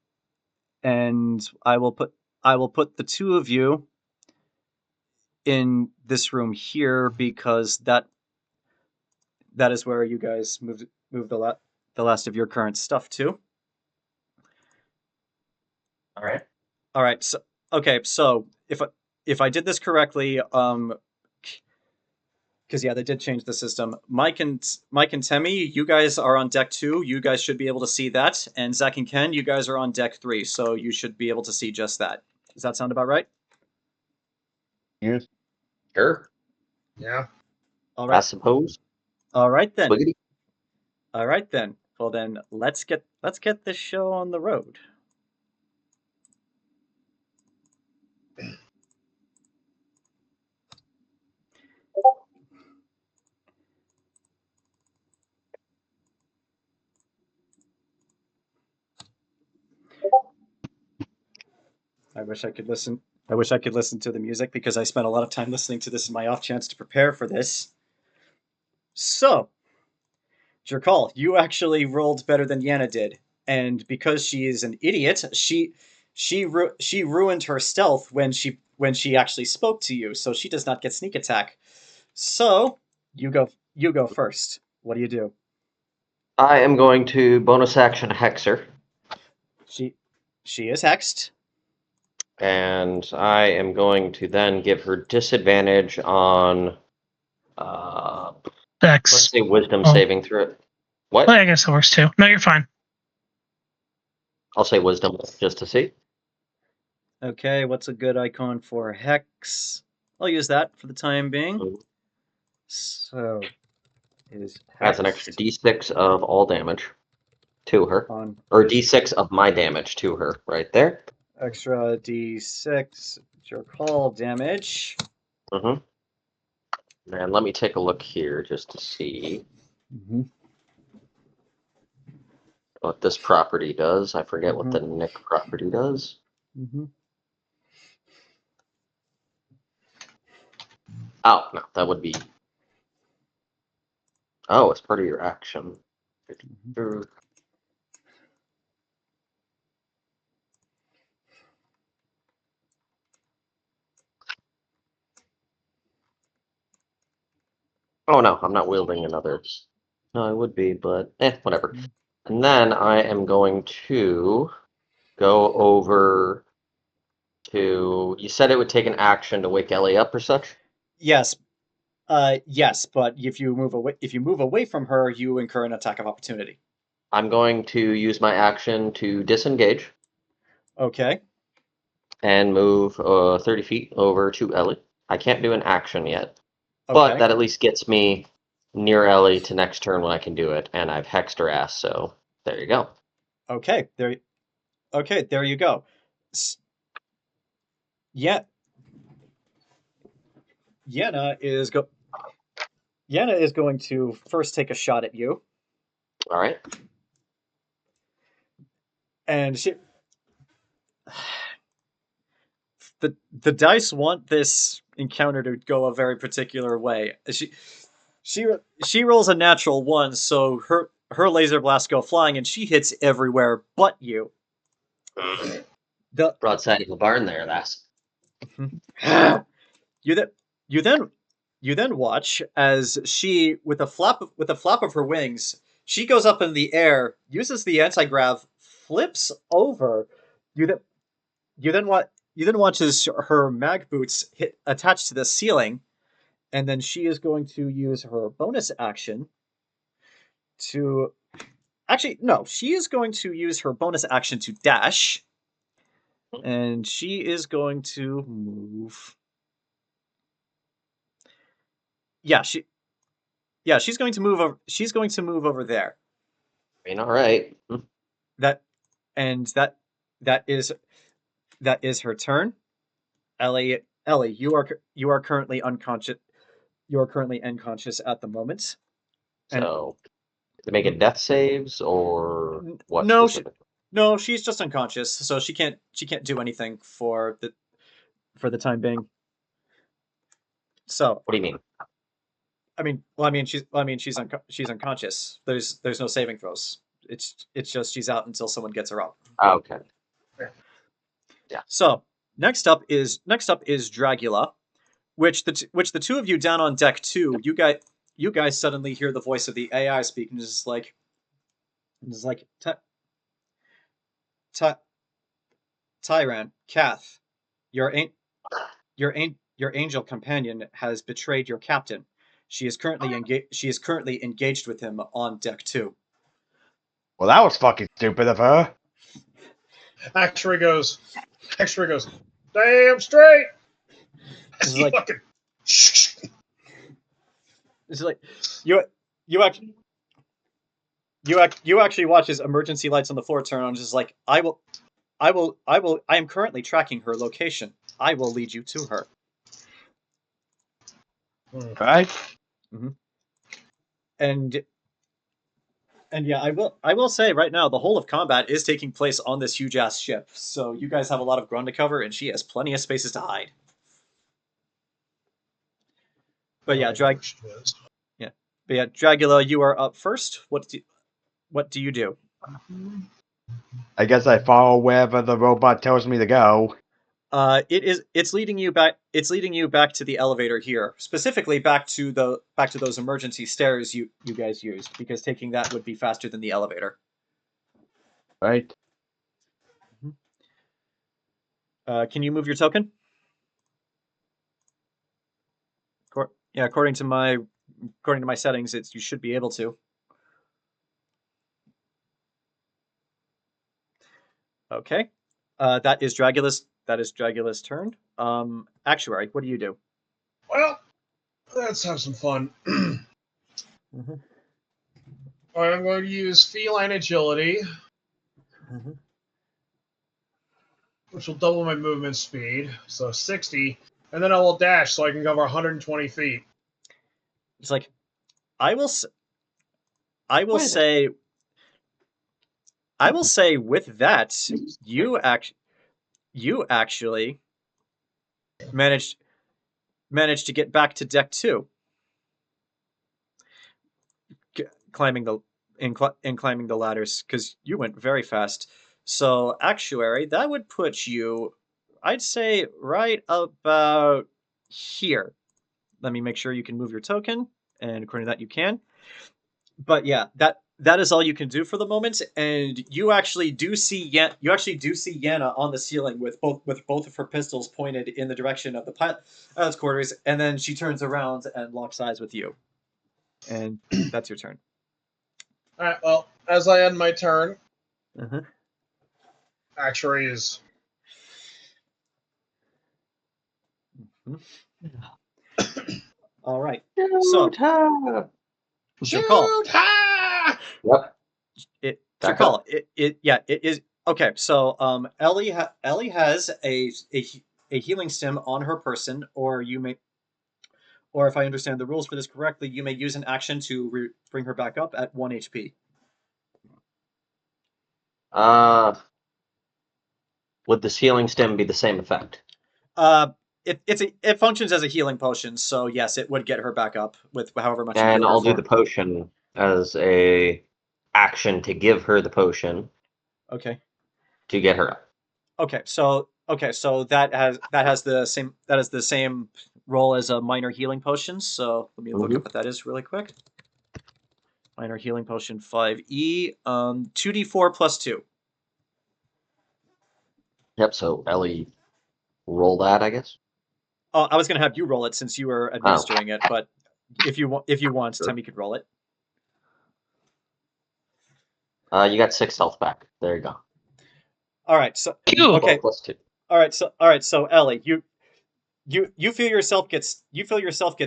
and I will put the two of you in this room here because that is where you guys move the last of your current stuff to. All right. All right. So okay. So if I did this correctly, because yeah, they did change the system. Mike and Temme, you guys are on deck 2. You guys should be able to see that, and Zach and Ken, you guys are on deck 3. So you should be able to see just that. Does that sound about right? Yes. Sure. Yeah. All I right. suppose. All right then. Wiggity. All right then. Well then, let's get this show on the road. I wish I could listen. I wish I could listen to the music because I spent a lot of time listening to this in my off chance to prepare for this. So, Jerkaul, you actually rolled better than Yana did, and because she is an idiot, she ruined her stealth when she actually spoke to you, so she does not get sneak attack. So you go first. What do you do? I am going to bonus action Hexer, She is hexed. and I am going to then give her disadvantage on, let's Dex. say Wisdom Oh. saving throw. What? Well, I guess it works too. No, you're fine. I'll say Wisdom just to see. Okay, what's a good icon for hex? I'll use that for the time being. So is That's an extra d6 of all damage to her, on or d6 of my damage to her, right there. extra d6 Jerkaul damage. Mm-hmm. And let me take a look here just to see what this property does. I forget what the Nick property does. Oh, no, that would be... Oh, it's part of your action. Oh, no, I'm not wielding another. No, I would be, but whatever. And then I am going to go over to... You said it would take an action to wake Ellie up or such? Yes. Yes, but if you move away from her, you incur an attack of opportunity. I'm going to use my action to disengage Okay. and move 30 feet over to Ellie. I can't do an action yet, Okay. but that at least gets me near Ellie to next turn when I can do it, and I've hexed her ass, so there you go. Okay. There you go. Yeah. Yana is going to first take a shot at you. All right. And the dice want this encounter to go a very particular way. She rolls a natural 1, so her laser blasts go flying and she hits everywhere but you. The Broadside of the barn there, lass. you then watch as she, with a flap of her wings, she goes up in the air, uses the anti-grav, flips over. You then watch as her mag boots hit attached to the ceiling, and then she is going to use her bonus action to... Actually, no, she is going to use her bonus action to dash, and she is going to move. She's going to move over. She's going to move over there. I mean, all right. That is her turn. Ellie, you are currently unconscious. You are currently unconscious at the moment. So, to make it death saves or what? No, she's just unconscious, so she can't do anything for the time being. So, what do you mean? she's unconscious. There's no saving throws. It's just she's out until someone gets her up. Okay. Yeah. So next up is Dragula, which the two of you down on deck 2, you guys suddenly hear the voice of the AI speaking. It's like Tyran, Kath, your angel companion has betrayed your captain. She is currently engaged with him on deck 2. Well, that was fucking stupid of her. Actuary goes, damn straight. It's like fucking. It's like you actually watch as emergency lights on the floor turn on. Just like I am currently tracking her location. I will lead you to her. Right? Mm-hmm. And And yeah, I will say right now the whole of combat is taking place on this huge ass ship. So you guys have a lot of ground to cover, and she has plenty of spaces to hide. But yeah, yeah, but yeah, Dragula, you are up first. What do you do? I guess I follow wherever the robot tells me to go. It's leading you back. It's leading you back to the elevator here, specifically back to those emergency stairs you guys used, because taking that would be faster than the elevator. Right? Can you move your token? Yeah, according to my settings, you should be able to. Okay, that is Dragula's turn. Actuary, what do you do? Well, let's have some fun. Mm-hmm. I'm going to use feline agility, which will double my movement speed, so 60, and then I will dash so I can cover 120 feet. It's like, I will say with that, you actually managed to get back to deck 2, climbing the ladders, because you went very fast. So Actuary, that would put you, I'd say, right about here. Let me make sure you can move your token, and according to that, you can. But yeah, that is all you can do for the moment, and you actually do see Yana on the ceiling with both of her pistols pointed in the direction of the pilot's quarters, and then she turns around and locks eyes with you. And that's your turn. Alright, well, as I end my turn, Uh-huh. Actuary is... All right. So, Jerkaul. Shoot! Ha! Yep. Jerkaul. It is okay. So, Ellie has a healing stim on her person, or if I understand the rules for this correctly, you may use an action to bring her back up at 1 HP. Would this healing stem be the same effect? It functions as a healing potion, so yes, it would get her back up with however much. And you I'll do the potion as a action to give her the potion. Okay. To get her up. Okay, so that has the same role as a minor healing potion. So let me look up what that is really quick. Minor healing potion 5e, 2d4 plus 2. Yep. So Ellie, roll that, I guess. Oh, I was going to have you roll it since you were administering it, but if you want, Sure. Temme could roll it. You got 6 health back. There you go. All right. So Okay. Plus 2. All right. So Ellie, you feel yourself get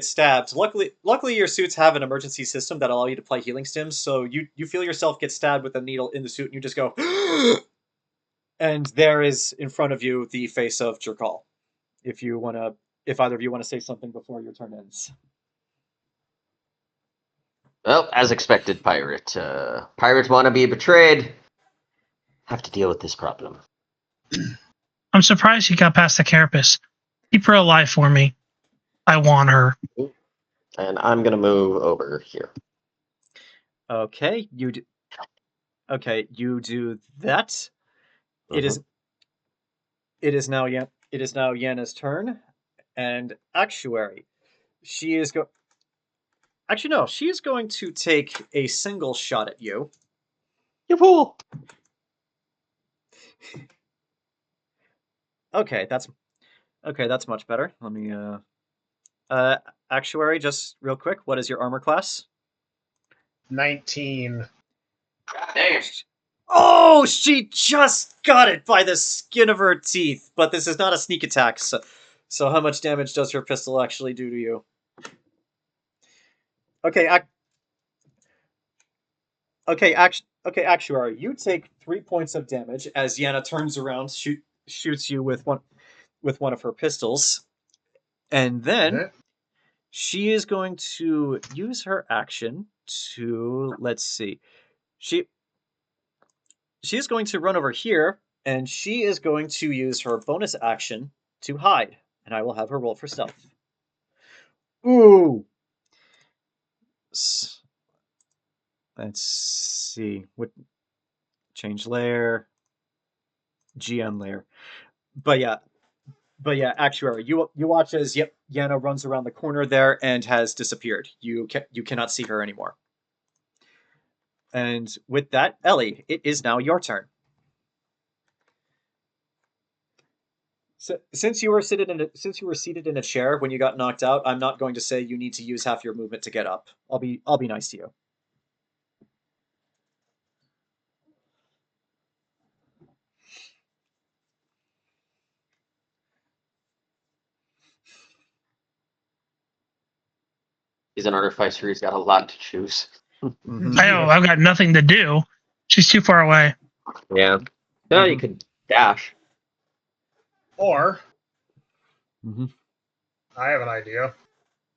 stabbed. Luckily, your suits have an emergency system that allow you to apply healing stims. So you feel yourself get stabbed with a needle in the suit, and you just go, and there is in front of you the face of Jerkaul. If either of you want to say something before your turn ends. Well, as expected, pirate. Pirates want to be betrayed. Have to deal with this problem. I'm surprised he got past the carapace. Keep her alive for me. I want her. And I'm gonna move over here. Okay, you do. Okay, you do that. Mm-hmm. It is now Yenna's turn, and Actuary. She is Actually, no. She is going to take a single shot at you. You fool! Okay, that's much better. Let me Actuary, just real quick, what is your armor class? 19. Damn. Oh, she just got it by the skin of her teeth. But this is not a sneak attack, so how much damage does her pistol actually do to you? Okay, Actuary, you take 3 points of damage as Yana turns around, shoots you with one of her pistols, and then she is going to use her action to, let's see, she's going to run over here, and she is going to use her bonus action to hide, and I will have her roll for stealth. Ooh. Let's see. What change layer? GM layer. But yeah, Actuary, you watch as Yana runs around the corner there and has disappeared. You cannot see her anymore. And with that, Ellie, it is now your turn. So, since you were seated in a chair when you got knocked out, I'm not going to say you need to use half your movement to get up. I'll be nice to you. He's an artificer. He's got a lot to choose. Mhm. I know, I've got nothing to do. She's too far away. Yeah. No, you could dash. Or Mhm. I have an idea.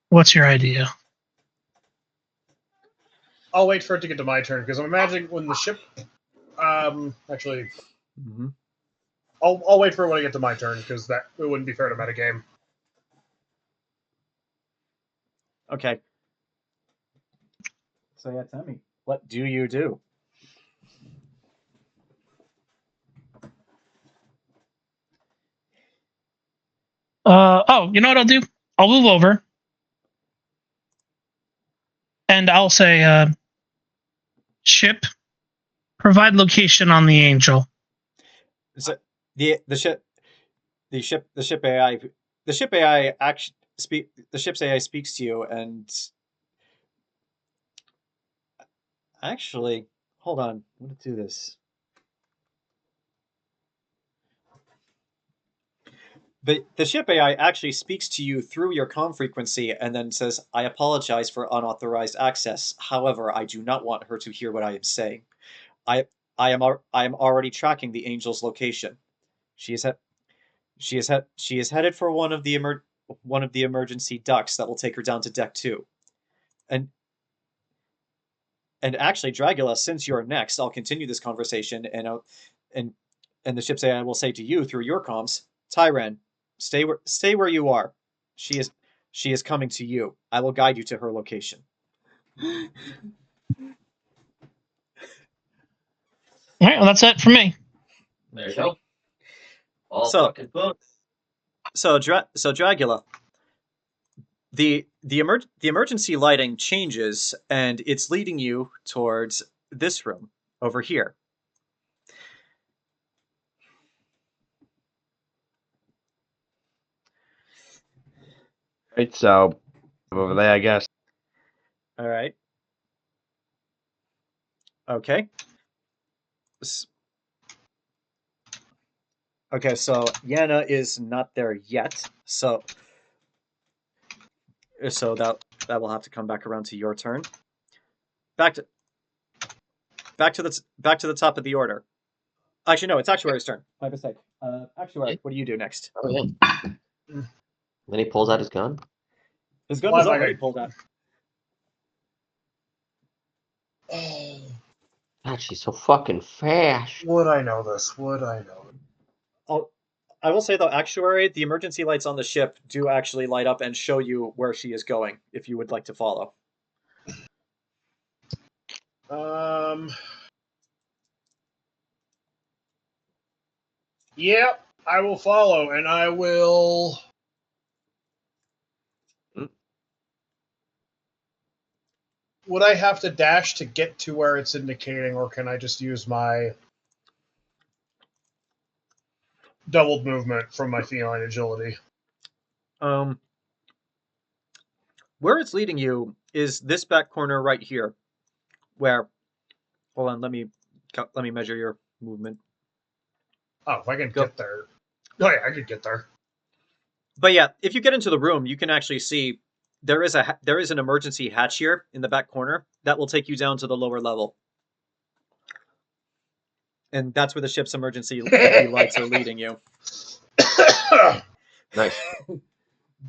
What's your idea? I'll wait for it to get to my turn because I'm imagining when the ship. Actually, Mhm. I'll wait for it when I get to my turn because it wouldn't be fair to metagame. Okay. So yeah, tell me, what do you do? You know what I'll do? I'll move over. And I'll say, ship, provide location on the angel. So the ship AI actually the ship's AI speaks to you, and actually, hold on, I'm gonna do this. The ship AI actually speaks to you through your comm frequency and then says, "I apologize for unauthorized access. However, I do not want her to hear what I am saying. I I am already tracking the angel's location. She is she is headed for one of the emergency ducts that will take her down to deck 2. And actually, Dragula, since you're next, I'll continue this conversation, and the ship's AI will say to you through your comms, Tyran, stay where you are. She is coming to you. I will guide you to her location." All right, well, that's it for me. There you go. All So- fucking books. So Dragula, the emergency lighting changes, and it's leading you towards this room over here. Right, so over there, I guess. All right. Okay. Okay, so Yana is not there yet. So that will have to come back around to your turn. Back to the top of the order. Actually, no, it's Actuary's turn. My mistake. Actuary, what do you do next? Oh, yeah. Then he pulls out his gun. His gun Why is am I already going- pulled out. Oh, God, she's so fucking fast. would I know this? Would I know it? I will say though, Actuary, the emergency lights on the ship do actually light up and show you where she is going, if you would like to follow. Yep, I will follow, and I will. Would I have to dash to get to where it's indicating, or can I just use my doubled movement from my feline agility? Where it's leading you is this back corner right here, where. Hold on, let me measure your movement. Oh, if I can Go. get there. Oh yeah, I could get there. But yeah, if you get into the room, you can actually see there is an emergency hatch here in the back corner that will take you down to the lower level, and that's where the ship's emergency lights are leading you. Nice.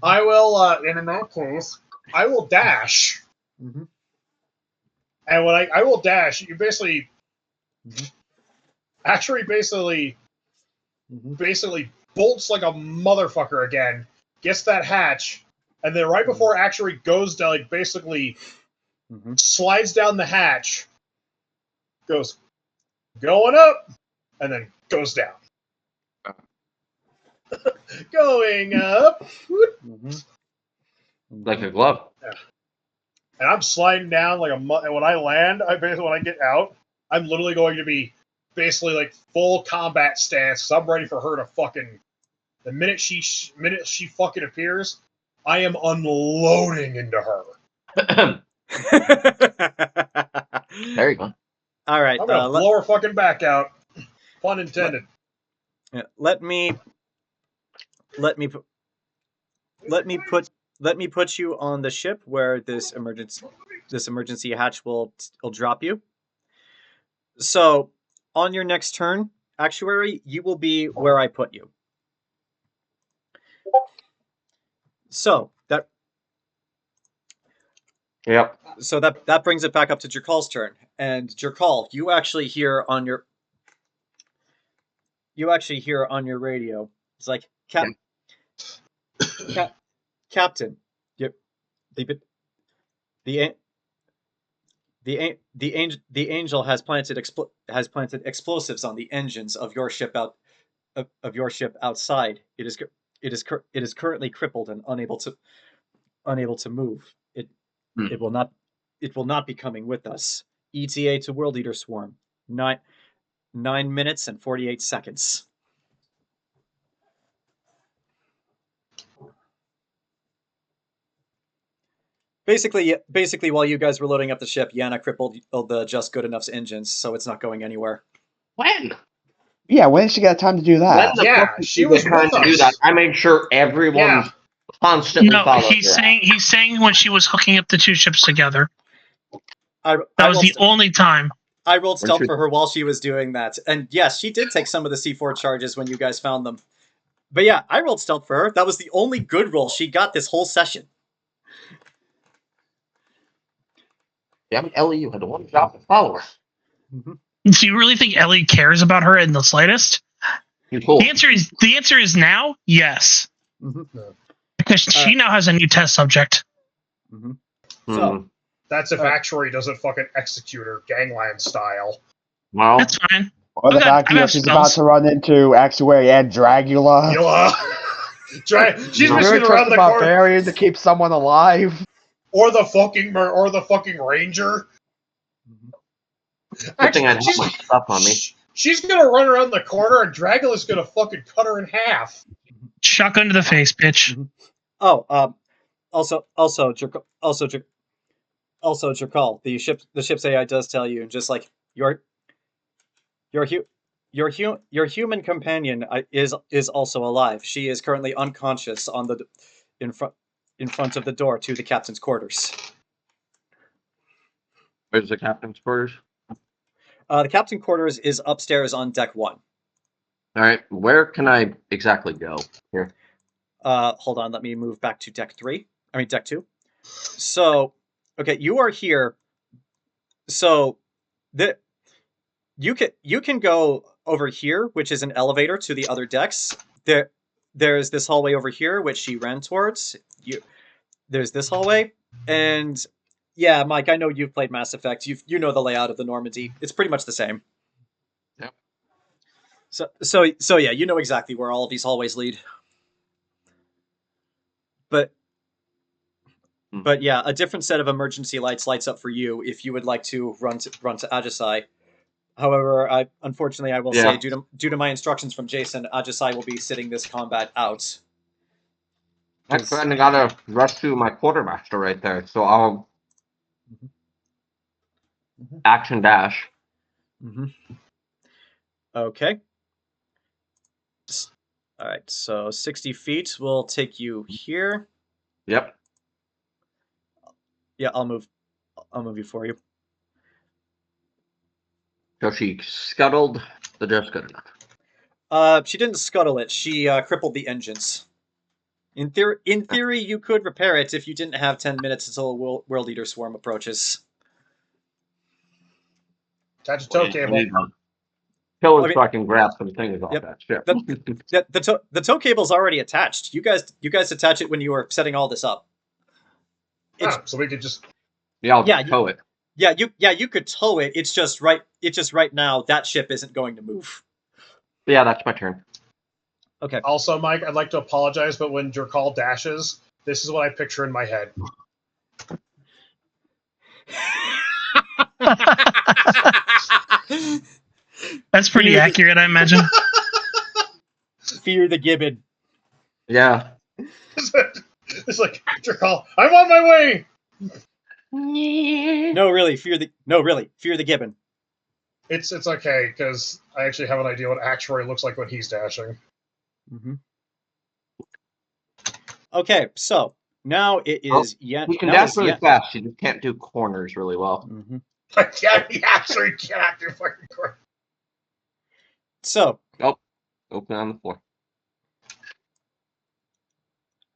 I will, and in that case, I will dash Mm-hmm. And when I will dash, you basically, Actuary basically bolts like a motherfucker again, gets that hatch, and then right before Actuary goes down, like basically slides down the hatch, goes going up, and then goes down. Going up. Like a glove. And I'm sliding down like and when I land, when I get out, I'm literally going to be basically like full combat stance. So I'm ready for her to fucking. The minute she fucking appears, I am unloading into her. There you go. All right. I'm gonna blow her fucking back out. Pun intended. Let me put you on the ship where this emergency hatch will drop you. So, on your next turn, Actuary, you will be where I put you. So that. Yep. So that brings it back up to Jerkaul's turn, and Jerkaul, you actually hear on your radio. It's like Captain. Yep. The angel has planted explosives on the engines of your ship outside. It is currently crippled and unable to move. It will not be coming with us. ETA to World Eater Swarm. 9 minutes and 48 seconds. Basically, while you guys were loading up the ship, Yana crippled the Just Good Enough's engines, so it's not going anywhere. When? Yeah, when did she get time to do that? She was trying to do that. I made sure everyone constantly followed her. He's saying when she was hooking up the two ships together. That was the only time. I rolled stealth for her while she was doing that. And yes, she did take some of the C4 charges when you guys found them. But yeah, I rolled stealth for her. That was the only good roll she got this whole session. Damn it, Ellie, you had one job to follow her. Do you really think Ellie cares about her in the slightest? Cool. The answer is now yes. Because she now has a new test subject. So that's if Actuary doesn't fucking execute her gangland style. Well, that's fine. Or the fact she's about to run into Actuary and Dragula. She's just gonna run the Barbarian to keep someone alive. Or the fucking Ranger. Actually, stuff on me. She's gonna run around the corner and Dragula's gonna fucking cut her in half. Shotgun to the face, bitch. Oh, also, Jerkaul, the ship's AI does tell you, just like your human companion is also alive. She is currently unconscious in front of the door to the captain's quarters. Where's the captain's quarters? The captain's quarters is upstairs on deck 1. All right, where can I exactly go here? Hold on, let me move back to deck 2. So, okay, you are here. So, you can go over here, which is an elevator to the other decks. There's this hallway over here, which she ran towards. There's this hallway, and yeah, Mike, I know you've played Mass Effect. You know the layout of the Normandy. It's pretty much the same. Yep. So yeah, you know exactly where all of these hallways lead. But yeah, a different set of emergency lights lights up for you if you would like to run to Ajisai. However, unfortunately I will say due to my instructions from Jayson, Ajisai will be sitting this combat out. I gotta rescue my quartermaster right there, so I'll action dash. Okay. All right, so 60 feet will take you here. Yep. Yeah, I'll move you for you. So she scuttled the Just Good Enough. She didn't scuttle it. She crippled the engines. In theory, you could repair it if you didn't have 10 minutes until a World Eater Swarm approaches. Attach a tow cable. Kill him Okay. so I can grab some things off Yep. that ship. The tow cable's already attached. You guys attach it when you were setting all this up. So we could just. Yeah, I'll tow it. Yeah, you could tow it. It's just right now that ship isn't going to move. Yeah, that's my turn. Okay. Also, Mike, I'd like to apologize, but when Jerkaul dashes, this is what I picture in my head. That's pretty accurate, I imagine. Fear the gibbon. Yeah. It's like, Jerkaul, I'm on my way! No, really, fear the gibbon. It's okay, because I actually have an idea what Actuary looks like when he's dashing. Mm-hmm. Okay, so now it is You can dash really fast. You just can't do corners really well. Mm-hmm. Yeah, he actually cannot do fucking corners. So. Open on the floor.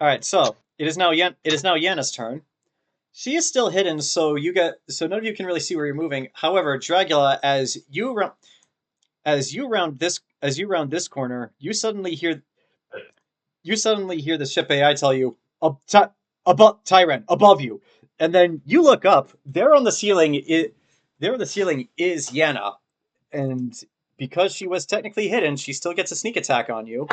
All right, so it is now Yenna's turn. She is still hidden, so none of you can really see where you're moving. However, Dragula, as you round this corner, you suddenly hear the ship AI tell you, above Tyran, above you, and then you look up. There on the ceiling is Yenna, and because she was technically hidden, she still gets a sneak attack on you.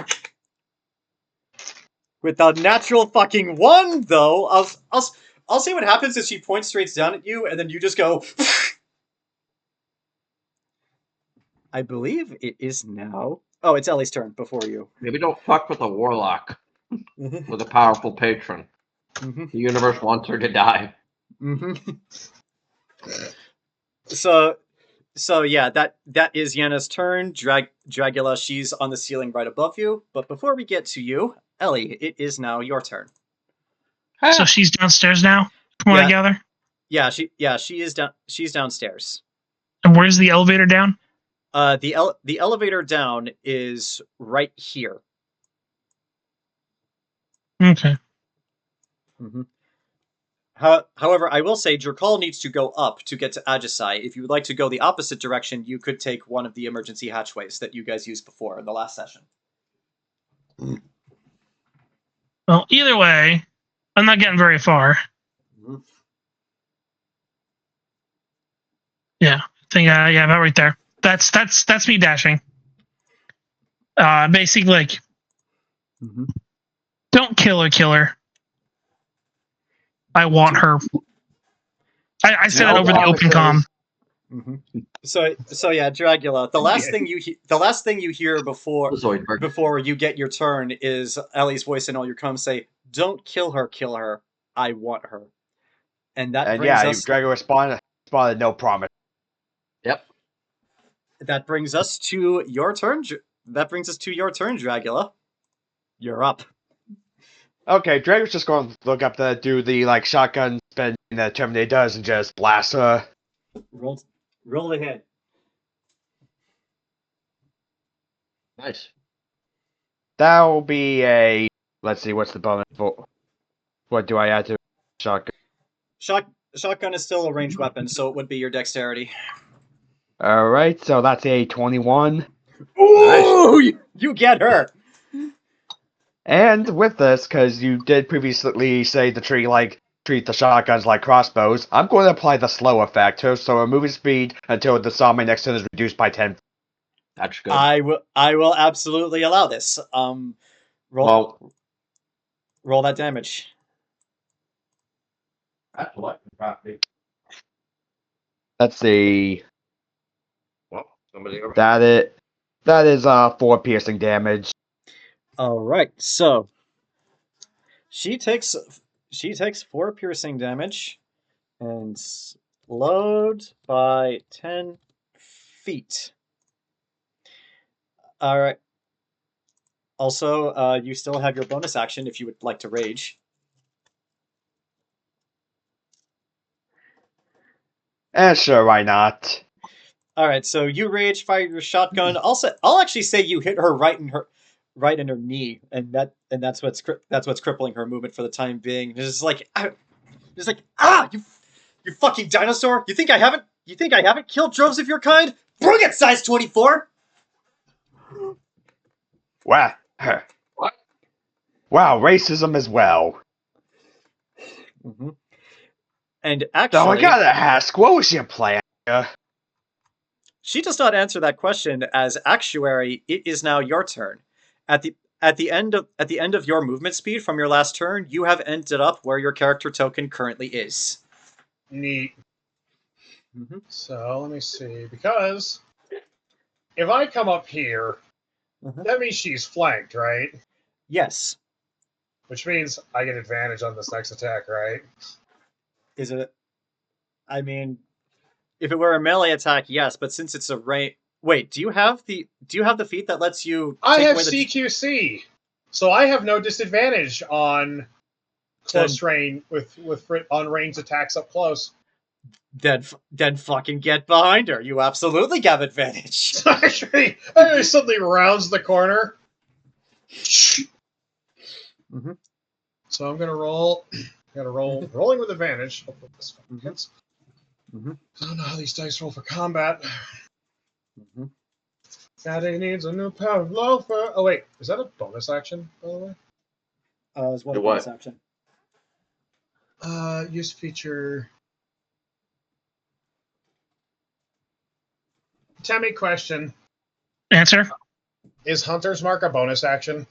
With a natural fucking 1, though, I'll see what happens if she points straight down at you, and then you just go. I believe it is now. Oh, it's Ellie's turn before you. Maybe don't fuck with a warlock with a powerful patron. Mm-hmm. The universe wants her to die. Mm-hmm. So yeah, that is Yenna's turn. Dragula, she's on the ceiling right above you. But before we get to you, Ellie, it is now your turn. So she's downstairs now, from what I gather? Yeah, she is down. She's downstairs. And where's the elevator down? The elevator down is right here. Okay. Mm-hmm. However, I will say Jerkaul needs to go up to get to Ajisai. If you would like to go the opposite direction, you could take one of the emergency hatchways that you guys used before in the last session. Well, either way, I'm not getting very far. Mm-hmm. Yeah, I think about right there. That's me dashing. Basically, like, Mm-hmm. don't kill her. I want her. I said it over the open comm. Mm-hmm. So yeah, Dragula. The last thing you hear before you get your turn is Ellie's voice in all your comms say, "Don't kill her. I want her." And that brings us. Dragula responded, no promise. Yep. That brings us to your turn. Dragula. You're up. Okay, Dragula's just going to look up do the shotgun spin that Terminator does and just blast her. Roll the hit. Nice. That will be a. Let's see, what's the bonus for? What do I add to shotgun? Shotgun is still a ranged weapon, so it would be your dexterity. All right, so that's a 21. Ooh, nice. You get her. And with this, because you did previously say to treat the shotguns like crossbows, I'm going to apply the slow effect, so a moving speed until the zombie next turn is reduced by 10. That's good. I will absolutely allow this. Roll that damage. That's what. Let's see. Well, that is 4 piercing damage. All right, so she takes 4 piercing damage and slowed by 10 feet. All right. Also, you still have your bonus action if you would like to rage. Sure, why not? All right, so you rage, fire your shotgun. I'll actually say you hit her right in her knee, and that's what's crippling her movement for the time being. It's like, you fucking dinosaur! You think I haven't You think I haven't killed droves of your kind? Bring it, size 24! Wow. What? Wow, racism as well. Mm-hmm. And So I actually, gotta ask, what was your plan? she does not answer that question. As Actuary, it is now your turn. At the end of your movement speed from your last turn, you have ended up where your character token currently is. Neat. Mm-hmm. So let me see. Because if I come up here, that means she's flanked, right? Yes. Which means I get advantage on this next attack, right? Is it? I mean, if it were a melee attack, yes. But since it's a range, wait. Do you have the feat that lets you? I take have away the... CQC, so I have no disadvantage on close range on range attacks up close. Then fucking get behind her. You absolutely have advantage. Actually, suddenly rounds the corner. Mm-hmm. So I'm gonna roll. Gotta roll. Rolling with advantage. Hopefully this hits. Mm-hmm. I don't know how these dice roll for combat. Mm-hmm. Daddy needs a new pair of loafer. Oh wait, is that a bonus action, by the way? As what The bonus what? action? Use feature. Temme question. Answer. Is Hunter's Mark a bonus action?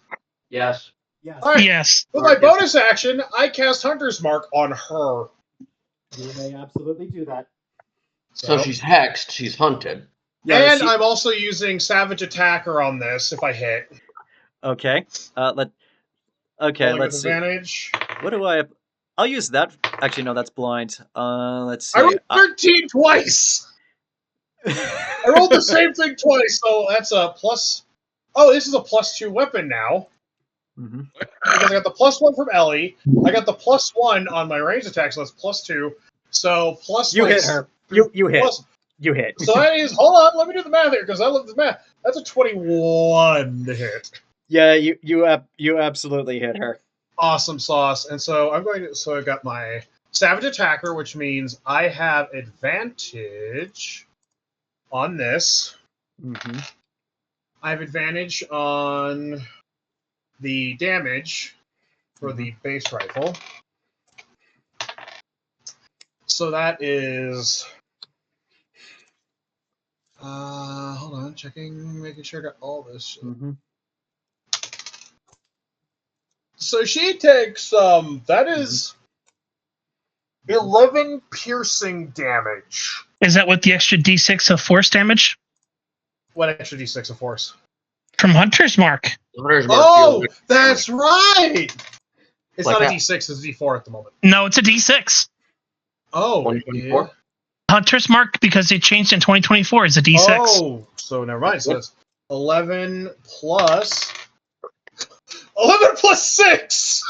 Yes. Yes. All right. Yes. With my bonus action, I cast Hunter's Mark on her. You may absolutely do that. So she's hexed. She's hunted. Yeah, and I'm also using Savage Attacker on this if I hit. Okay. Rolling Let's with see. advantage. What do I? I'll use that. Actually, no, that's blind. Let's see. I rolled 13 twice. I rolled the same thing twice, so that's a plus. Oh, this is a +2 weapon now. Mm-hmm. Because I got the +1 from Ellie. I got the +1 on my range attack, so that's +2. So plus You like, hit her. You hit. Plus, You hit. so that is, hold on, let me do the math here, because I love the math. That's a 21 to hit. Yeah, you absolutely hit her. Awesome sauce. And so I got my Savage Attacker, which means I have advantage on this. Mm-hmm. I have advantage on the damage for the base rifle. So that is... hold on, making sure I got all this shit. Mm-hmm. So she takes, that is 11 piercing damage. Is that with the extra D6 of force damage? What extra D6 of force? From Hunter's Mark. Hunter's Mark Oh, deals that's right! It's Like not a that. D6, it's a D4 at the moment. No, it's a D6. Oh, 124? yeah. Hunter's Mark, because they changed in 2024, is a D6. Oh, so never mind. So it's 11 plus 6!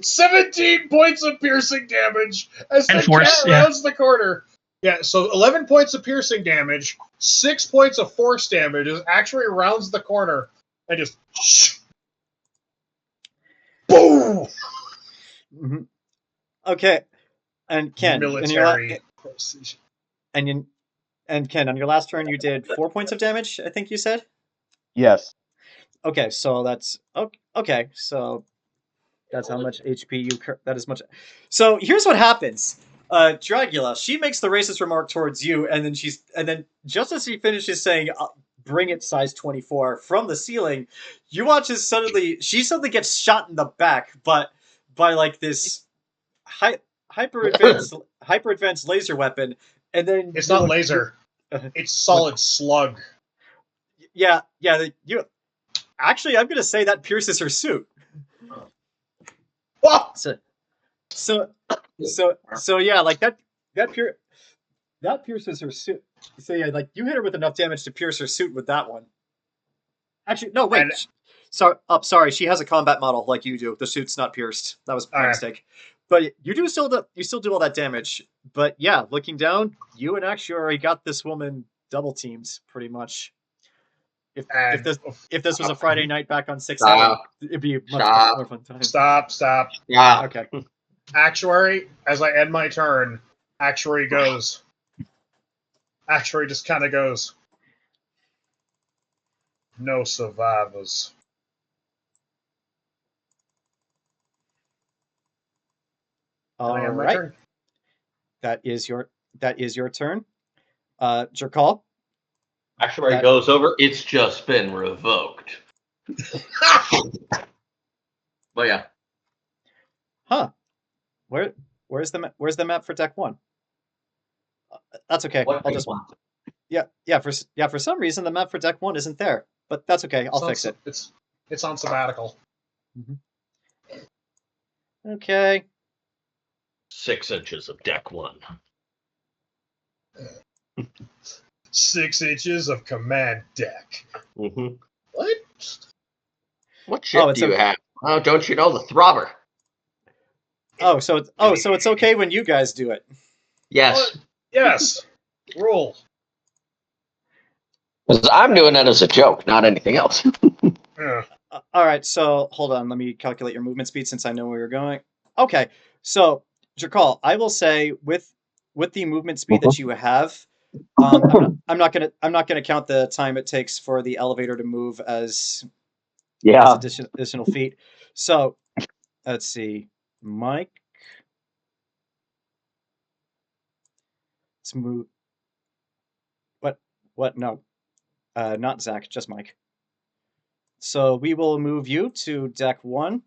17 points of piercing damage as And the force, cat rounds the corner. Yeah, so 11 points of piercing damage, 6 points of force damage as Actuary rounds the corner and just boom. Mm-hmm. Okay, and Ken, Military precision. and Ken, on your last turn, you did 4 points of damage. I think you said. Yes. Okay, so that's okay. So that's how much HP you. That is much. So here's what happens. Dragula, she makes the racist remark towards you, and then just as she finishes saying, "Bring it, size 24" from the ceiling, you watch as she suddenly gets shot in the back, but by like this hyper advanced laser weapon, and then It's not laser. It's solid slug. Yeah. You actually, I'm gonna say that pierces her suit. What? So yeah, like that pierces her suit. So yeah, like you hit her with enough damage to pierce her suit with that one. Actually, no, wait. Sorry, she has a combat model like you do. The suit's not pierced. That was my mistake. But you still do all that damage. But yeah, looking down, you and Actuary got this woman double teamed pretty much. If this was a Friday night back on 6-7, it'd be much more fun time. Stop. Yeah. Okay. Actuary, as I end my turn, Actuary goes, Actuary just kind of goes, "No survivors." All And I end my right. turn. That is your turn. Jerkaul. Actuary That- goes over. It's just been revoked. But yeah. Huh. Where's the map for deck 1? That's okay. What I'll do you just want? for some reason the map for deck 1 isn't there, but that's okay. I'll fix it. It's on sabbatical. Okay. 6 inches of deck 1. 6 inches of command deck. Mm-hmm. What? What ship do you have? Oh, don't you know the Throbber? So it's okay when you guys do it. Yes. What? Yes. Roll. Because I'm doing that as a joke, not anything else. Yeah. All right, so hold on. Let me calculate your movement speed since I know where you're going. Okay, so Jerkaul, I will say with the movement speed that you have, I'm not gonna count the time it takes for the elevator to move as additional feet. So let's see, Mike. Let's move. What? No, not Zach. Just Mike. So we will move you to deck 1,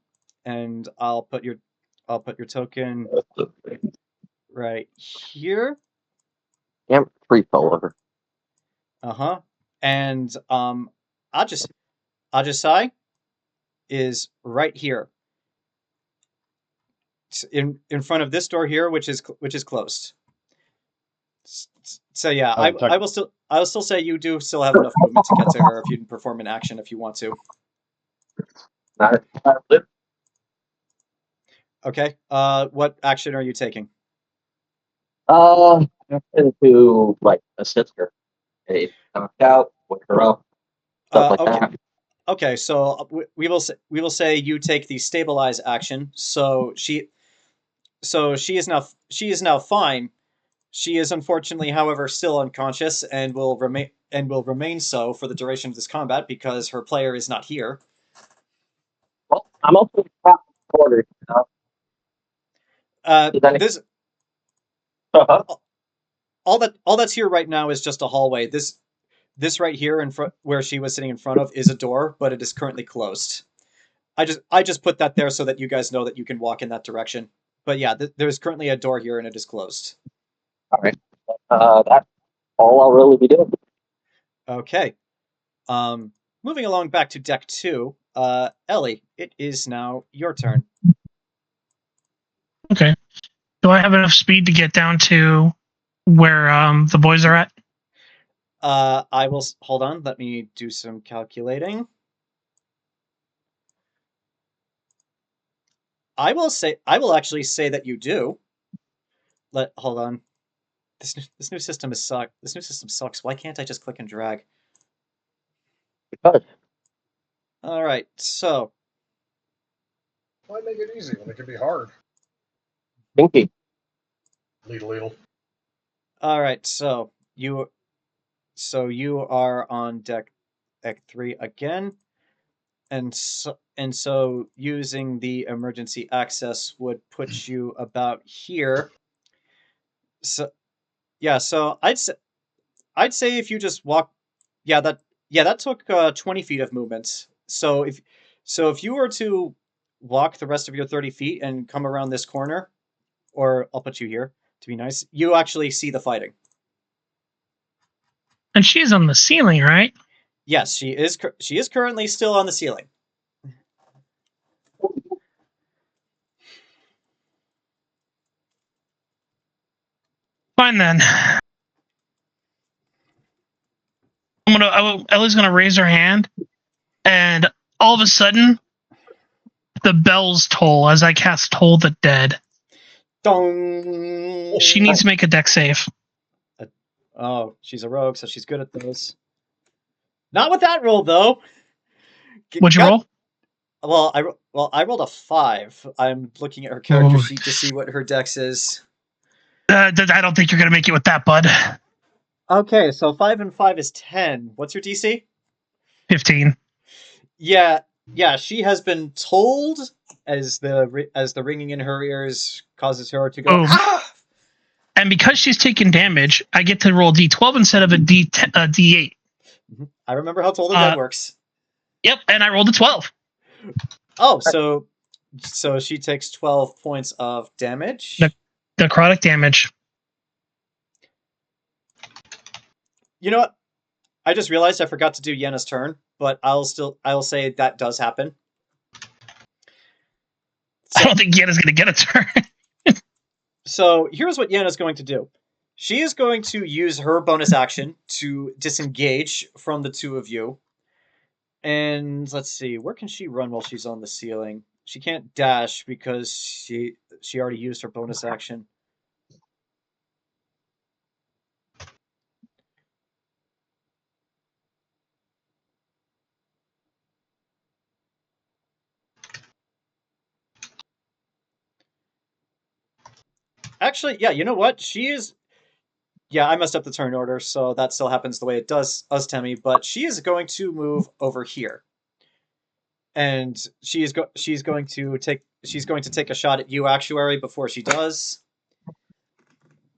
and I'll put your token right here. Yeah, free fall over. And Ajisai is right here, in front of this door here, which is closed. So yeah, I will still say you do still have enough movement to get to her if you can perform an action if you want to. Okay. What action are you taking? To like assist her. Hey, knocked out, wake her up, stuff like Okay. that. Okay, so we will say you take the stabilize action. So she is now fine. She is unfortunately, however, still unconscious and will remain so for the duration of this combat because her player is not here. Well, I'm also quarters. This all that's here right now is just a hallway. This right here in front where she was sitting in front of is a door, but it is currently closed. I just put that there so that you guys know that you can walk in that direction. But yeah, there's currently a door here and it is closed. All right. That's all I'll really be doing. Okay. Moving along back to deck 2, Ellie, it is now your turn. Okay. Do I have enough speed to get down to where the boys are at? I will hold on. Let me do some calculating. I will actually say that you do. Hold on. This new system sucks. This new system sucks. Why can't I just click and drag? Because. All right. So. Why make it easy when it can be hard? Thinking. Leedle. All right. So you are on deck 3 again, and so using the emergency access would put you about here. So yeah. So I'd say if you just walk, that took 20 feet of movement. So if you were to walk the rest of your 30 feet and come around this corner, or I'll put you here to be nice, you actually see the fighting. And she's on the ceiling, right? Yes, she is currently still on the ceiling. Fine then. Ellie's gonna raise her hand, and all of a sudden, the bells toll as I cast Toll the Dead. Dong! She needs to make a deck save. Oh, she's a rogue, so she's good at those. Not with that roll though. What'd you roll? Well, I rolled a 5. I'm looking at her character sheet to see what her dex is. I don't think you're gonna make it with that, bud. Okay, so 5 and 5 is 10. What's your DC? 15. Yeah, she has been told as the ringing in her ears causes her to go. Boom. Ah! And because she's taking damage, I get to roll D12 instead of a D8. I remember how told that works. Yep, and I rolled a 12. Oh, so she takes 12 points of damage. Necrotic damage. You know what? I just realized I forgot to do Yenna's turn, but I'll say that does happen. I don't think Yenna's going to get a turn. So here's what Yenna's going to do. She is going to use her bonus action to disengage from the two of you. And let's see, where can she run while she's on the ceiling? She can't dash because she already used her bonus action. Actually, yeah, you know what? She is. Yeah, I messed up the turn order, so that still happens the way it does us, Temme. But she is going to move over here, and she's going to take a shot at you, Actuary, before she does.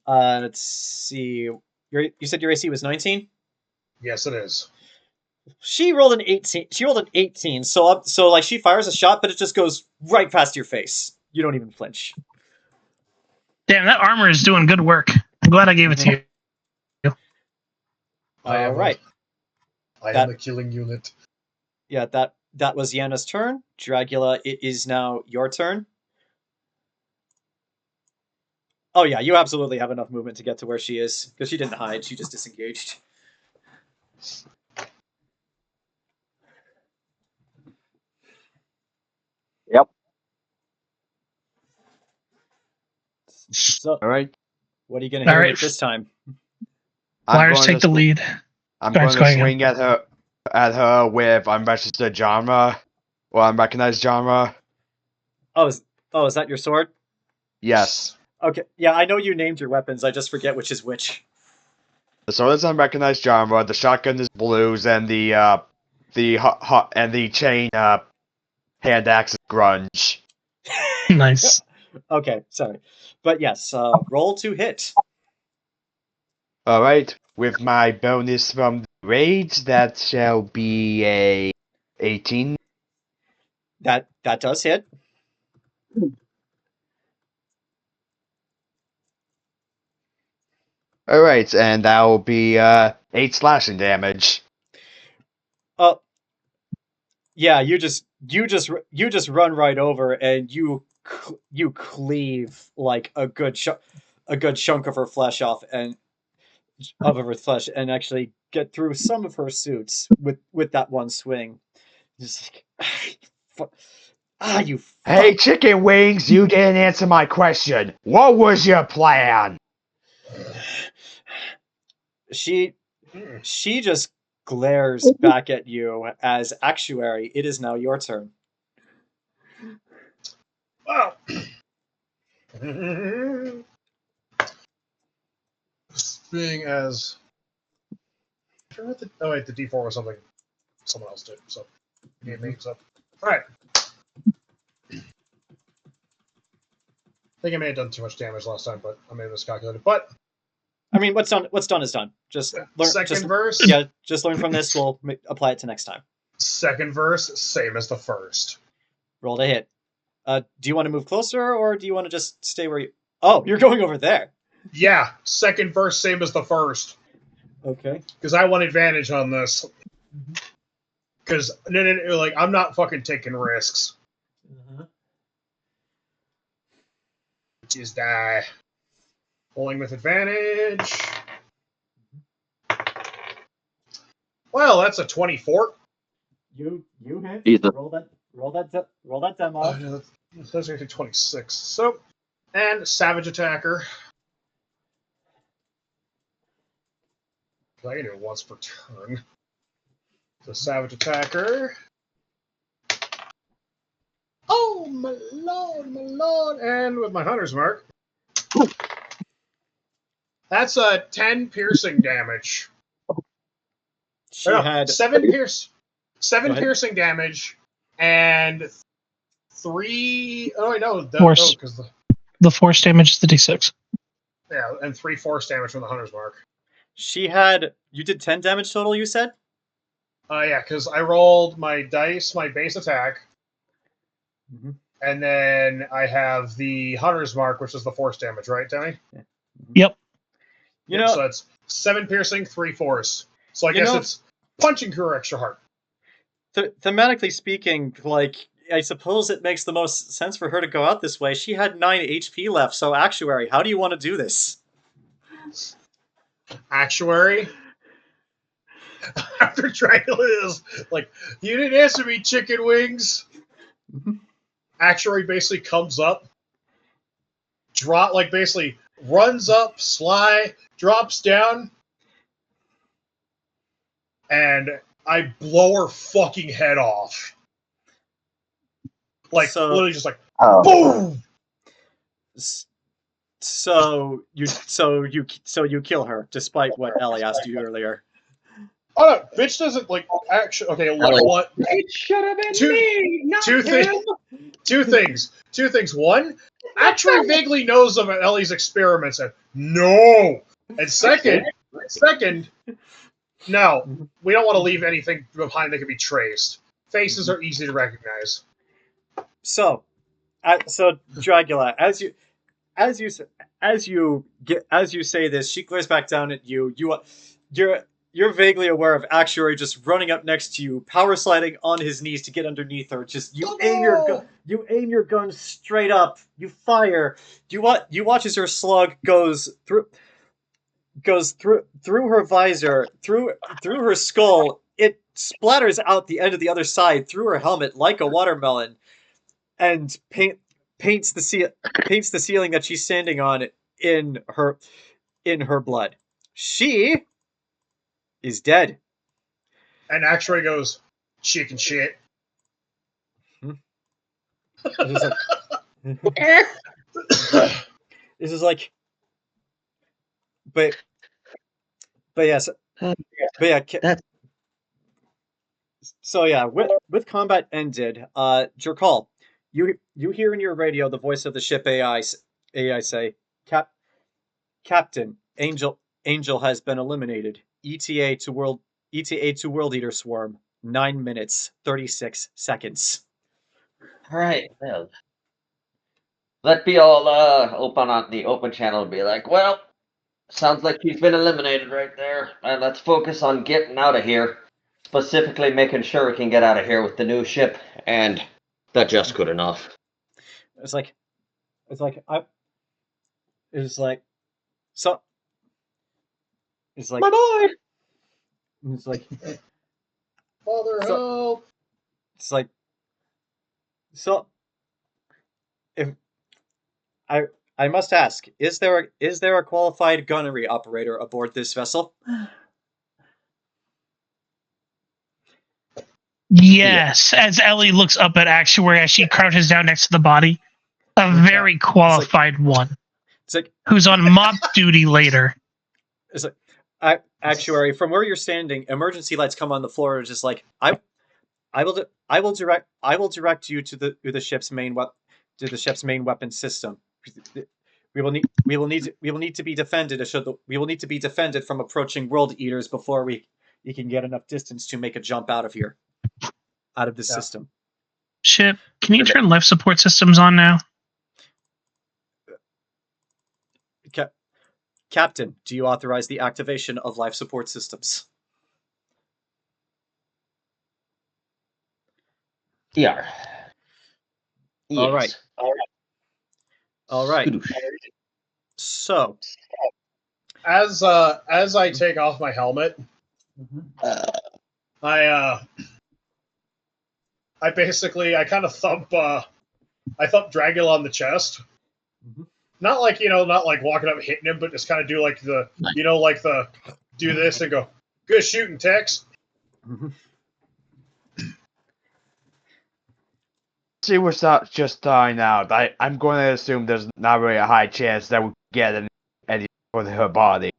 Let's see. You said your AC was 19? Yes, it is. She rolled an 18. She rolled an 18. So like she fires a shot, but it just goes right past your face. You don't even flinch. Damn, that armor is doing good work. I'm glad I gave it to you. All right. I am the killing unit. Yeah, that was Yenna's turn. Dragula, it is now your turn. Oh yeah, you absolutely have enough movement to get to where she is, because she didn't hide, she just disengaged. Yep. So, All right. what are you going to hit her with this time? Flyers take the lead. I'm going to swing at her with unregistered genre, or unrecognized genre. Oh, is that your sword? Yes. Okay, yeah, I know you named your weapons. I just forget which is which. The sword is unrecognized genre. The shotgun is blues, and the chain hand axe is grunge. Nice. Okay, sorry, but yes, roll to hit. All right, with my bonus from the rage, that shall be a 18. That does hit. All right, and that will be 8 slashing damage. Yeah, you just run right over and you cleave like a good chunk of her flesh off and actually get through some of her suits with that one swing. Just like, you fuck. Hey, chicken wings, you didn't answer my question. What was your plan? She just glares back at you as Actuary. It is now your turn. Well, being as oh wait, the D4 was something someone else did, so game names up. All right. I think I may have done too much damage last time, but I may have miscalculated. But I mean, what's done is done. Just learn. Second verse. Yeah, just learn from this. We'll apply it to next time. Second verse, same as the first. Roll to hit. Do you want to move closer, or do you want to just stay where you? Oh, you're going over there. Yeah, second verse, same as the first. Okay. Because I want advantage on this. Because no, like I'm not fucking taking risks. Which is die. Rolling with advantage. Well, that's a 24. You hit. Either. Roll that demo. That's actually 26. So, and Savage Attacker. I can do it once per turn. So Savage Attacker. Oh my lord, my lord! And with my Hunter's Mark. That's 10 piercing damage. She had 7 Go ahead. piercing damage and 3. Oh wait, no, Force. because The force damage is the d6. yeah, and 3 force damage from the hunter's mark. She had. You did 10 damage total, you said? Yeah, because I rolled my dice, my base attack, Mm-hmm. and then I have the hunter's mark, which is the force damage, right, Temme? Yeah. Mm-hmm. Yep. You know, so it's 7 piercing, 3 force. So I You guess know- it's punching her extra hard. thematically speaking, like, I suppose it makes the most sense for her to go out this way. She had 9 HP left, so Actuary, how do you want to do this? Actuary. After Dragula is like, you didn't answer me, chicken wings. Mhm. Actuary basically comes up, basically runs up, drops down, and I blow her fucking head off. Like, So- literally just like, Oh. boom! So you kill her, despite what Ellie asked you earlier. Oh no, bitch doesn't like actually. Okay, like Ellie. what? It should have been Two- me, not two him. Two things. One, Actuary vaguely knows of Ellie's experiments, and no. And second, no, we don't want to leave anything behind that can be traced. Faces are easy to recognize. So Dragula, as you say this, she glares back down at you. You're vaguely aware of Actuary just running up next to you, power sliding on his knees to get underneath her. Just you aim your gun straight up. You fire. You watch as her slug goes through her visor, through her skull. It splatters out the end of the other side through her helmet like a watermelon, and paints the ceiling that she's standing on in her blood. She is dead. And Actuary goes, chicken shit. This is like, but yes, but yeah. That's- So yeah, with combat ended, Jerkaul, you hear in your radio the voice of the ship AI say, Captain, Angel has been eliminated. ETA to World Eater Swarm. 9 minutes 36 seconds. All right. Well, let me all open on the open channel and be like, well, sounds like he's been eliminated right there, and let's focus on getting out of here. Specifically, making sure we can get out of here with the new ship, and that's just good enough. It's like so. It's like Bye bye. it's like Father, help! it's like so. If I must ask, is there a qualified gunnery operator aboard this vessel? Yes, as Ellie looks up at Actuary as she crouches down next to the body. A very qualified one. It's like Who's on mop duty later. It's like, Actuary, from where you're standing, emergency lights come on the floor. It's just like I will direct you to the ship's main weapon system. We will need to be defended. We will need to be defended from approaching world eaters before we can get enough distance to make a jump out of here, out of this system. Ship, can you turn life support systems on now? Captain, do you authorize the activation of life support systems? Yeah. All right. All right. So, As I take off my helmet, I kind of thump Dragula on the chest. Mhm. Not like walking up and hitting him, but just kind of do like the do this and go, good shooting, Tex. Mhm. See, we're just starting out. I'm going to assume there's not really a high chance that we get any with her body.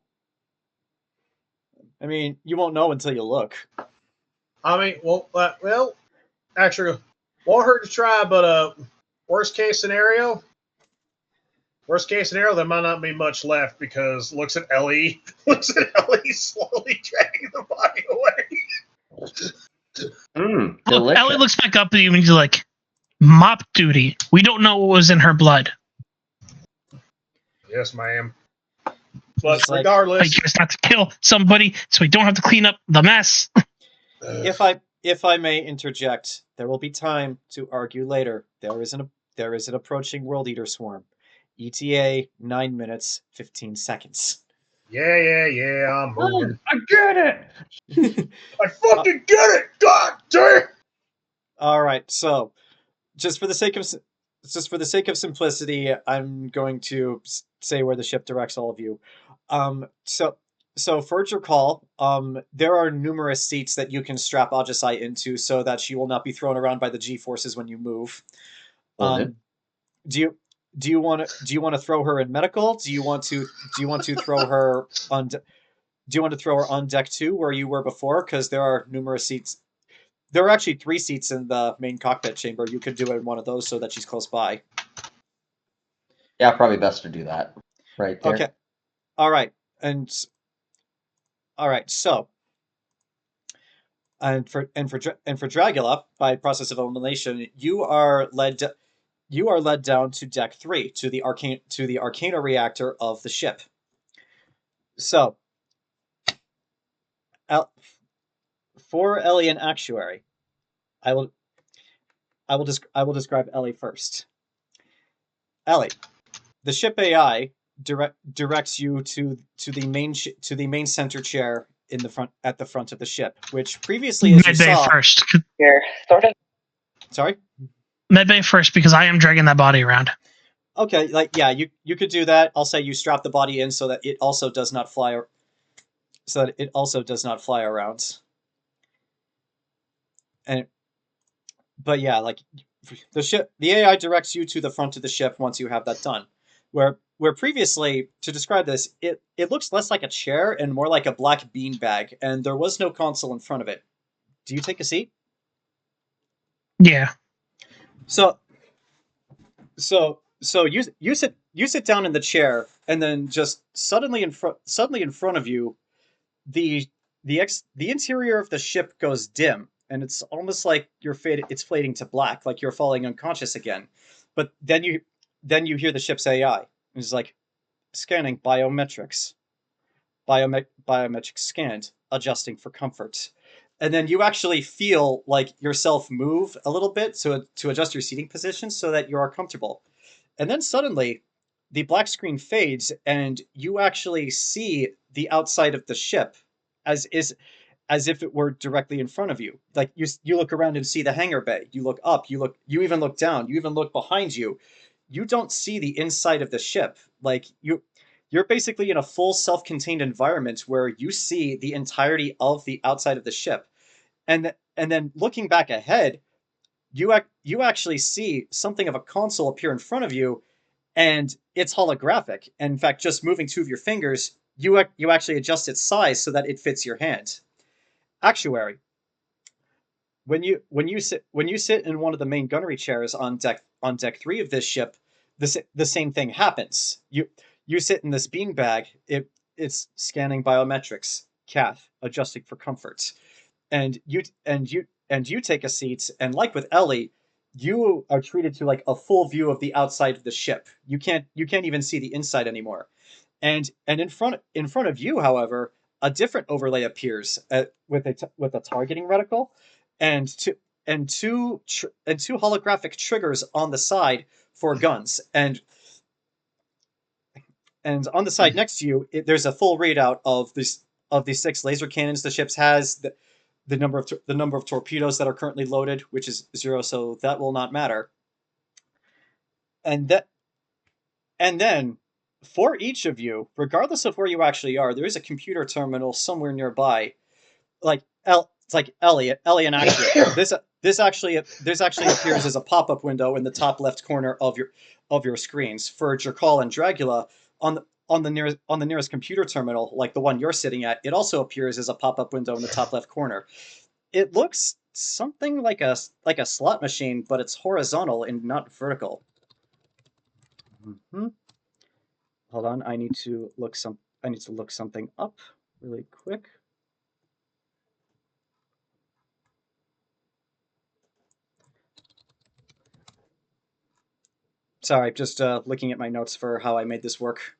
I mean, you won't know until you look. I mean, well, actually, won't hurt to try, but worst case scenario, there might not be much left because looks at Ellie slowly dragging the body away. Look, Ellie looks back up at you and he's like, mop duty. We don't know what was in her blood. Yes, ma'am. But It's like, regardless, I guess not to kill somebody so we don't have to clean up the mess. if I may interject, there will be time to argue later. There is an approaching World Eater swarm. ETA 9 minutes 15 seconds. Yeah, I'm moving. I get it! I fucking get it! God damn! All right, so just for the sake of simplicity, I'm going to say where the ship directs all of you. So for Jerkaul, there are numerous seats that you can strap Ajisai into so that she will not be thrown around by the G-forces when you move. Do you want to throw her in medical? Do you want to throw her on? Do you want to throw her on deck 2 where you were before? Because there are numerous seats. There are actually 3 seats in the main cockpit chamber. You could do it in one of those so that she's close by. Yeah, probably best to do that. Right there. Okay. All right. So, and for Dragula, by process of elimination, you are led down to deck 3 to the Arcana reactor of the ship. So, for Ellie and Actuary, I will describe Ellie first. Ellie, the ship AI directs you to the main center chair at the front of the ship, which previously, as you Medbay saw, first. Here, sort of. Sorry. Medbay first because I am dragging that body around. Okay, you could do that. I'll say you strap the body in so that it also does not fly. Around. But yeah, the AI directs you to the front of the ship once you have that done. Where previously, to describe this, it looks less like a chair and more like a black beanbag, and there was no console in front of it. Do you take a seat? Yeah. So you sit down in the chair, and then just suddenly in front of you, the interior of the ship goes dim, and it's almost like it's fading to black, like you're falling unconscious again. But then you hear the ship's AI. It's like, scanning biometrics. Biometrics scanned, adjusting for comfort. And then you actually feel like yourself move a little bit to adjust your seating position so that you are comfortable. And then suddenly, the black screen fades, and you actually see the outside of the ship as if it were directly in front of you. Like you look around and see the hangar bay. You look up. You even look down. You even look behind you. You don't see the inside of the ship. Like you're basically in a full self-contained environment where you see the entirety of the outside of the ship. And then looking back ahead, you actually see something of a console appear in front of you, and it's holographic. And in fact, just moving 2 of your fingers, you actually adjust its size so that it fits your hand. Actuary, when you sit in one of the main gunnery chairs on deck 3 of this ship, the same thing happens. You sit in this beanbag. It's scanning biometrics. Kath, adjusting for comfort. And you take a seat, and like with Ellie, you are treated to like a full view of the outside of the ship. You can't even see the inside anymore. And in front of you, however, a different overlay appears with a targeting reticle, and two holographic triggers on the side for guns. And on the side next to you, there's a full readout of the 6 laser cannons the ship has, the number of torpedoes that are currently loaded, which is 0, so that will not matter. And then for each of you, regardless of where you actually are, there is a computer terminal somewhere nearby. It's like Ellie and Actuary. This actually appears as a pop-up window in the top left corner of your screens. For Jerkaul and Dragula, on on the nearest computer terminal, like the one you're sitting at, it also appears as a pop-up window in the top left corner. It looks something like a slot machine, but it's horizontal and not vertical. Hold on, I need to look something up really quick. Sorry, just looking at my notes for how I made this work.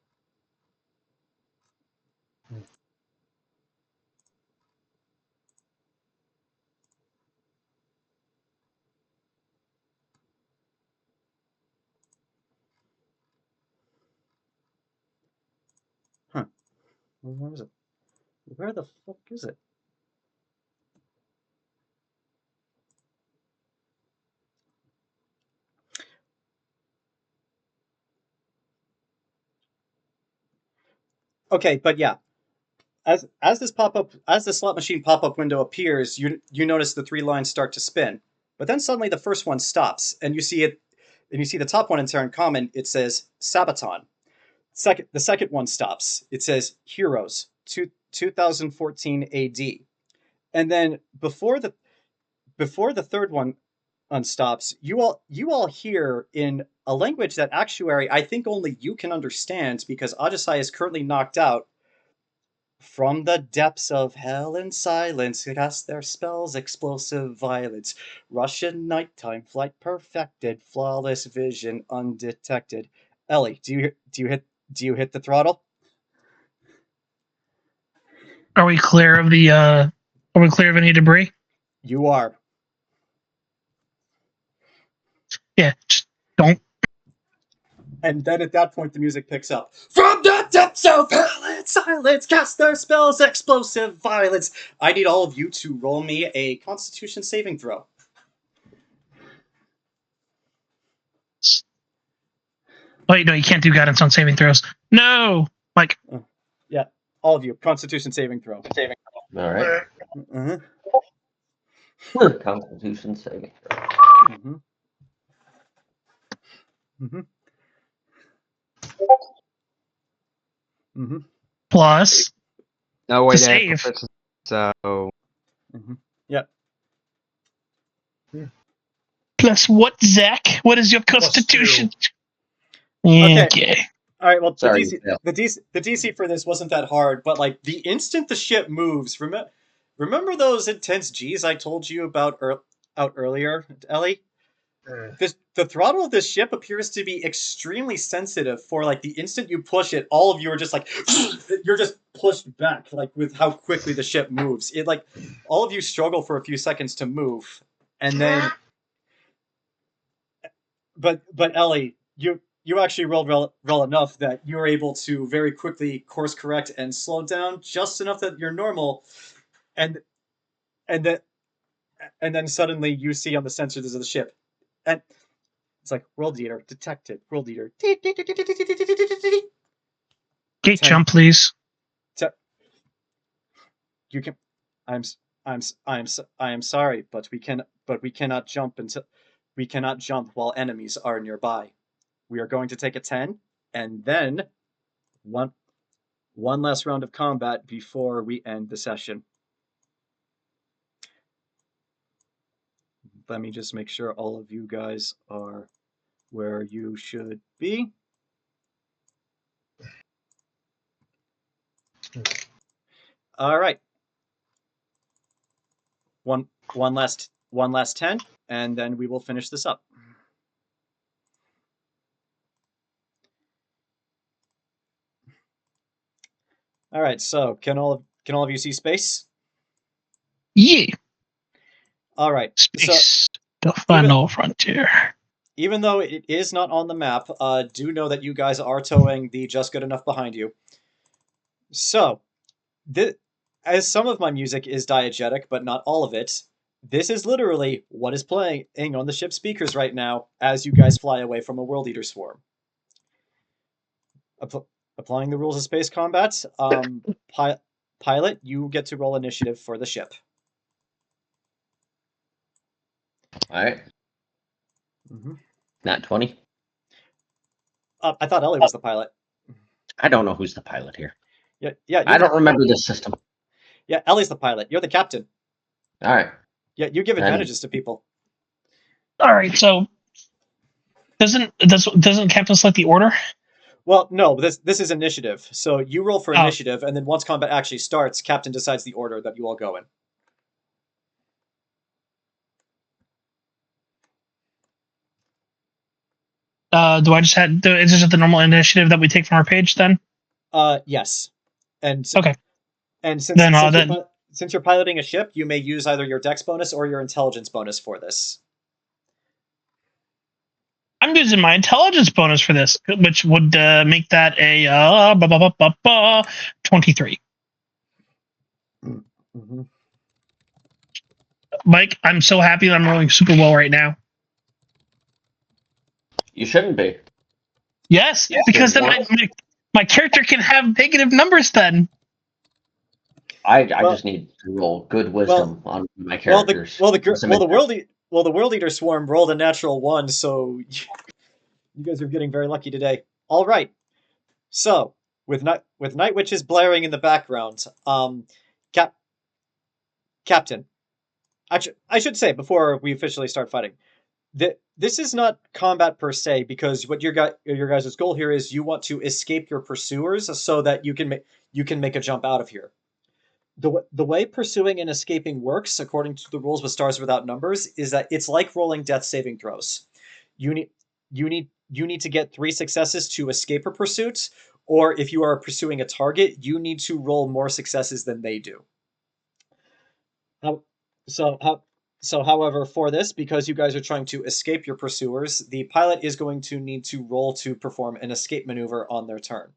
Huh. Where is it? Where the fuck is it? Okay, but yeah. As the slot machine pop-up window appears, you notice the 3 lines start to spin. But then suddenly the first one stops, and you see the top one in Terran Common, it says Sabaton. The second one stops. It says Heroes, 2014 AD. And then before the third one unstops, you all hear in a language that Actuary, I think only you can understand because Ajisai is currently knocked out. From the depths of hell and silence, cast their spells, explosive violence. Russian nighttime flight perfected, flawless vision undetected. Ellie, do you hit the throttle? Are we clear of any debris? You are. Yeah, just don't. And then at that point, the music picks up. From the depths of hell and silence, cast their spells, explosive violence. I need all of you to roll me a Constitution saving throw. Wait, no, you can't do guidance on saving throws. No, Mike. Yeah, all of you, Constitution saving throw. All right. Uh-huh. Constitution saving throw. Mm-hmm. Mm-hmm. Mm-hmm. Plus No way to to save. So Mm-hmm. Yep. Plus what, Zach? What is your Constitution? Okay. Okay. All right. Well, Sorry, the DC for this wasn't that hard, but like the instant the ship moves, remember those intense G's I told you about out earlier, Ellie? The throttle of this ship appears to be extremely sensitive for like the instant you push it, all of you are just like you're just pushed back like with how quickly the ship moves. It like all of you struggle for a few seconds to move, and then but Ellie, you actually rolled well enough that you were able to very quickly course correct and slow down just enough that you're normal, and and then suddenly you see on the sensors of the ship, and it's like world eater detected, world eater. Gate 10, jump, please. You can. I'm I am sorry, but we cannot jump while enemies are nearby. We are going to take a 10, and then one last round of combat before we end the session. Let me just make sure all of you guys are where you should be. All right. One last 10, and then we will finish this up. All right. So can all of you see space? Yeah. All right. Space, the final frontier. Even though it is not on the map, do know that you guys are towing the Just Good Enough behind you. So, as some of my music is diegetic, but not all of it, this is literally what is playing on the ship speakers right now as you guys fly away from a World Eater swarm. Applying the rules of space combat, pilot, you get to roll initiative for the ship. All right. Mm-hmm. Not 20. I thought Ellie was the pilot. I don't know who's the pilot here. Yeah. I don't remember this system. Yeah, Ellie's the pilot. You're the captain. All right. Yeah, you give Then- advantages to people. All right, so doesn't Captain select the order? Well, no, this is initiative. So you roll for Oh. initiative, and then once combat actually starts, captain decides the order that you all go in. Do I just is this just the normal initiative that we take from our page then? Yes. And Okay. And since you're piloting a ship, you may use either your dex bonus or your intelligence bonus for this. I'm using my intelligence bonus for this, which would make that a 23. Mm-hmm. Mike, I'm so happy that I'm rolling super well right now. You shouldn't be. Yes, because then my character can have negative numbers then. I just need to roll good wisdom on my characters. The World Eater Swarm rolled a natural 1, so you guys are getting very lucky today. All right. So, with night witches blaring in the background, Captain. I should say before we officially start fighting, this is not combat per se, because what your guys' goal here is you want to escape your pursuers so that you can make a jump out of here. The way pursuing and escaping works, according to the rules with Stars Without Numbers, is that it's like rolling death saving throws. You need to get 3 successes to escape a pursuit, or if you are pursuing a target, you need to roll more successes than they do. However, for this, because you guys are trying to escape your pursuers, the pilot is going to need to roll to perform an escape maneuver on their turn.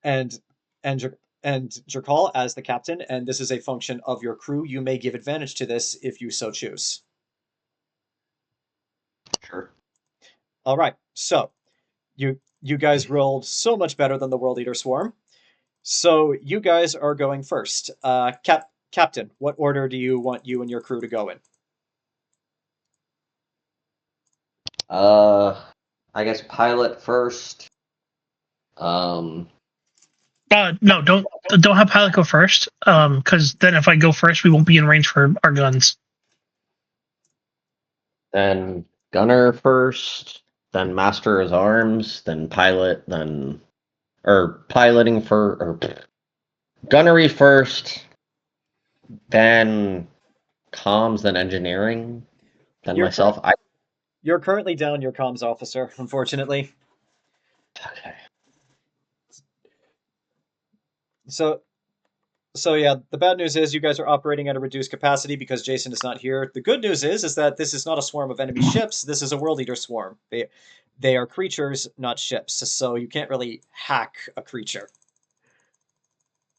And Jerkaul, as the captain, and this is a function of your crew, you may give advantage to this if you so choose. Sure. All right, so you guys rolled so much better than the World Eater Swarm. So you guys are going first. Captain, what order do you want you and your crew to go in? I guess pilot first. No, don't have pilot go first. Because then if I go first, we won't be in range for our guns. Then gunner first. Then master his arms. Then pilot. Then piloting gunnery first. Then comms. Then engineering. Then myself. You're currently down your comms officer, unfortunately. Okay. So yeah, the bad news is you guys are operating at a reduced capacity because Jayson is not here. The good news is that this is not a swarm of enemy ships. This is a World Eater swarm. They are creatures, not ships. So you can't really hack a creature.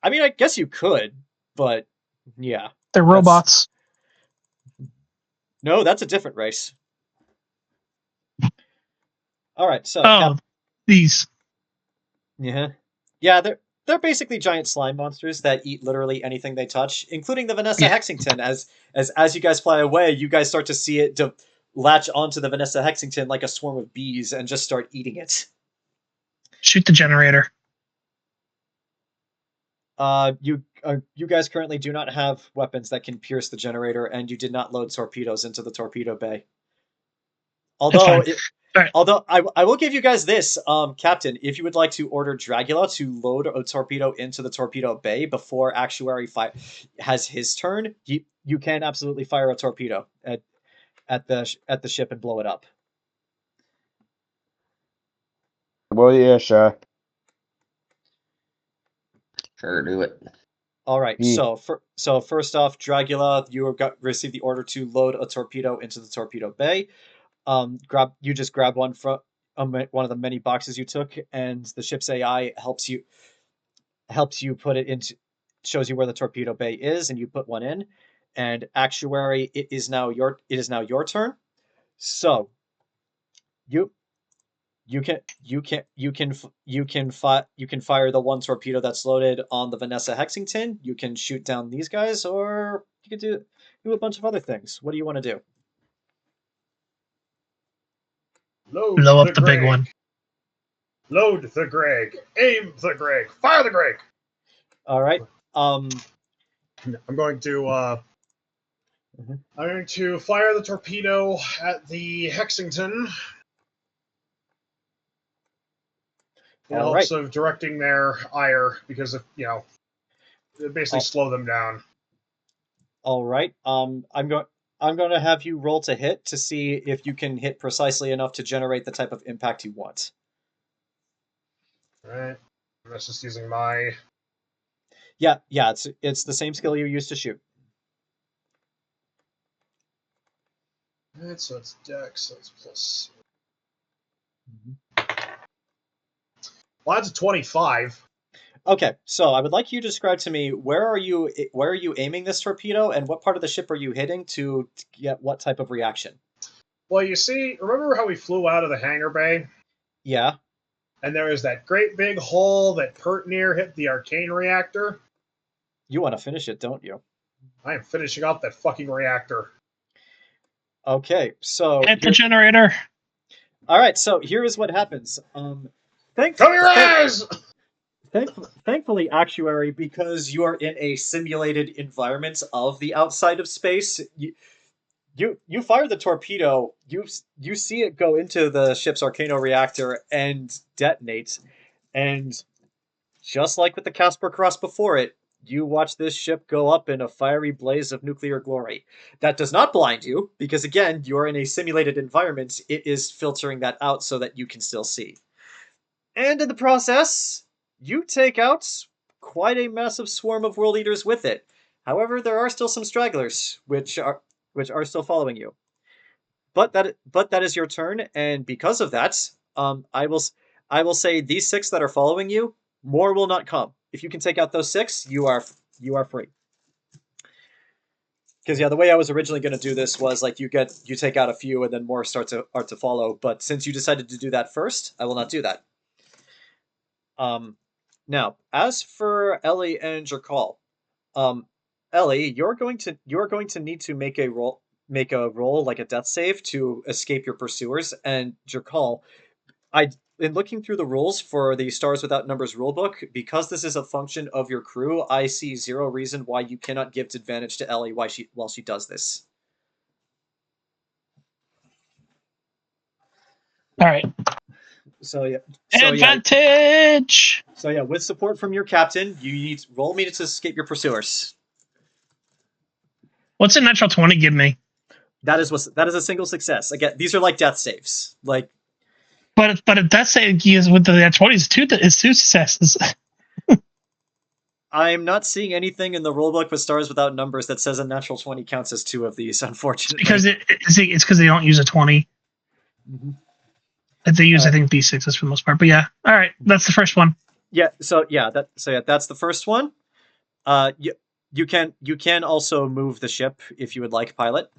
I mean, I guess you could, but yeah. They're robots. No, that's a different race. All right, so these. Yeah, they're basically giant slime monsters that eat literally anything they touch, including the Vanessa Hexington. As you guys fly away, you guys start to see it latch onto the Vanessa Hexington like a swarm of bees and just start eating it. Shoot the generator. You guys currently do not have weapons that can pierce the generator, and you did not load torpedoes into the torpedo bay. Although I will give you guys this, Captain, if you would like to order Dragula to load a torpedo into the torpedo bay before Actuary has his turn, you can absolutely fire a torpedo at the ship and blow it up. Well, yeah, sure. Sure, do it. All right. So first off, Dragula, you received the order to load a torpedo into the torpedo bay. You just grab one from one of the many boxes you took, and the ship's AI helps you put it into, shows you where the torpedo bay is, and you put one in. And Actuary, it is now your turn. So you can fire the one torpedo that's loaded on the Vanessa Hexington. You can shoot down these guys, or you could do a bunch of other things. What do you want to do? Blow up the big one. Load the Greg. Aim the Greg. Fire the Greg. All right. I'm going to fire the torpedo at the Hexington in All hopes right. of directing their ire, because if basically slow them down. All right. I'm going to have you roll to hit to see if you can hit precisely enough to generate the type of impact you want. All right. That's just using my. Yeah. It's the same skill you used to shoot. Right, so it's Dex, so it's plus. Well, that's a 25. Okay, so I would like you to describe to me where are you aiming this torpedo, and what part of the ship are you hitting to get what type of reaction? Well, you see, remember how we flew out of the hangar bay? Yeah. And there was that great big hole that pert near hit the arcane reactor? You want to finish it, don't you? I am finishing up that fucking reactor. Okay, so Hit the generator. All right, so here is what happens. Come your ass! Thankfully, Actuary, because you are in a simulated environment of the outside of space, you fire the torpedo. You see it go into the ship's Arcano reactor and detonate, and just like with the Casper Cross before it, you watch this ship go up in a fiery blaze of nuclear glory. That does not blind you, because again, you're in a simulated environment. It is filtering that out so that you can still see. And in the process, you take out quite a massive swarm of World Eaters with it. However, there are still some stragglers, which are still following you. But that is your turn, and because of that, I will say these 6 that are following you, more will not come. If you can take out those 6, you are free. Because the way I was originally going to do this was like you take out a few and then more start to follow. But since you decided to do that first, I will not do that. Now, as for Ellie and Jerkaul, Ellie, you're going to need to make a roll like a death save to escape your pursuers. And Jerkaul, in looking through the rules for the Stars Without Numbers rulebook, because this is a function of your crew, I see 0 reason why you cannot give advantage to Ellie while she does this. All right. So yeah. Advantage! So yeah, with support from your captain, you need to roll me to escape your pursuers. What's a natural 20 give me? That is a single success. Again, these are like death saves. Like, but if that save is with the nat 20s, it's 2 successes. I'm not seeing anything in the rulebook with Stars Without Numbers that says a natural 20 counts as 2 of these, unfortunately. It's because they don't use a 20. Mm-hmm. They use, I think, D6s for the most part. But yeah, all right, that's the first one. Yeah, that's the first one. You can also move the ship if you would like, pilot.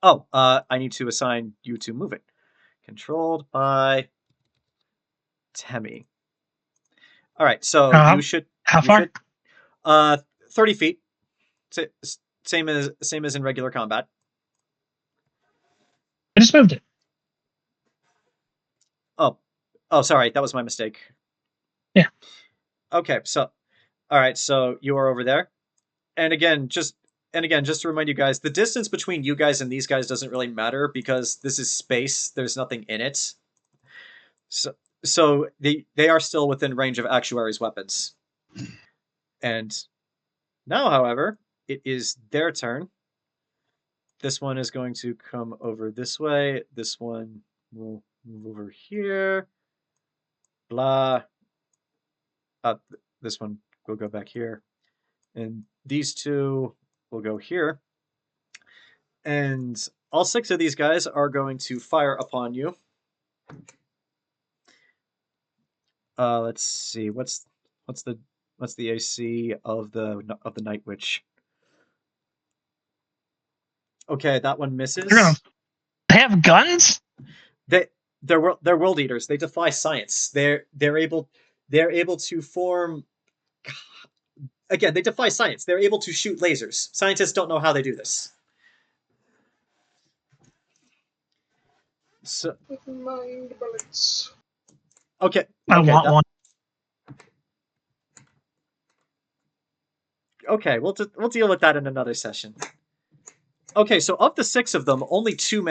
Oh, I need to assign you to move it. Controlled by Temme. All right, so you should. How far? 30 feet. Same as in regular combat. I just moved it. Oh, sorry, that was my mistake. Yeah. Okay, so, all right, so you are over there, and again, just to remind you guys, the distance between you guys and these guys doesn't really matter because this is space. There's nothing in it. So they are still within range of Actuary's weapons. And now, however, it is their turn. This one is going to come over this way. This one will move over here. Blah. This one will go back here. And these 2 will go here. And all 6 of these guys are going to fire upon you. Let's see. What's the AC of the Night Witch? Okay, that one misses. They have guns? They're world eaters. They defy science. They're able to form. Again, they defy science. They're able to shoot lasers. Scientists don't know how they do this. So Mind bullets. okay. I Okay, want one. Okay, we'll deal with that in another session. Okay, so of the 6 of them, only two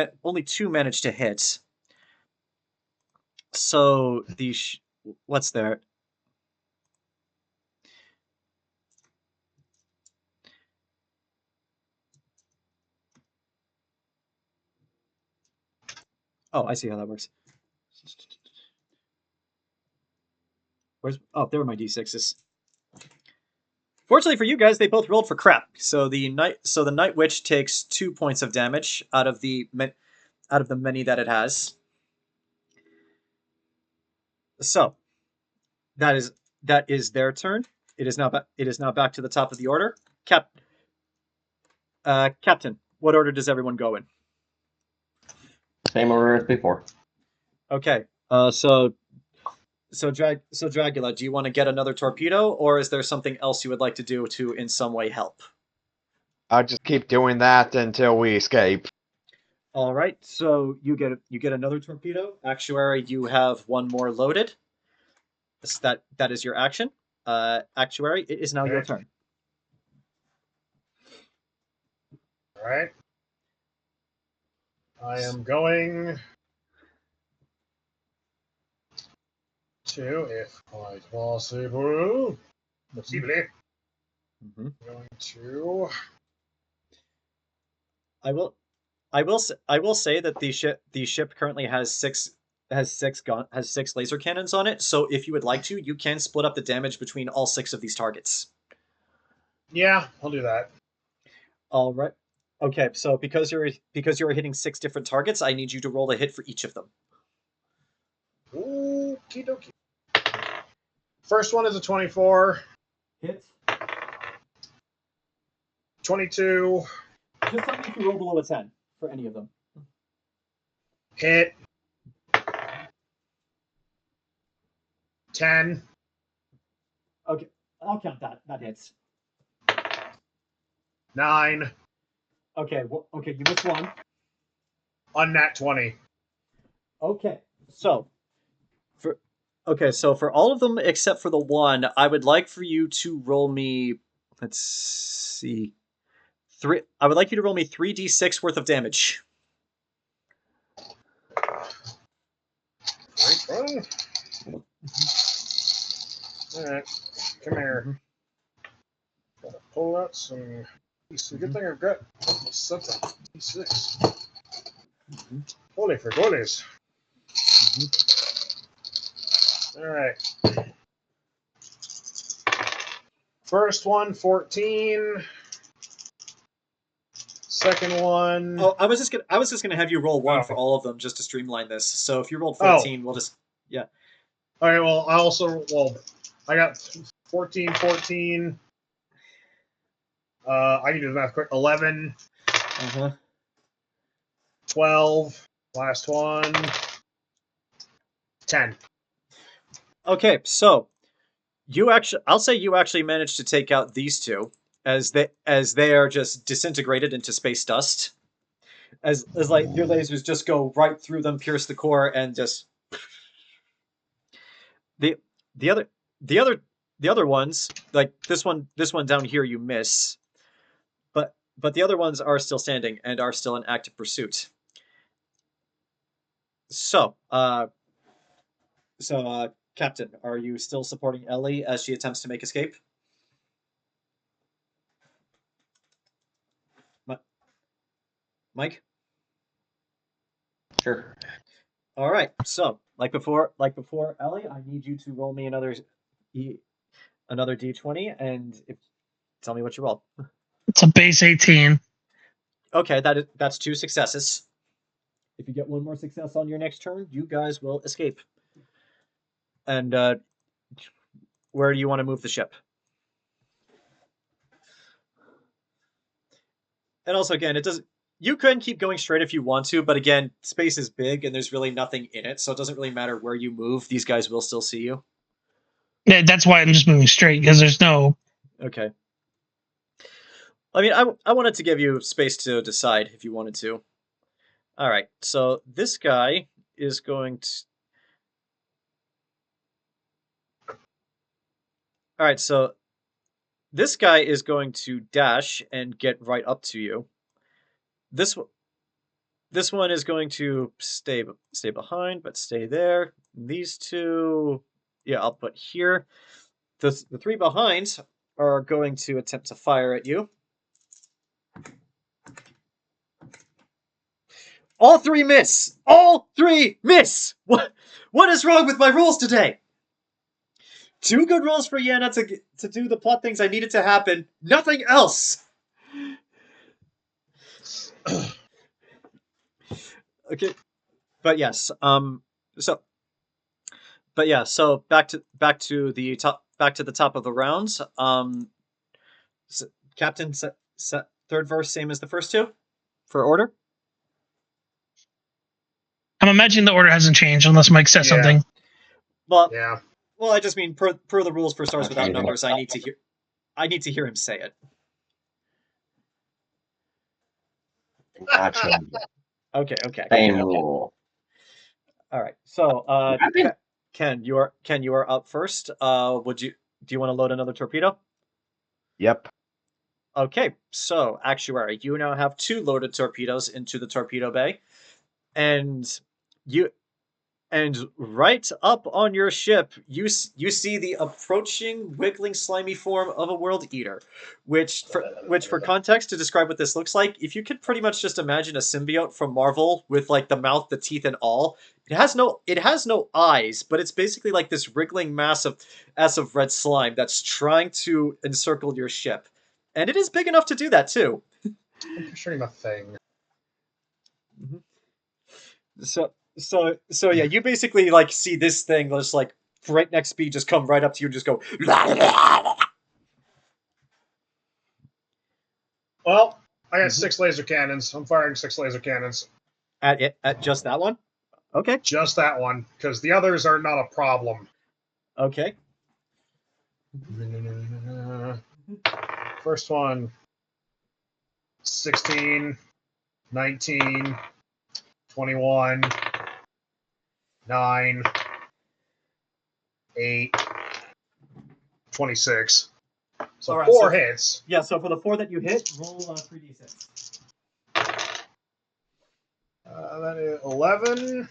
managed to hit. So what's there? Oh, I see how that works. There were my d6s. Fortunately for you guys, they both rolled for crap. So the night witch takes 2 points of damage out of the many that it has. So that is their turn. It is now back to the top of the order. Captain, what order does everyone go in? Same order as before. Okay. So Dragula, do you want to get another torpedo, or is there something else you would like to do to in some way help? I'll just keep doing that until we escape. All right. So you get another torpedo. Actuary, you have one more loaded. That is your action. Actuary, it is now your turn. All right. I am going to, if quite possible, possibly, Mhm. going to. I will say that the ship currently has six laser cannons on it. So if you would like to, you can split up the damage between all 6 of these targets. Yeah, I'll do that. All right. Okay. So because you're hitting 6 different targets, I need you to roll a hit for each of them. Okie dokie. First one is a 24. Hit. 22. Just tell me if you roll below a 10 for any of them. Hit. 10. Okay. I'll count that. That hits. 9. Okay. Well, okay. You missed one. Unnat 20. Okay. So for all of them except for the one, I would like for you to roll me. Let's see. I would like you to roll me 3d6 worth of damage. Alright, come here. Gotta pull out some. It's a good thing I've got something. D6. Holy for goalies. Alright. First one, 14. Second one. Oh, I was just gonna have you roll 1 for all of them just to streamline this. So if you rolled 14, we'll just All right. Well, I got 14, 14. I can do the math quick. 11. 12. Last one. 10. Okay, so I'll say you actually managed to take out these 2 as they are just disintegrated into space dust. As like your lasers just go right through them, pierce the core, and just the other ones, like this one down here, you miss, but the other ones are still standing and are still in active pursuit. So, Captain, are you still supporting Ellie as she attempts to make escape? Mike? Sure. All right. So, like before, Ellie, I need you to roll me another d20, and tell me what you roll. It's a base 18. Okay, that's 2 successes. If you get one more success on your next turn, you guys will escape. And where do you want to move the ship? And also, again, it doesn't. You can keep going straight if you want to, but again, space is big and there's really nothing in it, so it doesn't really matter where you move. These guys will still see you. Yeah, that's why I'm just moving straight, because there's no. Okay. I mean, I wanted to give you space to decide if you wanted to. All right, so this guy is going to. All right, so this guy is going to dash and get right up to you. This one is going to stay behind, but stay there. These two, yeah, I'll put here. The three behind are going to attempt to fire at you. All three miss. All three miss. What is wrong with my rules today? 2 good rolls for Yana to do the plot things I needed to happen. Nothing else. Okay, but yes. So back to the top of the rounds. Captain, third verse, same as the first two, for order. I'm imagining the order hasn't changed unless Mike says something. Well, Yeah. Well, I just mean per the rules for Stars Without Okay. Numbers, I need to hear him say it. Not changing. Okay. Same rule. All right. So, Happened? Ken, you are up first. Do you want to load another torpedo? Yep. Okay. So, Actuary, you now have 2 loaded torpedoes into the torpedo bay, and right up on your ship, you see the approaching, wiggling, slimy form of a World Eater, which for context to describe what this looks like, if you could pretty much just imagine a symbiote from Marvel with like the mouth, the teeth, and all. It has no eyes, but it's basically like this wriggling mass of red slime that's trying to encircle your ship, and it is big enough to do that too. I'm picturing a thing. So yeah, you basically like see this thing just like breakneck speed just come right up to you and just go. Well, I got 6 laser cannons. I'm firing 6 laser cannons. At just that one. Okay. Just that one, because the others are not a problem. Okay. First one, 16, 19, 21, 9, 8, 26. So All right, 4 hits. Yeah. So for the 4 that you hit, roll 3d6. That is 11,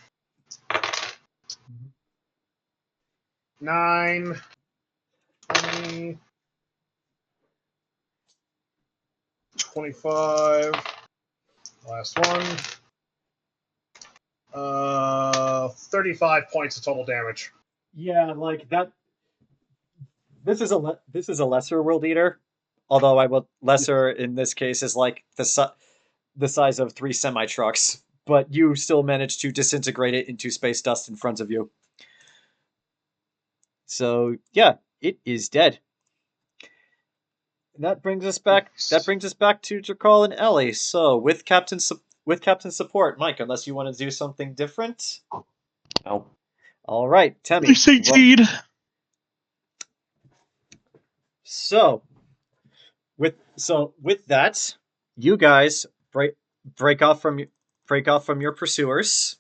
9, 20, 25. Last one. 35 points of total damage. Yeah, like that. This is a lesser World Eater, although I will lesser in this case is like the size of 3 semi trucks, but you still manage to disintegrate it into space dust in front of you. So yeah, it is dead. And that brings us back. That brings us back to Jerkaul and Ellie. So with Captain support, Mike, unless you want to do something different. No. All right, Temme. There's 18. So with that, you guys break off from your pursuers.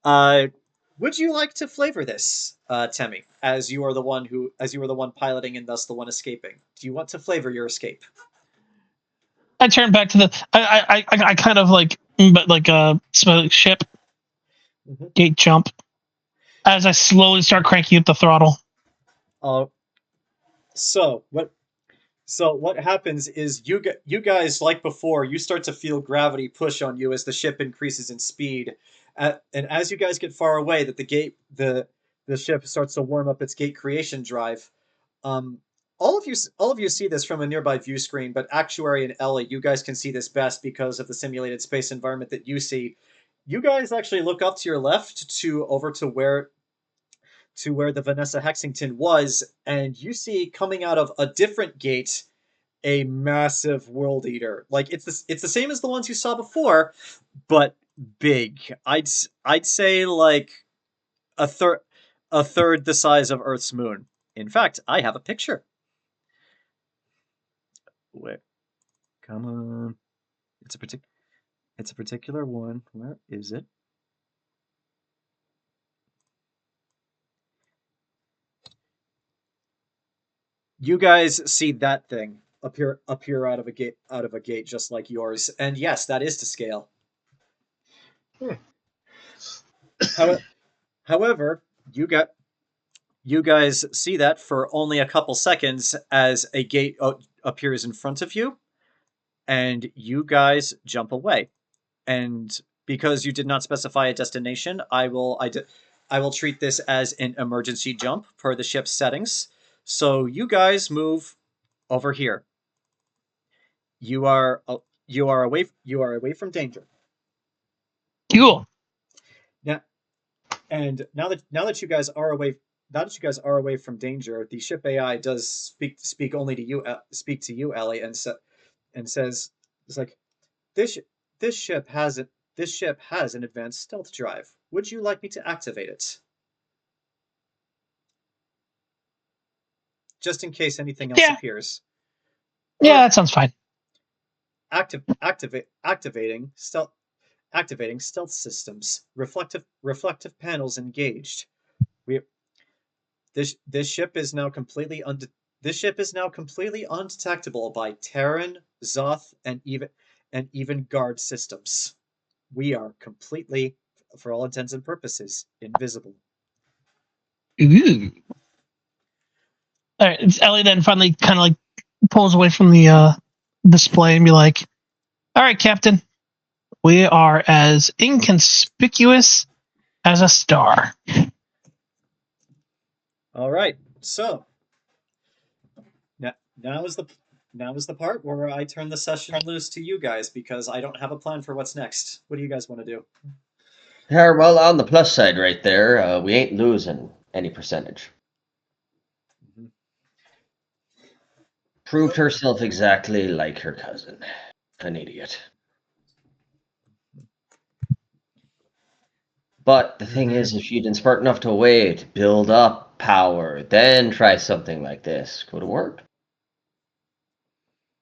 Would you like to flavor this, Temme, as you are the one piloting and thus the one escaping? Do you want to flavor your escape? I turn back to the. I kind of like, but like a ship gate jump as I slowly start cranking up the throttle. So what happens is you guys, like before, you start to feel gravity push on you as the ship increases in speed, and as you guys get far away, that the ship starts to warm up its gate creation drive. All of you see this from a nearby view screen, but Actuary and Ellie, you guys can see this best because of the simulated space environment that you see. You guys actually look up to your left over to where the Vanessa Hexington was, and you see coming out of a different gate a massive World Eater. Like it's the same as the ones you saw before, but big. I'd say like a third the size of Earth's moon. In fact, I have a picture. Wait, come on. It's a particular one. Where is it? You guys see that thing appear out of a gate just like yours, and yes, that is to scale. However, you guys see that for only a couple seconds as a gate appears in front of you, and you guys jump away. And because you did not specify a destination, I will treat this as an emergency jump per the ship's settings. So you guys move over here. You are away from danger. Cool. Yeah. And now that you guys are away from danger, the ship AI does speak only to you, Ellie, and says, "It's like this ship has an advanced stealth drive. Would you like me to activate it, just in case anything else appears?" Yeah, that sounds fine. Activating stealth systems. Reflective panels engaged. This ship is now completely undetectable by Tyran, Zoth, and even guard systems. We are completely, for all intents and purposes, invisible. Ooh. All right, Ellie then finally kind of like pulls away from the display and be like, "All right, Captain, we are as inconspicuous as a star." All right, so now is the part where I turn the session loose to you guys, because I don't have a plan for what's next. What do you guys want to do? Well, on the plus side right there, we ain't losing any percentage. Mm-hmm. Proved herself exactly like her cousin. An idiot. But the thing is, if she'd been smart enough to wait, build up power, then try something like this, could have worked.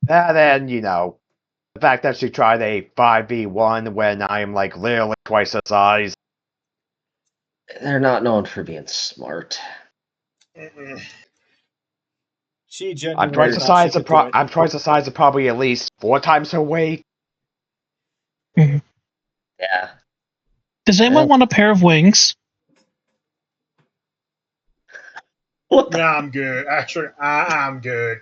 And then, the fact that she tried a 5v1 when I am like literally twice the size. They're not known for being smart. She I'm genuinely twice the thought size she of could do it. I'm twice the size of probably at least 4 times her weight. Mhm. Yeah. Does anyone Well. want a pair of wings? What the? No, I'm good. Actually, I'm good.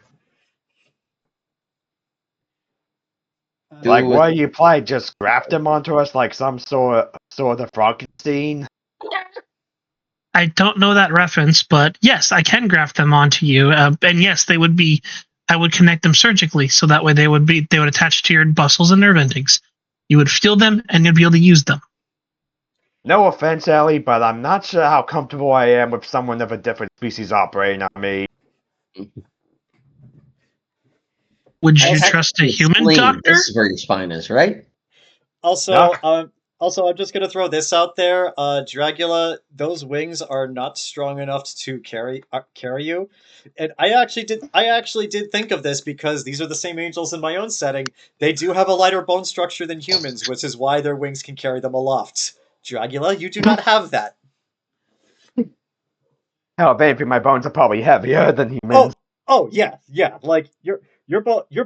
Like, with- what you play? Just graft them onto us like some sort of Frankenstein? I don't know that reference, but yes, I can graft them onto you, and yes, they would be. I would connect them surgically, so that way they would attach to your muscles and nerve endings. You would feel them, and you'd be able to use them. No offense, Ellie, but I'm not sure how comfortable I am with someone of a different species operating on me. Would I you have trust to a human explain. doctor? This is where your spine is, right? Also, I'm just gonna throw this out there. Dragula, those wings are not strong enough to carry you. And I actually did think of this, because these are the same angels in my own setting. They do have a lighter bone structure than humans, which is why their wings can carry them aloft. Dragula, you do not have that. Hell, if anything, my bones are probably heavier than humans. Oh yeah. Like your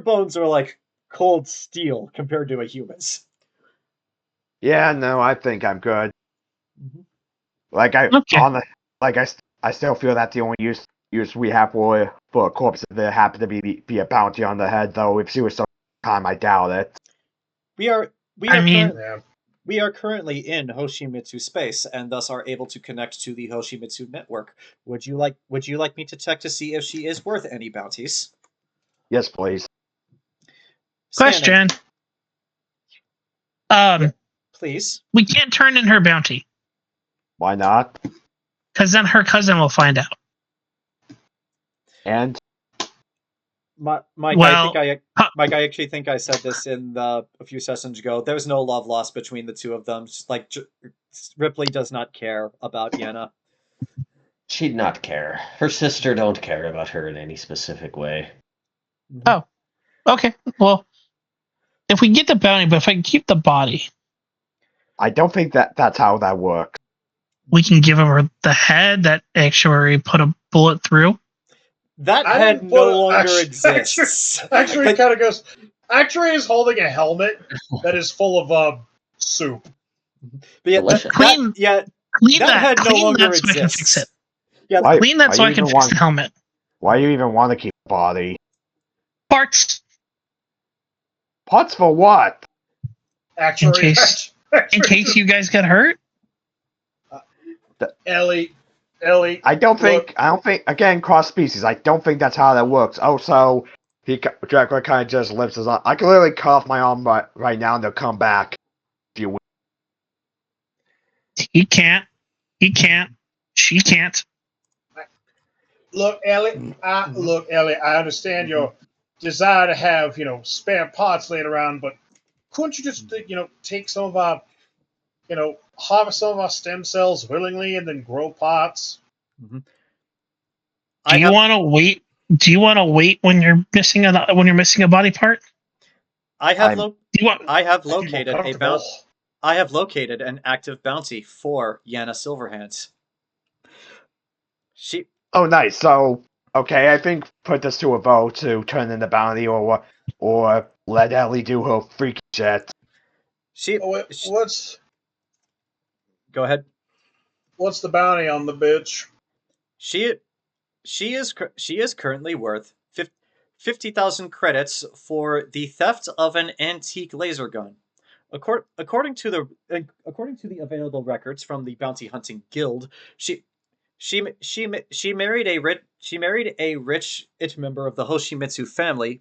bones are like cold steel compared to a human's. Yeah, no, I think I'm good. Mhm. Like Okay. I still feel that the only use we have for a corpse if there happened to be a bounty on the head. Though if she was so time, I doubt it. We are we I are mean, Yeah. We are currently in Hoshimitsu space, and thus are able to connect to the Hoshimitsu network. Would you like me to check to see if she is worth any bounties? Yes, please. Scanning. question. Yeah, please. We can't turn in her bounty Why not? because then her cousin will find out. And Mike, Well, Mike, I actually think I said this in a few sessions ago. There's no love lost between the two of them. Like, Ripley does not care about Yenna. She'd not care. Her sister don't care about her in any specific way. Oh, okay. Well, if we get the bounty, but if I keep the body, I don't think that's how that works. we can give her the head that Actuary put a bullet through. That I head didn't no put- longer Actuary- exists. Actuary But- kind of goes. Actuary is holding a helmet that is full of soup. But yeah, Delicious. Clean- yeah, Clean that that. head no Clean longer that so I can fix exists. it. Yeah, Why- Clean that why so you I can even fix want- the helmet. Why you even want to keep the body? Parts. Parts for what? Actuary, In case you guys get hurt. Ellie, I don't think. Again, cross species. I don't think that's how that works. Also, Dragula kind of just lifts his arm. I can literally cut off my arm right now, and they'll come back. If you. He can't. He can't. She can't. Look, Ellie. I understand your desire to have spare parts laying around, but couldn't you just take some of our harvest some of our stem cells willingly and then grow parts? Do you want to wait? Do you want to wait when you're missing a body part? I have Do you want? I have I'd be more located a comfortable. I have located an active bounty for Yana Silverhands. She Oh, nice. So, okay, I think put this to a vote to turn in the bounty, or let Ellie do her freaky shit. What's Go ahead. the bounty on the bitch? She is currently worth 50,000 credits for the theft of an antique laser gun. According to the available records from the Bounty Hunting Guild, she married a rich member of the Hoshimitsu family,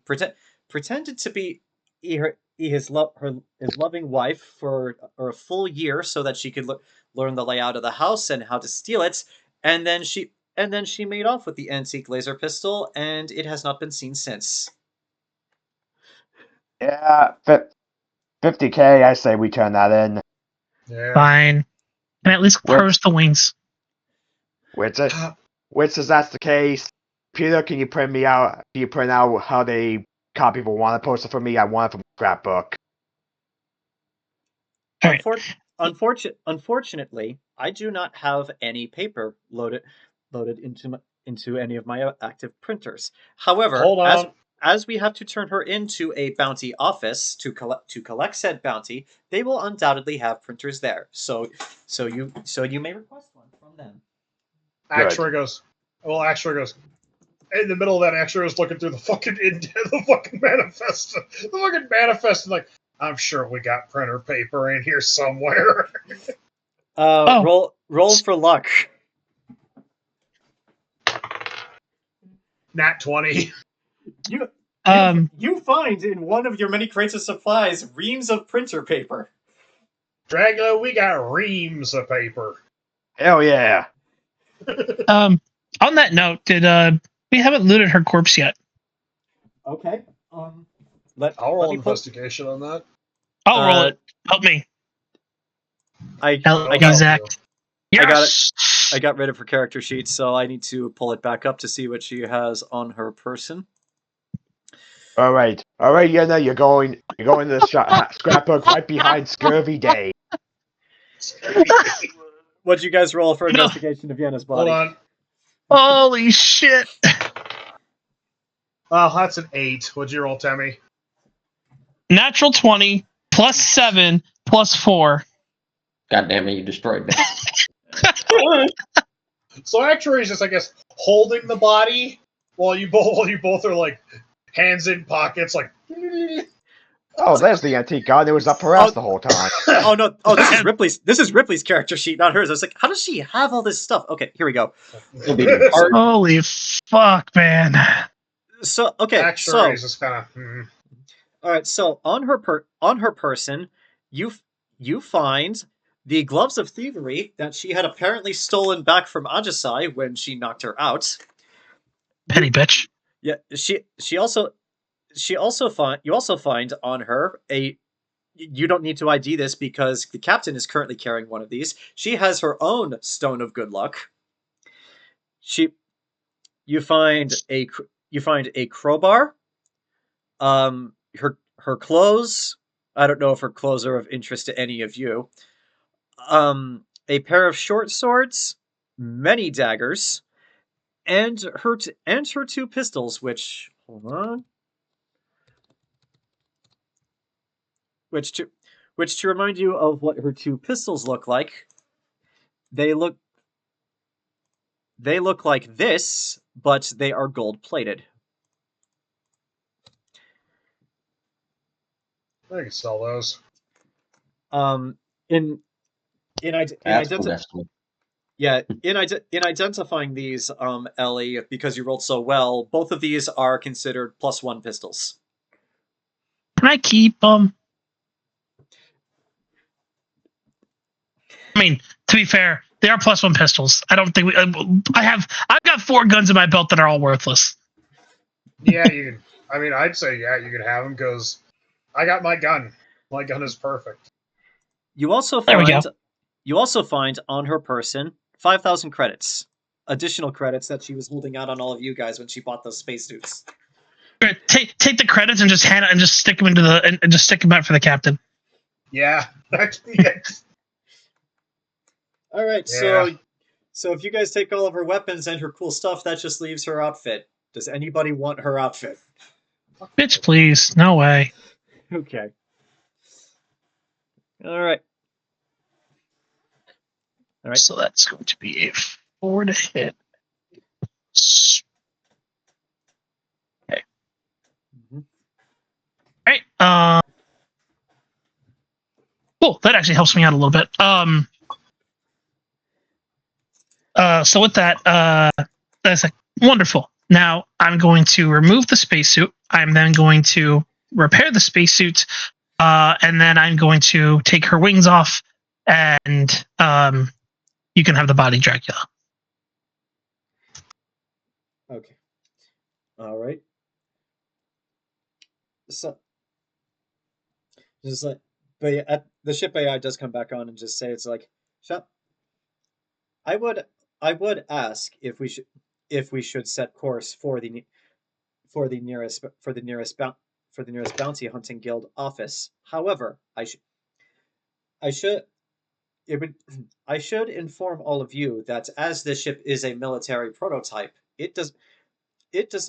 pretended to be his loving wife for a full year so that she could learn the layout of the house and how to steal it, and then she made off with the antique laser pistol, and it has not been seen since. Yeah, 50K. I say we turn that in. Yeah. Fine. And at least purse the wings. Which is that's the case. Peter, can you print out how they copy people want to post it for me? I want it from a scrapbook. All right. Unfortunately, I do not have any paper loaded into any of my active printers. However, Hold on. as we have to turn her into a bounty office to collect said bounty, they will undoubtedly have printers there. So you may request one from them. Actuary goes. In the middle of that, Actuary was looking through the fucking manifest. The fucking manifest, and like, I'm sure we got printer paper in here somewhere. Roll for luck. Nat 20. You find in one of your many crates of supplies reams of printer paper. Dragula, we got reams of paper. Hell yeah. On that note, we haven't looted her corpse yet? Okay. I'll Let roll me investigation on that. I'll roll it. Help me. I Help me, got Zach. Yes! I got rid of her character sheet, so I need to pull it back up to see what she has on her person. All right, Yenna, you're going to the scrapbook right behind Scurvy Day. What'd you guys roll for investigation of Yenna's body? Hold on. Holy shit! Oh, that's an 8. What'd you roll, Temme? Natural 20 plus 7 plus 4. God damn it, you destroyed me. So Actuary's just, I guess, holding the body while you both are like hands in pockets, like. Oh, there's the antique gun. It was up her ass the whole time. Oh no! Oh, this is Ripley's. This is Ripley's character sheet, not hers. I was like, how does she have all this stuff? Okay, here we go. Holy fuck, man! So okay, Actuary's just kind of. All right. So on her person, you find the gloves of thievery that she had apparently stolen back from Ajisai when she knocked her out. Penny bitch. Yeah, you also find on her a. You don't need to ID this because the captain is currently carrying one of these. She has her own stone of good luck. You find a crowbar, her clothes, I don't know if her clothes are of interest to any of you. A pair of short swords, many daggers, and her two pistols, which hold on, which to remind you of what her two pistols look like. They look like this, but they are gold plated. I can sell those. In identifying these, Ellie, because you rolled so well, both of these are considered +1 pistols. Can I keep them? I mean, to be fair, they are +1 pistols. I don't think I've got 4 guns in my belt that are all worthless. Yeah, you can. I mean, I'd say you can have them because I got my gun. My gun is perfect. You also find on her person 5,000 credits, additional credits that she was holding out on all of you guys when she bought those spacesuits. Take the credits and just hand it and just stick them into and just stick them out for the captain. Yeah. All right, Yeah. so if you guys take all of her weapons and her cool stuff, that just leaves her outfit. Does anybody want her outfit? Bitch, please. No way. Okay. All right. So that's going to be a 4 to hit. Okay. Mm-hmm. All right. Cool. That actually helps me out a little bit. So with that, that's like wonderful. Now I'm going to remove the spacesuit. I'm then going to repair the spacesuit, and then I'm going to take her wings off, and you can have the body, Dragula. Okay. All right. So, just like, but yeah, the ship AI does come back on and just say, it's like, shut. I would ask if we should set course for the nearest bounty hunting guild office. However, I should inform all of you that as this ship is a military prototype, it does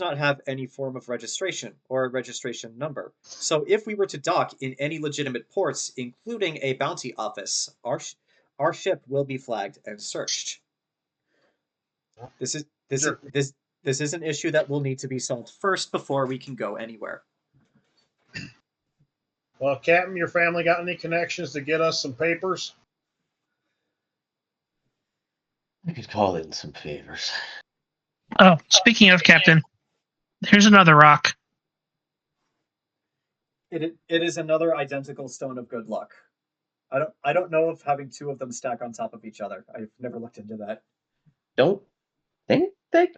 not have any form of registration or a registration number. So if we were to dock in any legitimate ports, including a bounty office, our ship will be flagged and searched. This is an issue that will need to be solved first before we can go anywhere. Well, Captain, your family got any connections to get us some papers? I could call in some favors. Oh, speaking of Captain, here's another rock. It is another identical stone of good luck. I don't know if having 2 of them stack on top of each other. I've never looked into that. Don't think they.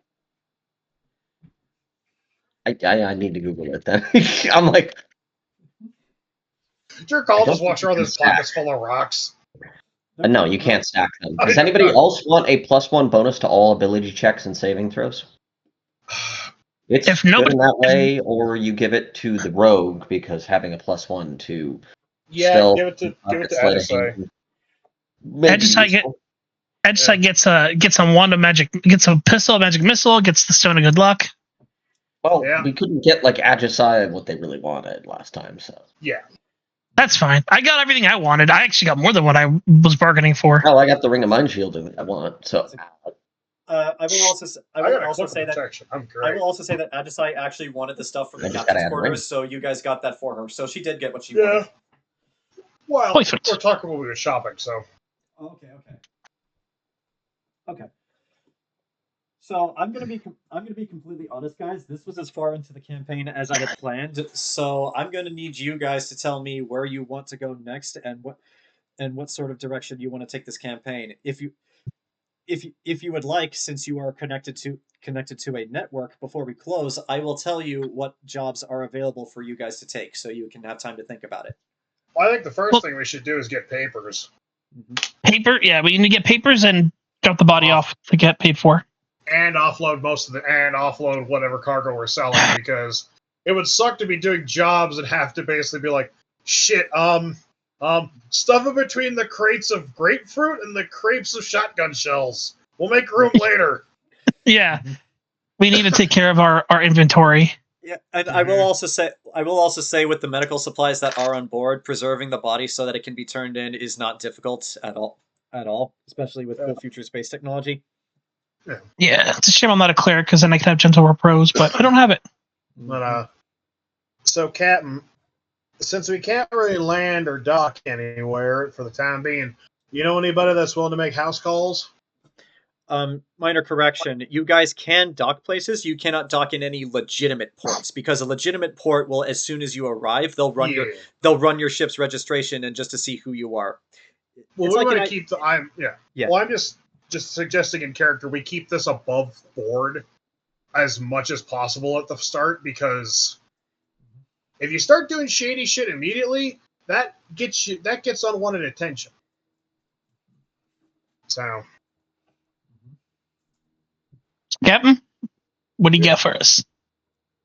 I need to Google it then. I'm like, Jerkaul just walks around with his pockets full of rocks. no, you can't stack them. Does anybody else want a +1 bonus to all ability checks and saving throws? It's If good nobody- in that way, or you give it to the rogue because having a +1 to Yeah, give it to Ajisai. Ajisai gets a wand of magic, gets a pistol of magic missile, gets the stone of good luck. Well, Yeah. we couldn't get like Ajisai what they really wanted last time, so Yeah. That's fine. I got everything I wanted. I actually got more than what I was bargaining for. Oh, I got the ring of mind shielding that I want. So I will also say that I'm great. I will also say that Ajisai actually wanted the stuff from the I just gotta captain's add a ring. quarters, so you guys got that for her. So she did get what she wanted. Well, Perfect. we're talking when we were shopping, so. Okay. So I'm gonna be completely honest, guys. This was as far into the campaign as I had planned. So I'm gonna need you guys to tell me where you want to go next and what sort of direction you want to take this campaign. If you would like, since you are connected to a network, before we close, I will tell you what jobs are available for you guys to take, so you can have time to think about it. Well, I think the first thing we should do is get papers. Paper, yeah, we need to get papers and drop the body off to get paid for. And offload offload whatever cargo we're selling, because it would suck to be doing jobs and have to basically be like, Shit. Stuff it between the crates of grapefruit and the crates of shotgun shells. We'll make room later. Yeah, we need to take care of our inventory. Yeah, and I will also say with the medical supplies that are on board, preserving the body so that it can be turned in is not difficult at all, especially with cool future space technology. Yeah, it's a shame I'm not a cleric because then I can have gentle repose, but I don't have it. But so Captain, since we can't really land or dock anywhere for the time being, you know anybody that's willing to make house calls? Minor correction: you guys can dock places. You cannot dock in any legitimate ports because a legitimate port will, as soon as you arrive, they'll run your ship's registration and just to see who you are. Well, It's we like want an to keep the. Yeah. Well, I'm just suggesting in character we keep this above board as much as possible at the start, because if you start doing shady shit immediately, that gets unwanted attention. So, Captain, what do you got for us?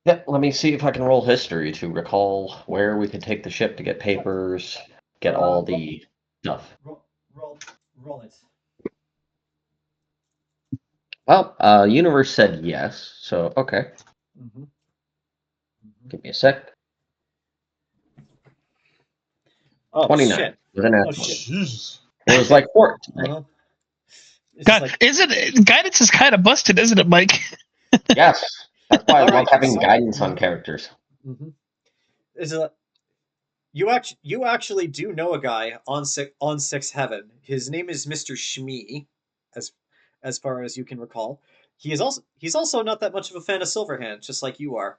Yeah, let me see if I can roll history to recall where we could take the ship to get papers, get all the stuff. Roll it. Well, universe said yes, so okay. Give me a sec. Oh, 29. shit. With an Oh, F. Jesus. It was like 4. God, isn't it, guidance is kind of busted, isn't it, Mike? Yes, that's why I All love right, having so- guidance on characters. Is it? You actually do know a guy on six heaven. His name is Mr. Shmee, as far as you can recall. He's also not that much of a fan of Silverhand, just like you are.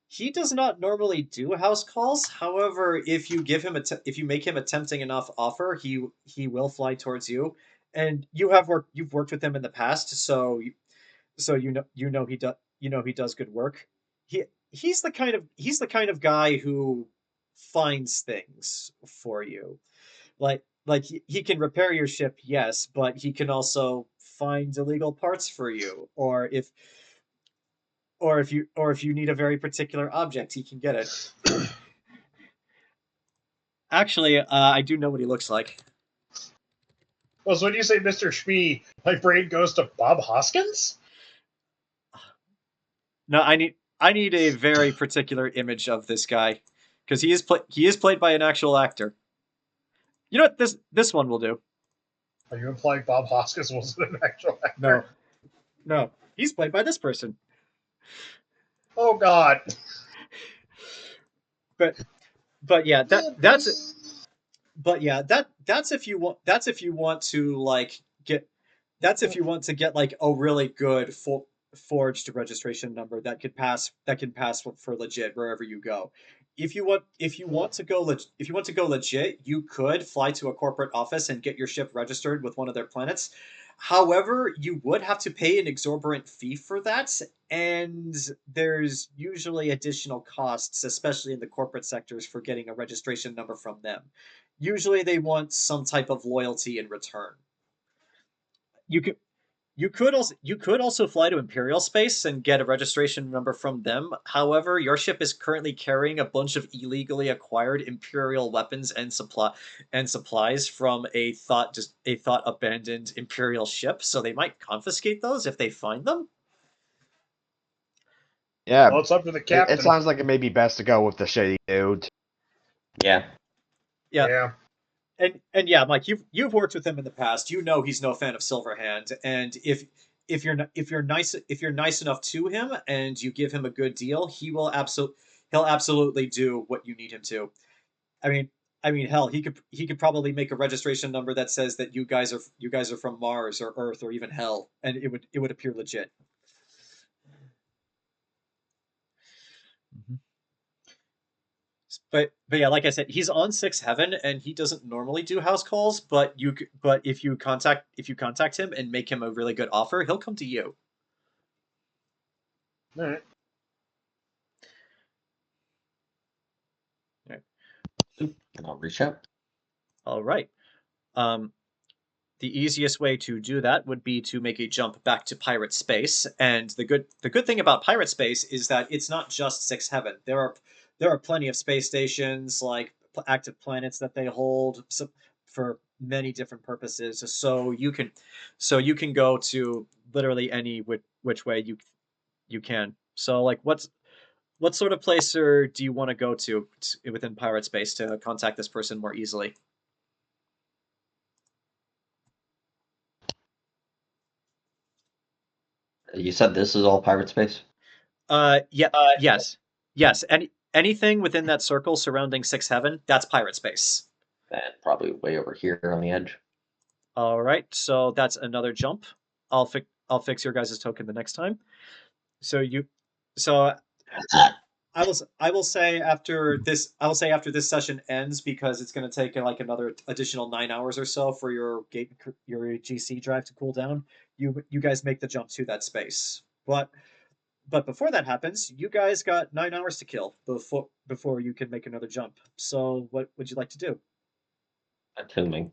He does not normally do house calls. However, if you make him a tempting enough offer, he will fly towards you. And you've worked with him in the past, so he does good work. He's the kind of guy who finds things for you. Like he can repair your ship, yes, but he can also find illegal parts for you, or if you need a very particular object, he can get it. Actually, I do know what he looks like. Well, so when you say Mr. Shmee, my brain goes to Bob Hoskins? No, I need a very particular image of this guy because he is played by an actual actor. You know what? This one will do. Are you implying Bob Hoskins wasn't an actual actor? No, he's played by this person. Oh God. But yeah, that's if you want to like get like a really good forged registration number that can pass for legit wherever you go. If you want to go legit, you could fly to a corporate office and get your ship registered with one of their planets. However, you would have to pay an exorbitant fee for that, and there's usually additional costs, especially in the corporate sectors, for getting a registration number from them. Usually they want some type of loyalty in return. You could you could also fly to Imperial space and get a registration number from them. However, your ship is currently carrying a bunch of illegally acquired Imperial weapons and supplies from a thought abandoned Imperial ship, so they might confiscate those if they find them. Yeah, Well, it's up to the captain. it sounds like it may be best to go with the shady dude. Yeah. Yeah. And yeah, Mike, you've worked with him in the past. You know he's no fan of Silverhand, and if you're nice enough to him and you give him a good deal, he'll absolutely do what you need him to. I mean, hell, he could probably make a registration number that says that you guys are from Mars or Earth or even Hell, and it would appear legit. But yeah, like I said, he's on 6 Heaven, and he doesn't normally do house calls. But if you contact him and make him a really good offer, he'll come to you. All right. I'll reach out. All right. The easiest way to do that would be to make a jump back to pirate space. And the good thing about pirate space is that it's not just 6 Heaven. There are plenty of space stations like active planets that they hold, for many different purposes. So you can go to literally any which way you can. So like what sort of place do you want to go to within pirate space to contact this person more easily? You said this is all pirate space? Yeah, yes. Yes, anything within that circle surrounding Six Heaven, that's pirate space. And probably way over here on the edge. All right, so that's another jump. I'll fix your guys' token the next time. So I will say after this session ends, because it's going to take like another additional 9 hours or so for your GC drive to cool down. You guys make the jump to that space, but before that happens, you guys got 9 hours to kill before you can make another jump. So what would you like to do? Attuning.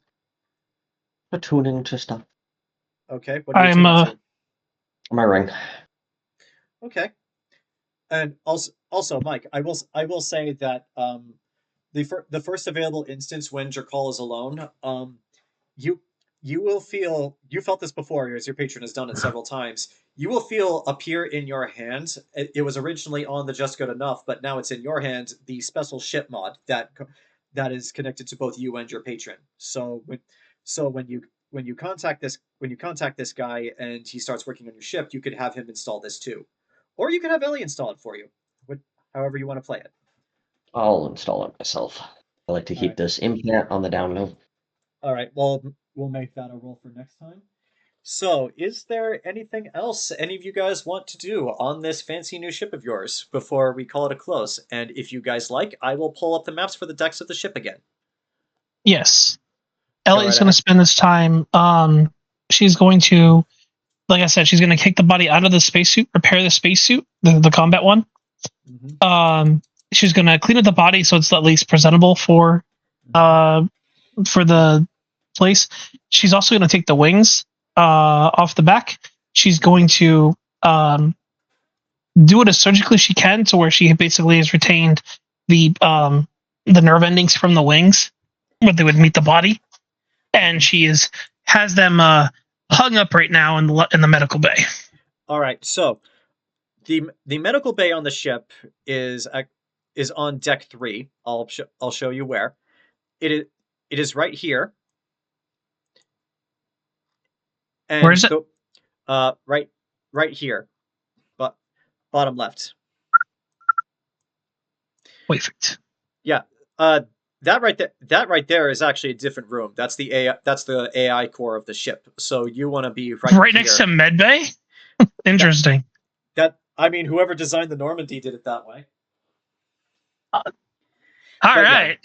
Attuning to stuff. Okay, what are you attuning to? My ring. Okay. And also, Mike, I will say that the first available instance when Jerkaul is alone, you will feel, you felt this before as your patron has done it several times. You will feel appear in your hand. It was originally on the Just Good Enough, but now it's in your hand, the special ship mod that is connected to both you and your patron. So when you contact this guy and he starts working on your ship, you could have him install this too. Or you can have Ellie install it for you. However you want to play it. I'll install it myself. I like to keep this implant on the down low. All right. Well, we'll make that a roll for next time. So, is there anything else any of you guys want to do on this fancy new ship of yours before we call it a close? And if you guys like, I will pull up the maps for the decks of the ship again. Yes. Ellie's going to spend this time. She's going to, like I said, she's going to kick the body out of the spacesuit, repair the spacesuit, the combat one. Mm-hmm. She's going to clean up the body so it's at least presentable for the place. She's also going to take the wings off the back. She's going to do it as surgically as she can, to where she basically has retained the nerve endings from the wings where they would meet the body, and she has them hung up right now in the medical bay. All right, so the medical bay on the ship is on deck 3. I'll show you where. It is right here. And where is it? Right here, but bottom left. Wait. Yeah. That right there is actually a different room. That's the AI core of the ship. So you want to be right next to medbay. Interesting. I mean, whoever designed the Normandy did it that way. All right.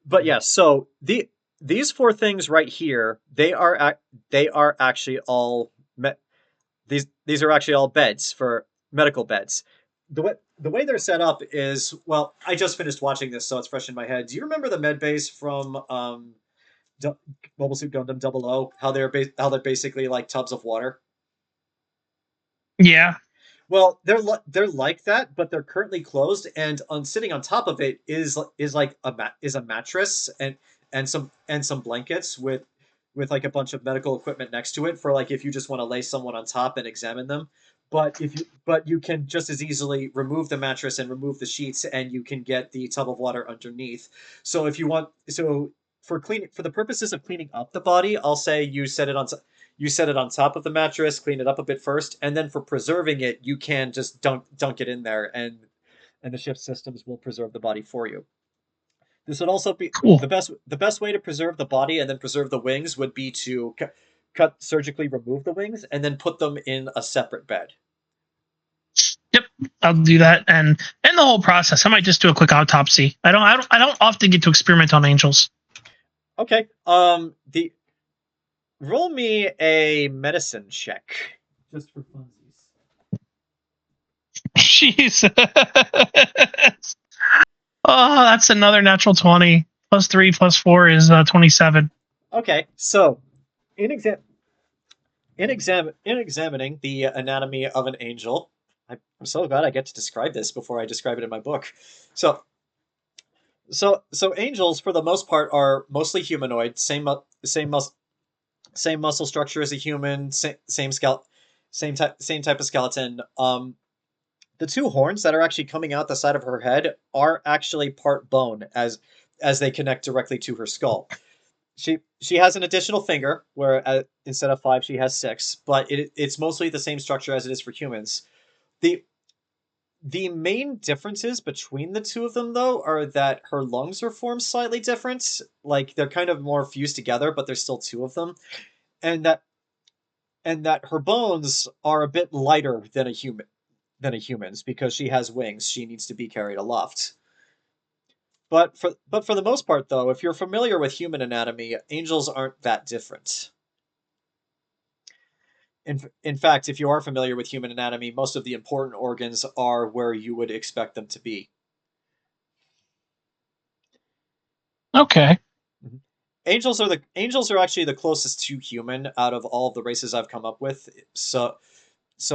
But yeah, so these 4 things right here, they are actually all these are actually all beds, for medical beds. The way they're set up is, well, I just finished watching this, so it's fresh in my head. Do you remember the med bays from Mobile Suit Gundam 00? How they're basically like tubs of water. Yeah. Well, they're like that, but they're currently closed, and sitting on top of it is a mattress and some blankets with like a bunch of medical equipment next to it for like if you just want to lay someone on top and examine them. But you can just as easily remove the mattress and remove the sheets, and you can get the tub of water underneath. So if you want, for the purposes of cleaning up the body, I'll say you set it on top of the mattress, clean it up a bit first, and then for preserving it, you can just dunk it in there, and the ship's systems will preserve the body for you. This would also be cool. The best way to preserve the body and then preserve the wings would be to surgically remove the wings and then put them in a separate bed. Yep, I'll do that, and in the whole process, I might just do a quick autopsy. I don't often get to experiment on angels. Okay. Roll me a medicine check, just for funsies. Jesus. Oh, that's another natural 20. Plus 3 plus 4 is 27. Okay, so in examining the anatomy of an angel, I'm so glad I get to describe this before I describe it in my book. So So angels for the most part are mostly humanoid, same muscle structure as a human, same type of skeleton. The two horns that are actually coming out the side of her head are actually part bone as they connect directly to her skull. She has an additional finger where instead of 5 she has 6, but it's mostly the same structure as it is for humans. The the main differences between the two of them, though, are that her lungs are formed slightly different. Like they're kind of more fused together, but there's still two of them, and that her bones are a bit lighter than a human's because she has wings. She needs to be carried aloft. But for the most part, though, if you're familiar with human anatomy, angels aren't that different. In fact, if you are familiar with human anatomy, most of the important organs are where you would expect them to be. Okay. Angels are actually the closest to human out of all of the races I've come up with. So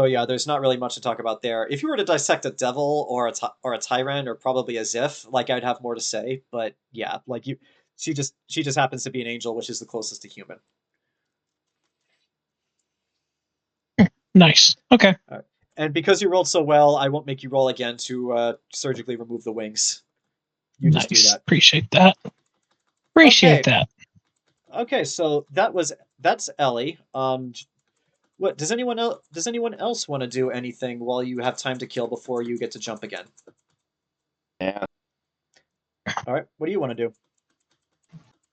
yeah, there's not really much to talk about there. If you were to dissect a devil or a Tyran or probably a Ziph, like I'd have more to say. But yeah, like she just happens to be an angel, which is the closest to human. Nice. Okay. And because you rolled so well, I won't make you roll again to surgically remove the wings. You just do Nice. that. Appreciate that. Appreciate that. Okay, so that's Ellie. What does anyone else want to do anything while you have time to kill before you get to jump again? Yeah. All right, what do you want to do?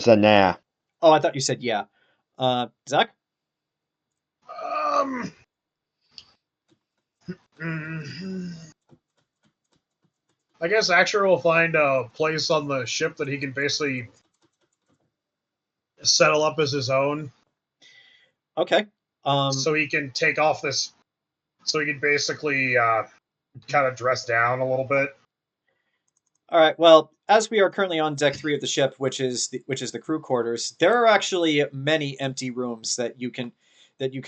So nah. Oh, I thought you said yeah. Zach? I guess Actuary will find a place on the ship that he can basically settle up as his own. Okay. So he can take off this. So he can basically kind of dress down a little bit. All right. Well, as we are currently on deck 3 of the ship, which is the crew quarters, there are actually many empty rooms that you can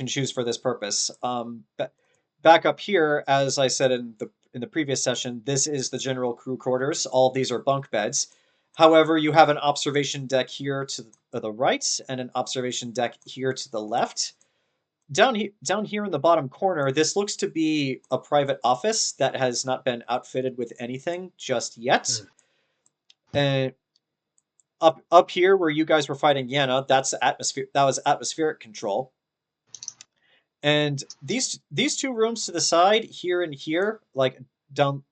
choose for this purpose. Back up here, as I said in the previous session, this is the general crew quarters. All of these are bunk beds. However, you have an observation deck here to the right and an observation deck here to the left. Down here in the bottom corner, this looks to be a private office that has not been outfitted with anything just yet. And up here where you guys were fighting Yana, that was atmospheric control. And these two rooms to the side, here and here, like down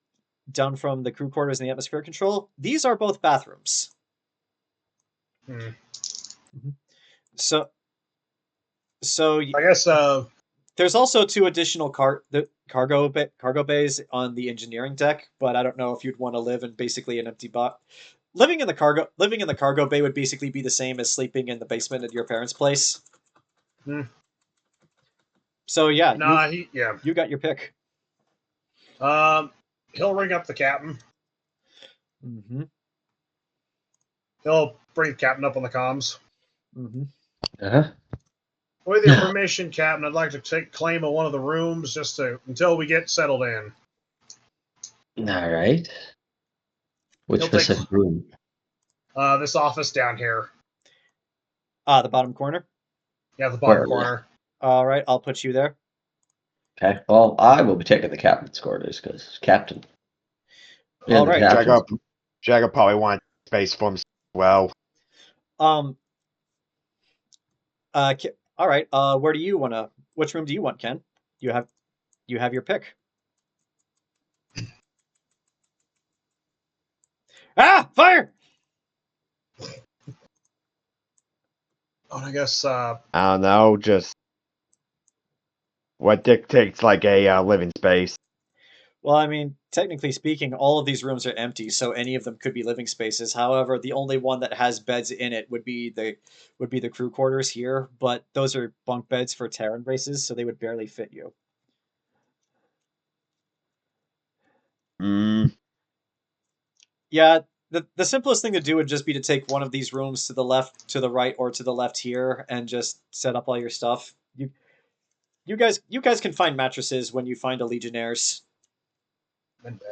from the crew quarters and the atmospheric control, these are both bathrooms. So I guess there's also 2 additional cargo bays on the engineering deck, but I don't know if you'd want to live in basically an empty box. Living in the cargo bay would basically be the same as sleeping in the basement at your parents' place. So yeah, you got your pick. He'll ring up the captain. Mm-hmm. He'll bring the captain up on the comms. Mm-hmm. Uh-huh. With your permission, Captain, I'd like to take claim of one of the rooms until we get settled in. All right. Which specific room? This office down here. The bottom corner? Yeah, the bottom corner. All right, I'll put you there. Okay. Well, I will be taking the captain's quarters because captain. All right. Jagger probably wants space for himself as well. All right. Where do you want to? Which room do you want, Ken? You have your pick. Ah! Fire! Oh, I guess. I don't know. Just what dictates like a living space. Well, I mean, technically speaking, all of these rooms are empty, so any of them could be living spaces. However, the only one that has beds in it would be the crew quarters here, but those are bunk beds for Terran races, so they would barely fit you. Yeah, the simplest thing to do would just be to take one of these rooms to the left, to the right, or to the left here, and just set up all your stuff. You guys can find mattresses when you find a Legionnaires.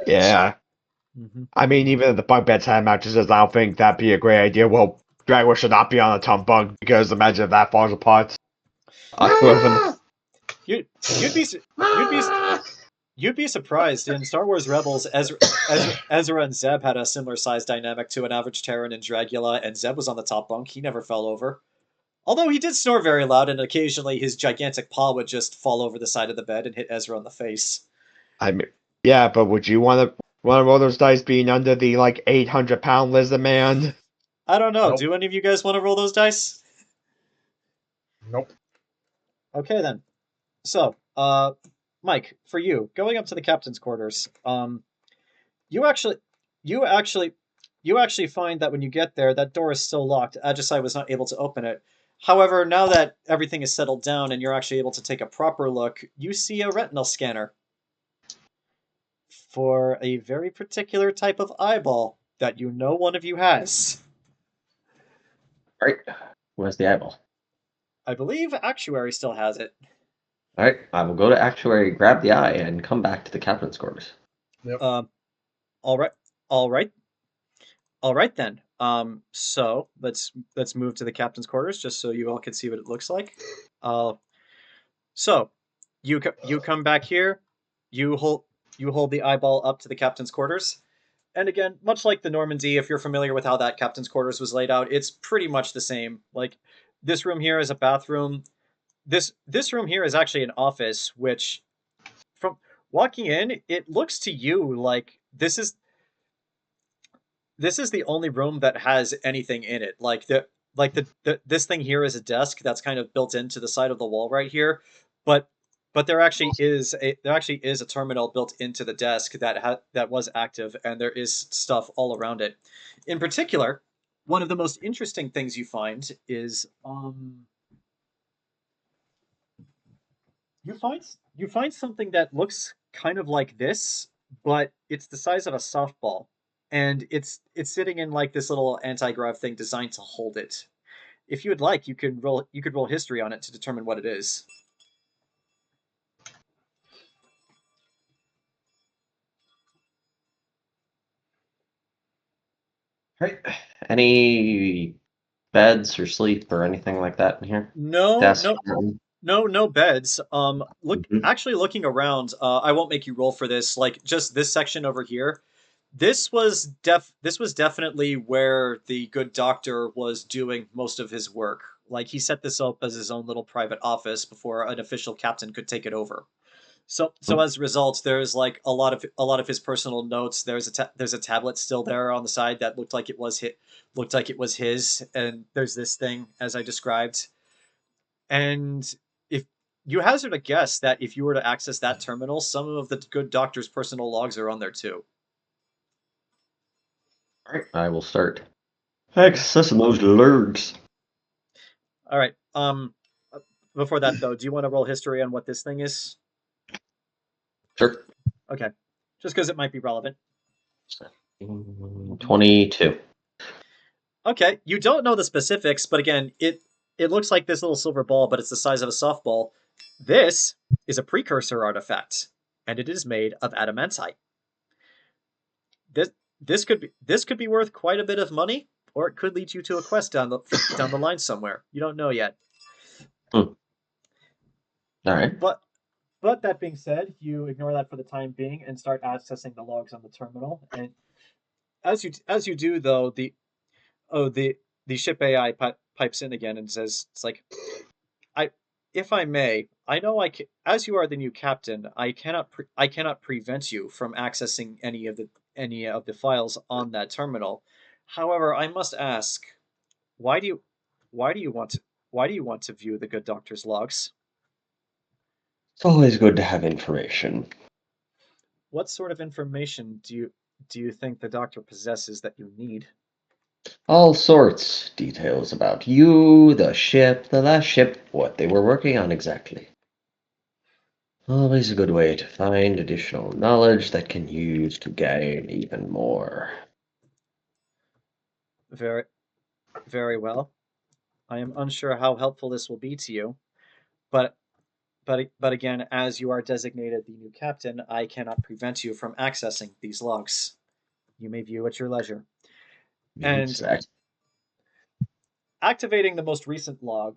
Yeah. Mm-hmm. I mean, even if the bunk beds had mattresses, I don't think that'd be a great idea. Well, Dragula should not be on a ton bunk because imagine if that falls apart. You'd be you'd be you'd be surprised. In Star Wars Rebels, Ezra and Zeb had a similar size dynamic to an average Terran in Dragula, and Zeb was on the top bunk. He never fell over. Although he did snore very loud, and occasionally his gigantic paw would just fall over the side of the bed and hit Ezra in the face. I mean, yeah, but would you want to roll those dice being under the 800-pound lizard man? I don't know. Nope. Do any of you guys want to roll those dice? Nope. Okay then. So, Mike, for you, going up to the captain's quarters, you actually find that when you get there, that door is still locked. Ajisai was not able to open it. However, now that everything is settled down and you're actually able to take a proper look, you see a retinal scanner for a very particular type of eyeball that you know one of you has. All right. Where's the eyeball? I believe Actuary still has it. All right. I will go to Actuary, grab the eye, and come back to the captain's quarters. Yep. All right then. So let's move to the captain's quarters just so you all can see what it looks like. So you come back here. You hold the eyeball up to the captain's quarters. And again, much like the Normandy, if you're familiar with how that captain's quarters was laid out, it's pretty much the same. Like, this room here is a bathroom. This room here is actually an office, which, from walking in, it looks to you like this is the only room that has anything in it. This thing here is a desk that's kind of built into the side of the wall right here, but there actually is a terminal built into the desk that was active, and there is stuff all around it. In particular, one of the most interesting things you find is you find something that looks kind of like this, but it's the size of a softball, and it's sitting in like this little anti-grav thing designed to hold it. If you would like, you could roll history on it to determine what it is. Right. Any beds or sleep or anything like that in here? No, Desk. no beds. Mhm. Actually looking around, I won't make you roll for this. Like, just this section over here. This was definitely where the good doctor was doing most of his work. Like, he set this up as his own little private office before an official captain could take it over. So as a result, there's like a lot of his personal notes. There's a tablet still there on the side that looked like it was his, and there's this thing as I described. And if you hazard a guess that if you were to access that terminal, some of the good doctor's personal logs are on there too. All right. I will start accessing those lurgs. All right. Before that though, do you want to roll history on what this thing is? Sure. Okay. Just because it might be relevant. 22. Okay. You don't know the specifics, but again, it looks like this little silver ball, but it's the size of a softball. This is a precursor artifact, and it is made of adamantite. This could be worth quite a bit of money, or it could lead you to a quest down the line somewhere. You don't know yet. All right. But that being said, you ignore that for the time being and start accessing the logs on the terminal. And as you do, though, the ship AI pipes in again and says, "It's like, if I may, I know as you are the new captain, I cannot prevent you from accessing any of the files on that terminal. However, I must ask, why do you want to view the good doctor's logs? It's always good to have information. What sort of information do you think the doctor possesses that you need?" All sorts. Details about you, the ship, the last ship, what they were working on exactly. Always a good way to find additional knowledge that can use to gain even more. Very, very well. I am unsure how helpful this will be to you, but again, as you are designated the new captain, I cannot prevent you from accessing these logs. You may view at your leisure. And Activating the most recent log,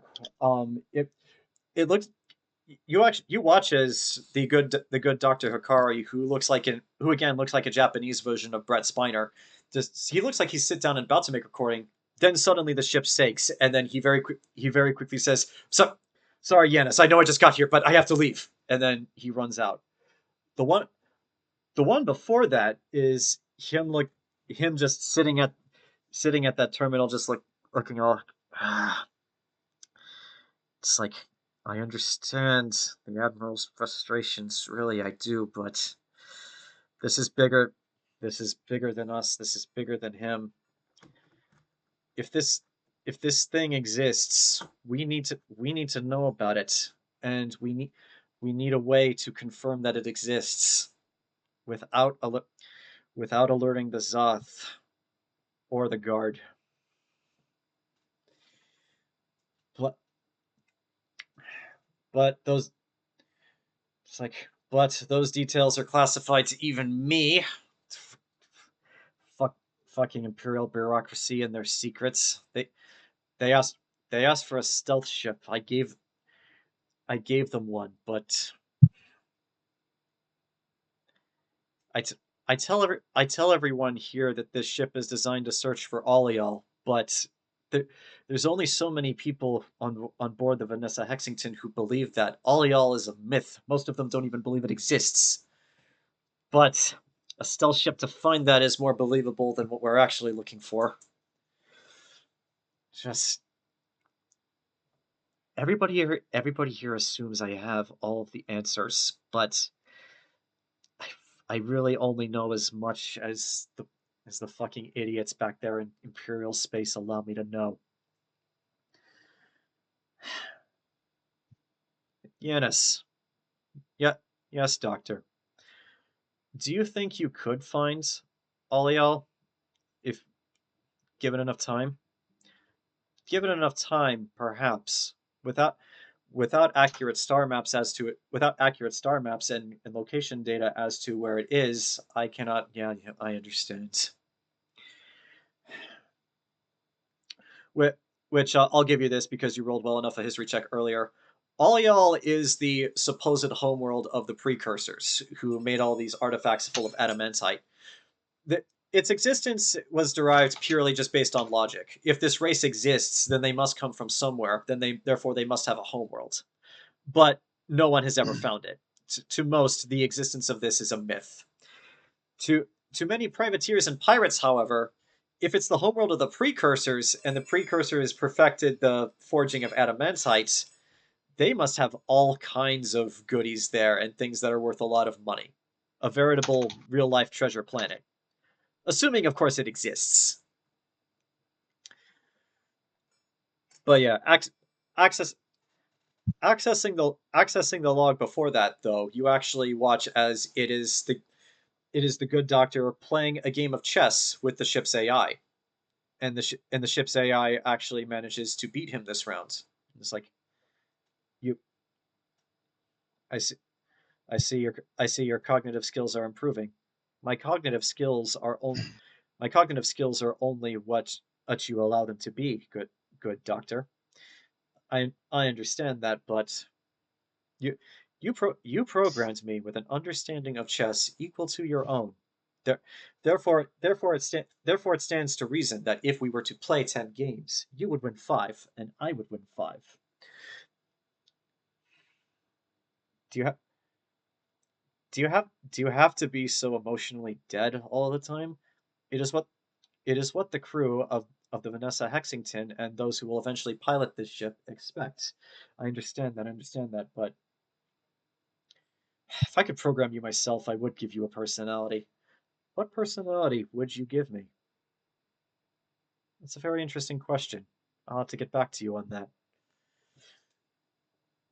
it looks you watch as the good Dr. Hikari, who again looks like a Japanese version of Brett Spiner. He looks like he's sit down and about to make a recording. Then suddenly the ship shakes, and then he very quickly says, "Sorry, Yanis, I know I just got here, but I have to leave." And then he runs out. The one before that is him just sitting at that terminal, just looking all. It's like, I understand the Admiral's frustrations, really I do, but this is bigger. This is bigger than us. This is bigger than him. If this thing exists, we need to know about it, and we need a way to confirm that it exists without alerting the Zoth or the guard. But those details are classified to even me. Fucking Imperial bureaucracy and their secrets. They asked for a stealth ship. I gave them one, but I tell everyone here that this ship is designed to search for Alial, but there's only so many people on board the Vanessa Hexington who believe that Alial is a myth. Most of them don't even believe it exists. But a stealth ship to find that is more believable than what we're actually looking for. Just everybody here assumes I have all of the answers, but I really only know as much as the fucking idiots back there in Imperial space allow me to know. Yanis. Yeah, yes, Doctor. Do you think you could find Alial if given enough time? Given enough time, perhaps. Without accurate star maps and location data as to where it is, I cannot. Yeah, I understand. Which I'll give you this because you rolled well enough a history check earlier. Alial is the supposed homeworld of the precursors, who made all these artifacts full of adamantite. Its existence was derived purely just based on logic. If this race exists, then they must come from somewhere. Therefore they must have a homeworld. But no one has ever found it. To most, the existence of this is a myth. To many privateers and pirates, however, if it's the homeworld of the precursors, and the precursors perfected the forging of adamantite, they must have all kinds of goodies there and things that are worth a lot of money. A veritable real-life treasure planet. Assuming, of course, it exists. But yeah, accessing the log before that, though, you actually watch as it is the good doctor playing a game of chess with the ship's AI, and the ship's AI actually manages to beat him this round. It's like, I see your cognitive skills are improving. My cognitive skills are only what you allow them to be, good doctor. I understand that, but you programmed me with an understanding of chess equal to your own. Therefore it stands to reason that if we were to play 10 games, you would win 5, and I would win 5. Do you have to be so emotionally dead all the time? It is what the crew of the Vanessa Hexington and those who will eventually pilot this ship expect. I understand that, but if I could program you myself, I would give you a personality. What personality would you give me? That's a very interesting question. I'll have to get back to you on that.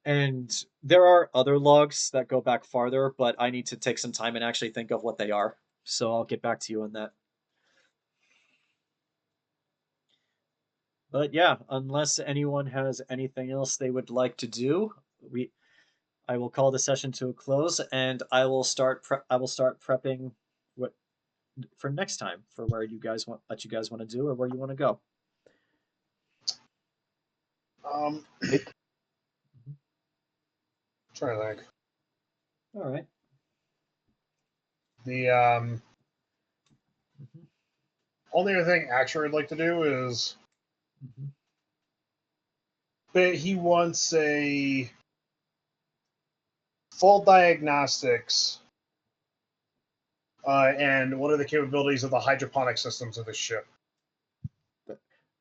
And there are other logs that go back farther, but I need to take some time and actually think of what they are. So I'll get back to you on that. But yeah, unless anyone has anything else they would like to do, I will call the session to a close, and I will start prepping next time for where you guys want to do or where you want to go. Trying to think. All right. The only other thing Actuary would like to do is but he wants a full diagnostics and what are the capabilities of the hydroponic systems of this ship.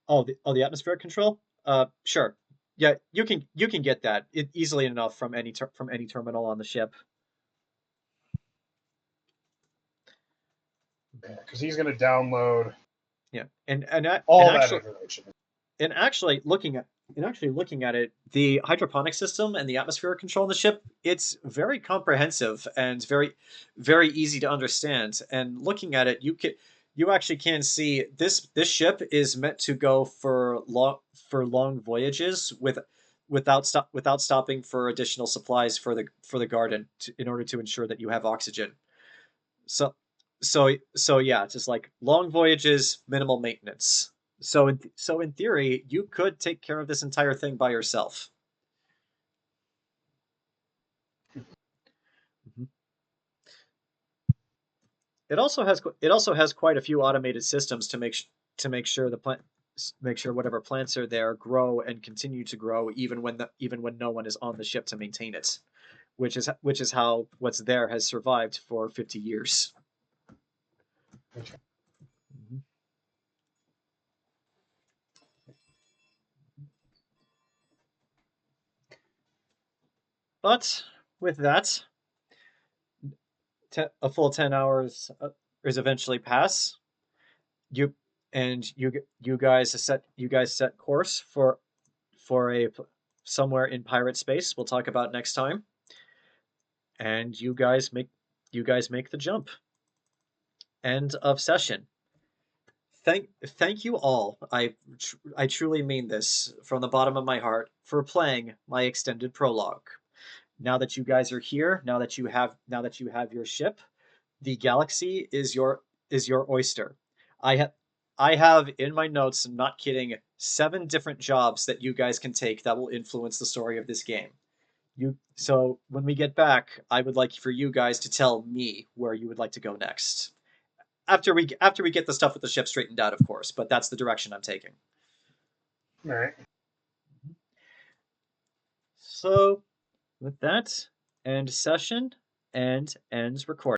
The atmospheric control? Sure. Yeah, you can get that easily enough from any terminal on the ship. Because he's going to download And all actually, that information. And actually looking at it, the hydroponic system and the atmospheric control on the ship, it's very comprehensive and very, very easy to understand. And looking at it, you actually can see this ship is meant to go for long voyages without stopping for additional supplies for the garden in order to ensure that you have oxygen. So yeah, it's just like long voyages, minimal maintenance. So in theory, you could take care of this entire thing by yourself. It also has quite a few automated systems to make sure whatever plants are there grow and continue to grow even when no one is on the ship to maintain it, which is how what's there has survived for 50 years. But with that, a full 10 hours is eventually pass. You guys set course for a somewhere in pirate space. We'll talk about next time. And you guys make the jump. End of session. Thank you all. I truly mean this from the bottom of my heart for playing my extended prologue. Now that you guys are here, now that you have your ship, the galaxy is your oyster. I have in my notes, I'm not kidding, 7 different jobs that you guys can take that will influence the story of this game. So when we get back, I would like for you guys to tell me where you would like to go next. After we get the stuff with the ship straightened out, of course, but that's the direction I'm taking. All right. So with that, end session and ends recording.